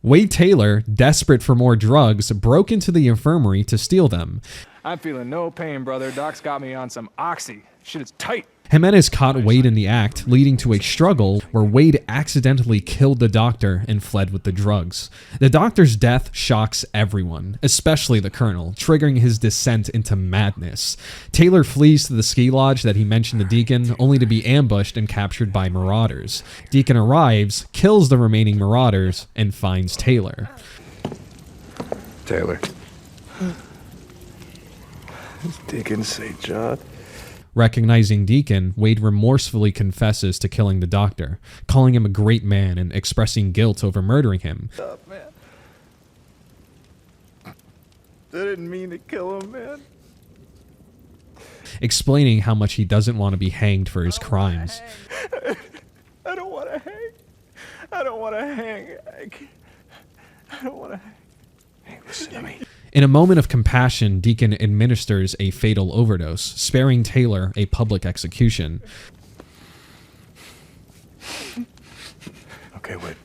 Wade Taylor, desperate for more drugs, broke into the infirmary to steal them. I'm feeling no pain, brother. Doc's got me on some oxy. Shit is tight. Jimenez caught Wade in the act, leading to a struggle where Wade accidentally killed the doctor and fled with the drugs. The doctor's death shocks everyone, especially the colonel, triggering his descent into madness. Taylor flees to the ski lodge that he mentioned to Deacon, only to be ambushed and captured by marauders. Deacon arrives, kills the remaining marauders, and finds Taylor. Taylor. Deacon St. John. Recognizing Deacon, Wade remorsefully confesses to killing the doctor, calling him a great man and expressing guilt over murdering him. Man. I didn't mean to kill him, man. Explaining how much he doesn't want to be hanged for his crimes. I don't want to hang. I don't want to hang. I don't want to hang. Hey, listen to me. In a moment of compassion, Deacon administers a fatal overdose, sparing Taylor a public execution. Okay, wait.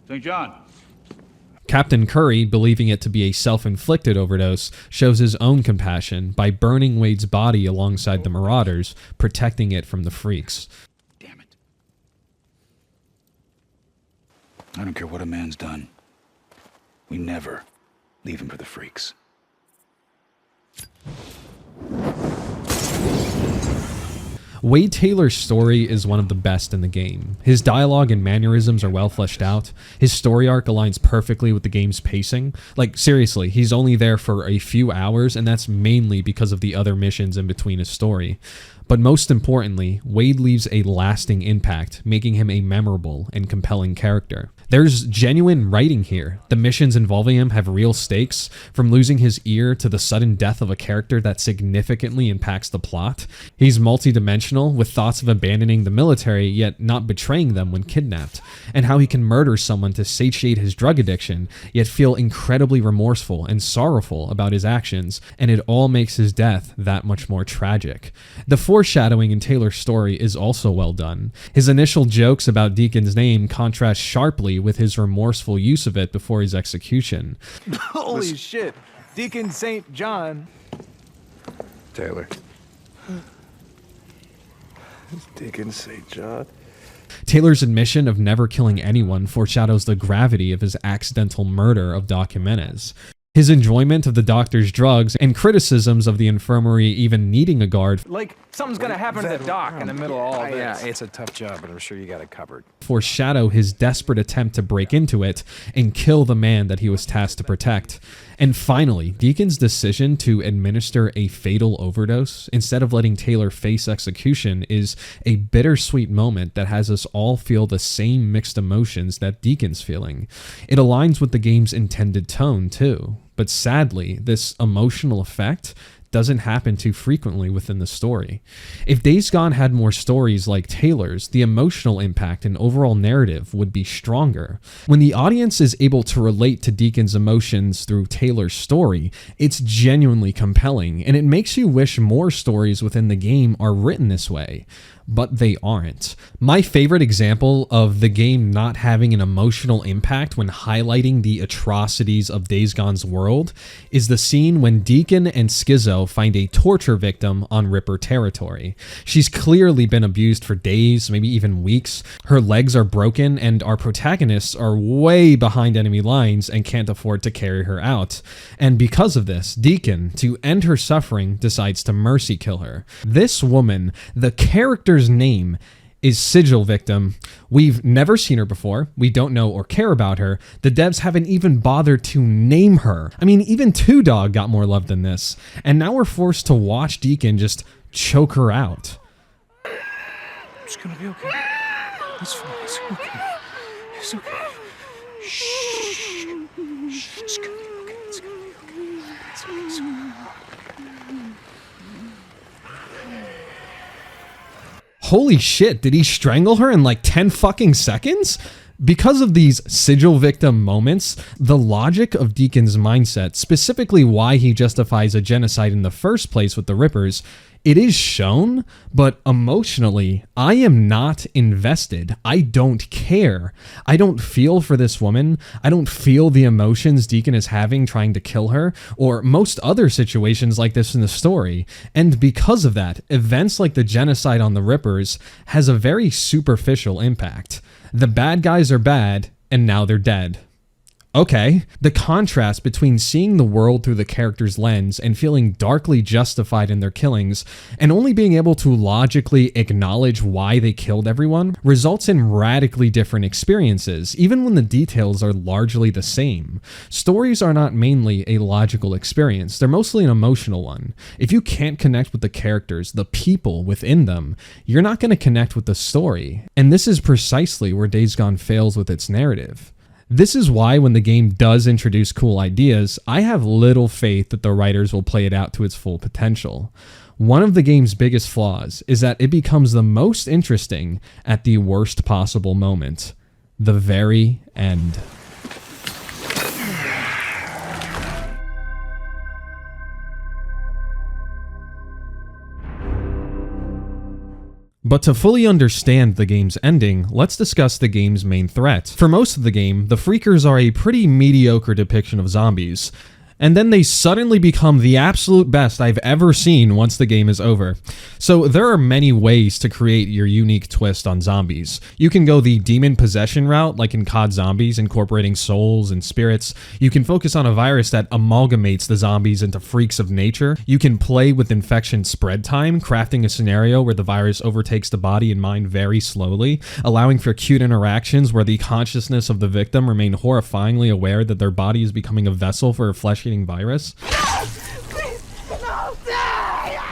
St. John. Captain Curry, believing it to be a self-inflicted overdose, shows his own compassion by burning Wade's body alongside the marauders, protecting it from the freaks. Damn it. I don't care what a man's done. We never leave him for the freaks. Wade Taylor's story is one of the best in the game. His dialogue and mannerisms are well fleshed out. His story arc aligns perfectly with the game's pacing. Like, seriously, he's only there for a few hours, and that's mainly because of the other missions in between his story. But most importantly, Wade leaves a lasting impact, making him a memorable and compelling character. There's genuine writing here. The missions involving him have real stakes, from losing his ear to the sudden death of a character that significantly impacts the plot. He's multidimensional, with thoughts of abandoning the military, yet not betraying them when kidnapped, and how he can murder someone to satiate his drug addiction, yet feel incredibly remorseful and sorrowful about his actions, and it all makes his death that much more tragic. The foreshadowing in Taylor's story is also well done. His initial jokes about Deacon's name contrast sharply with his remorseful use of it before his execution. Holy shit. Deacon St. John. Taylor. Deacon St. John. Taylor's admission of never killing anyone foreshadows the gravity of his accidental murder of Doc Jimenez. His enjoyment of the doctor's drugs and criticisms of the infirmary even needing a guard Like, something's gonna happen to the doc in the middle of all this. Yeah, it's a tough job, but I'm sure you got it covered. foreshadow his desperate attempt to break into it and kill the man that he was tasked to protect. And finally, Deacon's decision to administer a fatal overdose instead of letting Taylor face execution is a bittersweet moment that has us all feel the same mixed emotions that Deacon's feeling. It aligns with the game's intended tone too, but sadly, this emotional effect doesn't happen too frequently within the story. If Days Gone had more stories like Taylor's, the emotional impact and overall narrative would be stronger. When the audience is able to relate to Deacon's emotions through Taylor's story, it's genuinely compelling, and it makes you wish more stories within the game are written this way. But they aren't. My favorite example of the game not having an emotional impact when highlighting the atrocities of Days Gone's world is the scene when Deacon and Schizo find a torture victim on Ripper territory. She's clearly been abused for days, maybe even weeks. Her legs are broken, and our protagonists are way behind enemy lines and can't afford to carry her out. And because of this, Deacon, to end her suffering, decides to mercy kill her. This woman, the character's name is Sigil Victim. We've never seen her before. We don't know or care about her. The devs haven't even bothered to name her. I mean, even Two Dog got more love than this. And now we're forced to watch Deacon just choke her out. It's gonna be okay. It's fine. It's okay. It's okay. Shh. Shh. It's gonna be okay. It's gonna be okay. It's okay. It's okay. Holy shit, did he strangle her in like 10 fucking seconds? Because of these Sigil Victim moments, the logic of Deacon's mindset, specifically why he justifies a genocide in the first place with the Rippers, it is shown, but emotionally, I am not invested. I don't care. I don't feel for this woman. I don't feel the emotions Deacon is having trying to kill her, or most other situations like this in the story. And because of that, events like the genocide on the Rippers has a very superficial impact. The bad guys are bad, and now they're dead. Okay, the contrast between seeing the world through the character's lens and feeling darkly justified in their killings, and only being able to logically acknowledge why they killed everyone, results in radically different experiences, even when the details are largely the same. Stories are not mainly a logical experience, they're mostly an emotional one. If you can't connect with the characters, the people within them, you're not going to connect with the story. And this is precisely where Days Gone fails with its narrative. This is why when the game does introduce cool ideas, I have little faith that the writers will play it out to its full potential. One of the game's biggest flaws is that it becomes the most interesting at the worst possible moment, the very end. But to fully understand the game's ending, let's discuss the game's main threat. For most of the game, the Freakers are a pretty mediocre depiction of zombies. And then they suddenly become the absolute best I've ever seen once the game is over. So there are many ways to create your unique twist on zombies. You can go the demon possession route, like in COD Zombies, incorporating souls and spirits. You can focus on a virus that amalgamates the zombies into freaks of nature. You can play with infection spread time, crafting a scenario where the virus overtakes the body and mind very slowly, allowing for cute interactions where the consciousness of the victim remain horrifyingly aware that their body is becoming a vessel for a flesh-eating virus.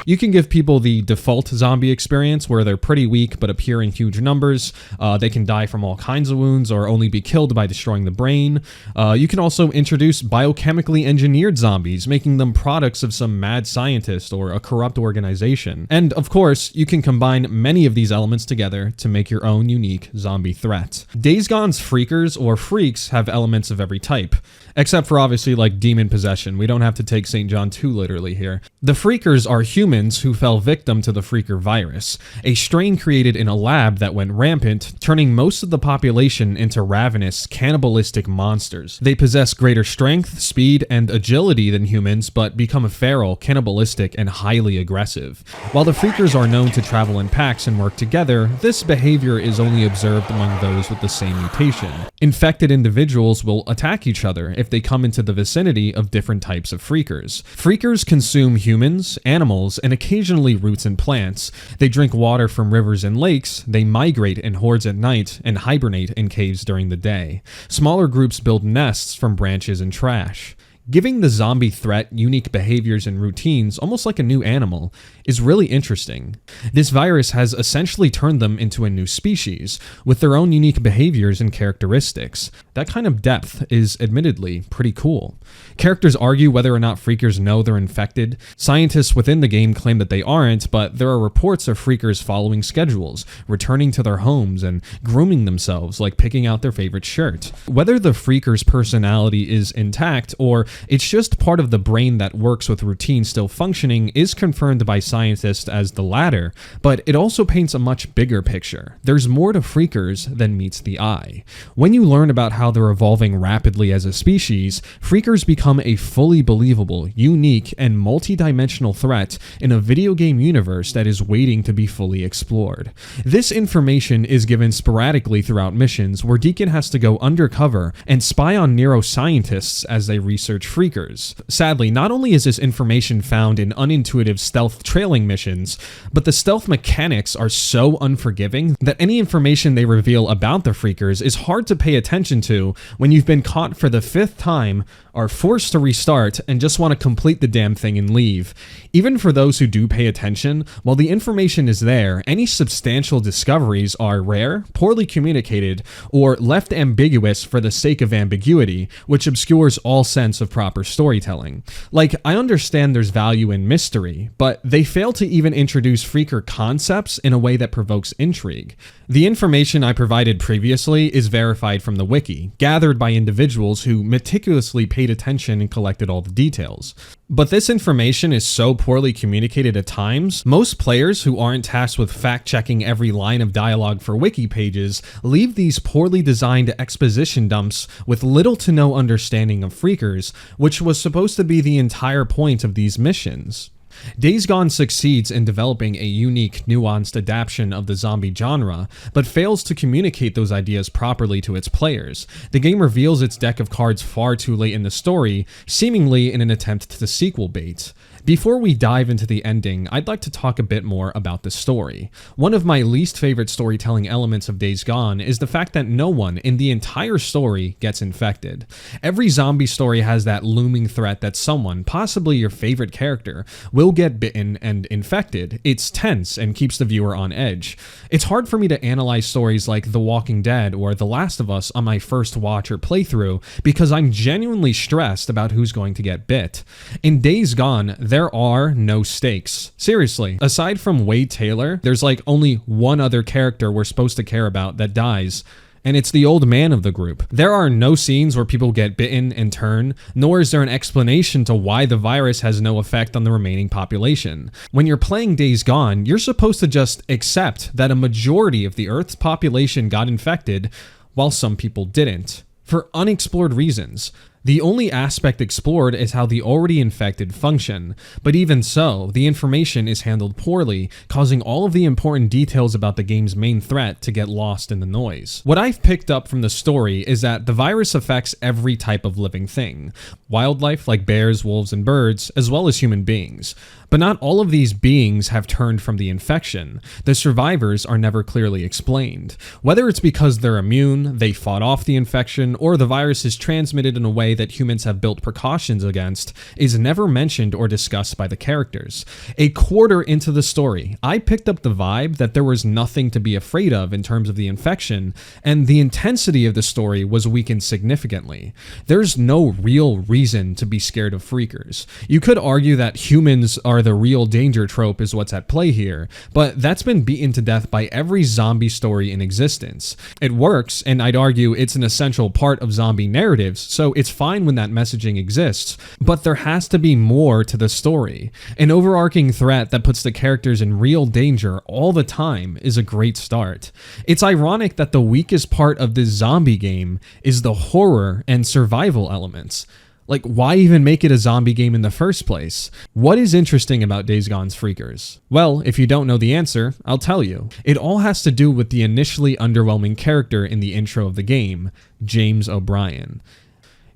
You can give people the default zombie experience where they're pretty weak but appear in huge numbers. They can die from all kinds of wounds or only be killed by destroying the brain. You can also introduce biochemically engineered zombies, making them products of some mad scientist or a corrupt organization. And of course, you can combine many of these elements together to make your own unique zombie threat. Days Gone's Freakers or Freaks have elements of every type, except for obviously like demon possession. We don't have to take St. John too literally here. The Freakers are humans who fell victim to the Freaker virus, a strain created in a lab that went rampant, turning most of the population into ravenous, cannibalistic monsters. They possess greater strength, speed, and agility than humans, but become feral, cannibalistic, and highly aggressive. While the Freakers are known to travel in packs and work together, this behavior is only observed among those with the same mutation. Infected individuals will attack each other if they come into the vicinity of different types of freakers. Freakers consume humans, animals, and occasionally roots and plants. They drink water from rivers and lakes, they migrate in hordes at night, and hibernate in caves during the day. Smaller groups build nests from branches and trash. Giving the zombie threat unique behaviors and routines, almost like a new animal, is really interesting. This virus has essentially turned them into a new species, with their own unique behaviors and characteristics. That kind of depth is admittedly pretty cool. Characters argue whether or not freakers know they're infected. Scientists within the game claim that they aren't, but there are reports of freakers following schedules, returning to their homes, and grooming themselves, like picking out their favorite shirt. Whether the freaker's personality is intact or it's just part of the brain that works with routine still functioning is confirmed by scientists as the latter, but it also paints a much bigger picture. There's more to freakers than meets the eye. When you learn about how they're evolving rapidly as a species, freakers become a fully believable, unique, and multi-dimensional threat in a video game universe that is waiting to be fully explored. This information is given sporadically throughout missions where Deacon has to go undercover and spy on neuroscientists as they research freakers. Sadly, not only is this information found in unintuitive stealth trailing missions, but the stealth mechanics are so unforgiving that any information they reveal about the freakers is hard to pay attention to when you've been caught for the 5th time, are forced to restart, and just want to complete the damn thing and leave. Even for those who do pay attention, while the information is there, any substantial discoveries are rare, poorly communicated, or left ambiguous for the sake of ambiguity, which obscures all sense of proper storytelling. Like, I understand there's value in mystery, but they fail to even introduce freaker concepts in a way that provokes intrigue. The information I provided previously is verified from the wiki, gathered by individuals who meticulously paid attention and collected all the details. But this information is so poorly communicated at times, most players who aren't tasked with fact-checking every line of dialogue for wiki pages leave these poorly designed exposition dumps with little to no understanding of freakers, which was supposed to be the entire point of these missions. Days Gone succeeds in developing a unique, nuanced adaptation of the zombie genre, but fails to communicate those ideas properly to its players. The game reveals its deck of cards far too late in the story, seemingly in an attempt to sequel bait. Before we dive into the ending, I'd like to talk a bit more about the story. One of my least favorite storytelling elements of Days Gone is the fact that no one in the entire story gets infected. Every zombie story has that looming threat that someone, possibly your favorite character, will get bitten and infected. It's tense and keeps the viewer on edge. It's hard for me to analyze stories like The Walking Dead or The Last of Us on my first watch or playthrough because I'm genuinely stressed about who's going to get bit. In Days Gone, there are no stakes. Seriously, aside from Wade Taylor, there's like only one other character we're supposed to care about that dies, and it's the old man of the group. There are no scenes where people get bitten and turn, nor is there an explanation to why the virus has no effect on the remaining population. When you're playing Days Gone, you're supposed to just accept that a majority of the Earth's population got infected, while some people didn't, for unexplored reasons. The only aspect explored is how the already infected function, but even so, the information is handled poorly, causing all of the important details about the game's main threat to get lost in the noise. What I've picked up from the story is that the virus affects every type of living thing, wildlife like bears, wolves, and birds, as well as human beings. But not all of these beings have turned from the infection. The survivors are never clearly explained. Whether it's because they're immune, they fought off the infection, or the virus is transmitted in a way that humans have built precautions against, is never mentioned or discussed by the characters. A quarter into the story, I picked up the vibe that there was nothing to be afraid of in terms of the infection, and the intensity of the story was weakened significantly. There's no real reason to be scared of freakers. You could argue that humans are the real danger trope is what's at play here, but that's been beaten to death by every zombie story in existence. It works, and I'd argue it's an essential part of zombie narratives, so it's fine when that messaging exists, but there has to be more to the story. An overarching threat that puts the characters in real danger all the time is a great start. It's ironic that the weakest part of this zombie game is the horror and survival elements. Like, why even make it a zombie game in the first place? What is interesting about Days Gone's freakers? Well, if you don't know the answer, I'll tell you. It all has to do with the initially underwhelming character in the intro of the game, James O'Brien.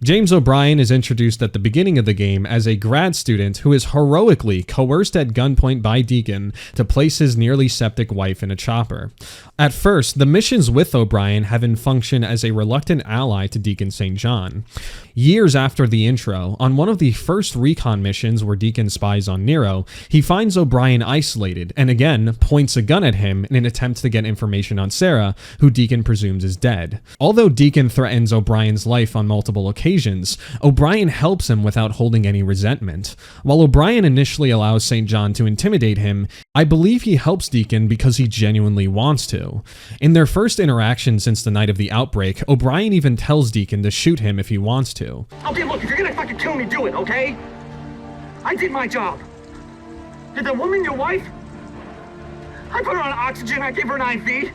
James O'Brien is introduced at the beginning of the game as a grad student who is heroically coerced at gunpoint by Deacon to place his nearly septic wife in a chopper. At first, the missions with O'Brien have him function as a reluctant ally to Deacon St. John. Years after the intro, on one of the first recon missions where Deacon spies on Nero, he finds O'Brien isolated and again points a gun at him in an attempt to get information on Sarah, who Deacon presumes is dead. Although Deacon threatens O'Brien's life on multiple occasions, O'Brien helps him without holding any resentment. While O'Brien initially allows St. John to intimidate him, I believe he helps Deacon because he genuinely wants to. In their first interaction since the night of the outbreak, O'Brien even tells Deacon to shoot him if he wants to. Okay, look, if you're gonna fucking kill me, do it, okay? I did my job. Did the woman your wife? I put her on oxygen, I gave her an IV.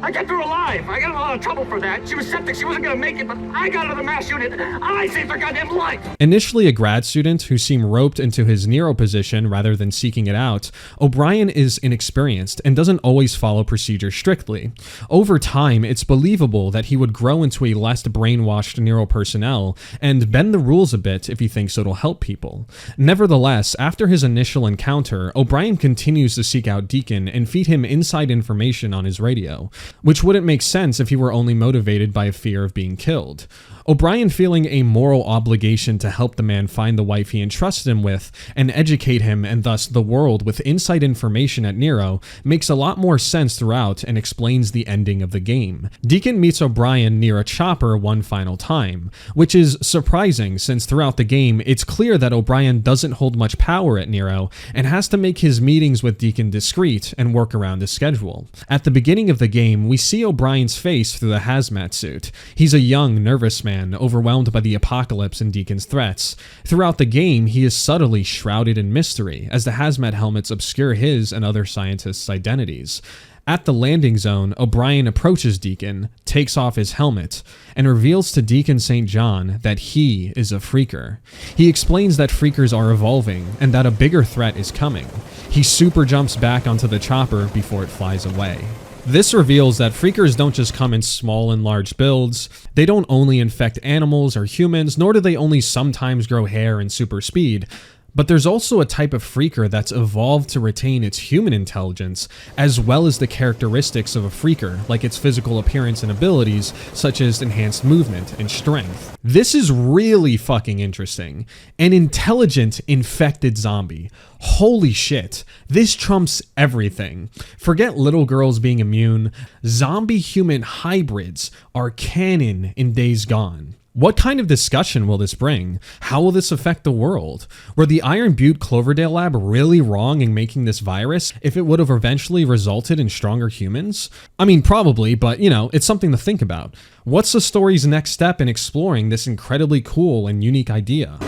I kept her alive. I got in a lot of trouble for that. She was septic, she wasn't gonna make it, but I got her to the MASH unit. I saved her goddamn life. Initially a grad student who seemed roped into his Nero position rather than seeking it out, O'Brien is inexperienced and doesn't always follow procedure strictly. Over time, it's believable that he would grow into a less brainwashed Nero personnel and bend the rules a bit if he thinks it'll help people. Nevertheless, after his initial encounter, O'Brien continues to seek out Deacon and feed him inside information on his radio, which wouldn't make sense if he were only motivated by a fear of being killed. O'Brien feeling a moral obligation to help the man find the wife he entrusted him with and educate him and thus the world with inside information at Nero makes a lot more sense throughout and explains the ending of the game. Deacon meets O'Brien near a chopper one final time, which is surprising since throughout the game it's clear that O'Brien doesn't hold much power at Nero and has to make his meetings with Deacon discreet and work around his schedule. At the beginning of the game, we see O'Brien's face through the hazmat suit. He's a young, nervous man overwhelmed by the apocalypse and Deacon's threats. Throughout the game, he is subtly shrouded in mystery as the hazmat helmets obscure his and other scientists' identities. At the landing zone, O'Brien approaches Deacon, takes off his helmet, and reveals to Deacon St. John that he is a freaker. He explains that freakers are evolving and that a bigger threat is coming. He super jumps back onto the chopper before it flies away. This reveals that freakers don't just come in small and large builds, they don't only infect animals or humans, nor do they only sometimes grow hair and super speed, but there's also a type of freaker that's evolved to retain its human intelligence, as well as the characteristics of a freaker, like its physical appearance and abilities, such as enhanced movement and strength. This is really fucking interesting. An intelligent, infected zombie. Holy shit, this trumps everything. Forget little girls being immune, zombie-human hybrids are canon in Days Gone. What kind of discussion will this bring? How will this affect the world? Were the Iron Butte Cloverdale lab really wrong in making this virus if it would have eventually resulted in stronger humans? I mean, probably, but you know, it's something to think about. What's the story's next step in exploring this incredibly cool and unique idea?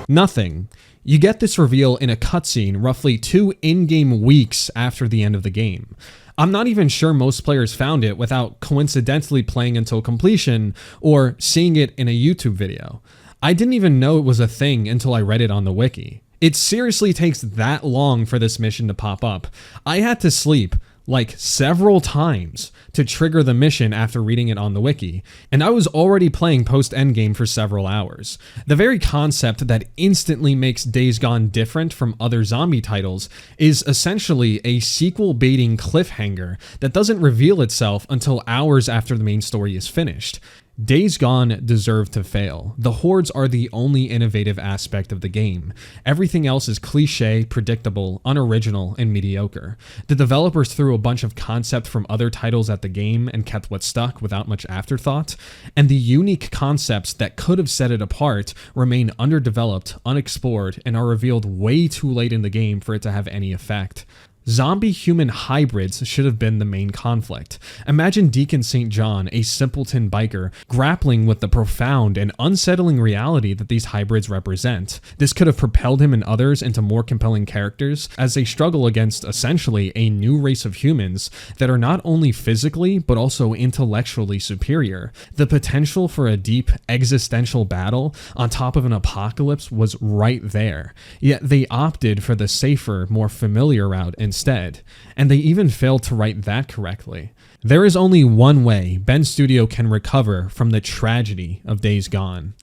Nothing. You get this reveal in a cutscene roughly 2 in-game weeks after the end of the game. I'm not even sure most players found it without coincidentally playing until completion or seeing it in a YouTube video. I didn't even know it was a thing until I read it on the wiki. It seriously takes that long for this mission to pop up. I had to sleep like several times to trigger the mission after reading it on the wiki, and I was already playing post-endgame for several hours. The very concept that instantly makes Days Gone different from other zombie titles is essentially a sequel-baiting cliffhanger that doesn't reveal itself until hours after the main story is finished. Days Gone deserved to fail. The hordes are the only innovative aspect of the game. Everything else is cliche, predictable, unoriginal, and mediocre. The developers threw a bunch of concept from other titles at the game and kept what stuck without much afterthought, and the unique concepts that could have set it apart remain underdeveloped, unexplored, and are revealed way too late in the game for it to have any effect. Zombie-human hybrids should have been the main conflict. Imagine Deacon St. John, a simpleton biker, grappling with the profound and unsettling reality that these hybrids represent. This could have propelled him and others into more compelling characters as they struggle against essentially a new race of humans that are not only physically but also intellectually superior. The potential for a deep existential battle on top of an apocalypse was right there, yet they opted for the safer, more familiar route and instead, and they even failed to write that correctly. There is only one way Bend Studio can recover from the tragedy of Days Gone.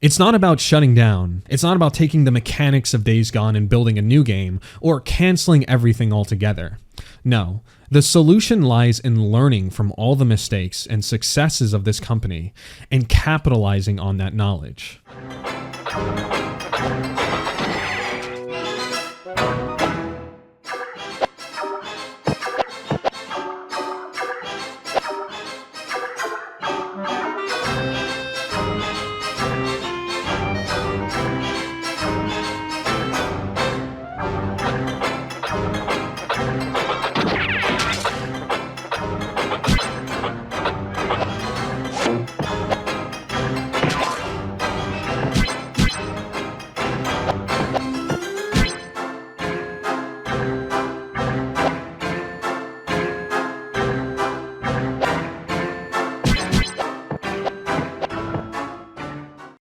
It's not about shutting down. It's not about taking the mechanics of Days Gone and building a new game, or canceling everything altogether. No, the solution lies in learning from all the mistakes and successes of this company and capitalizing on that knowledge.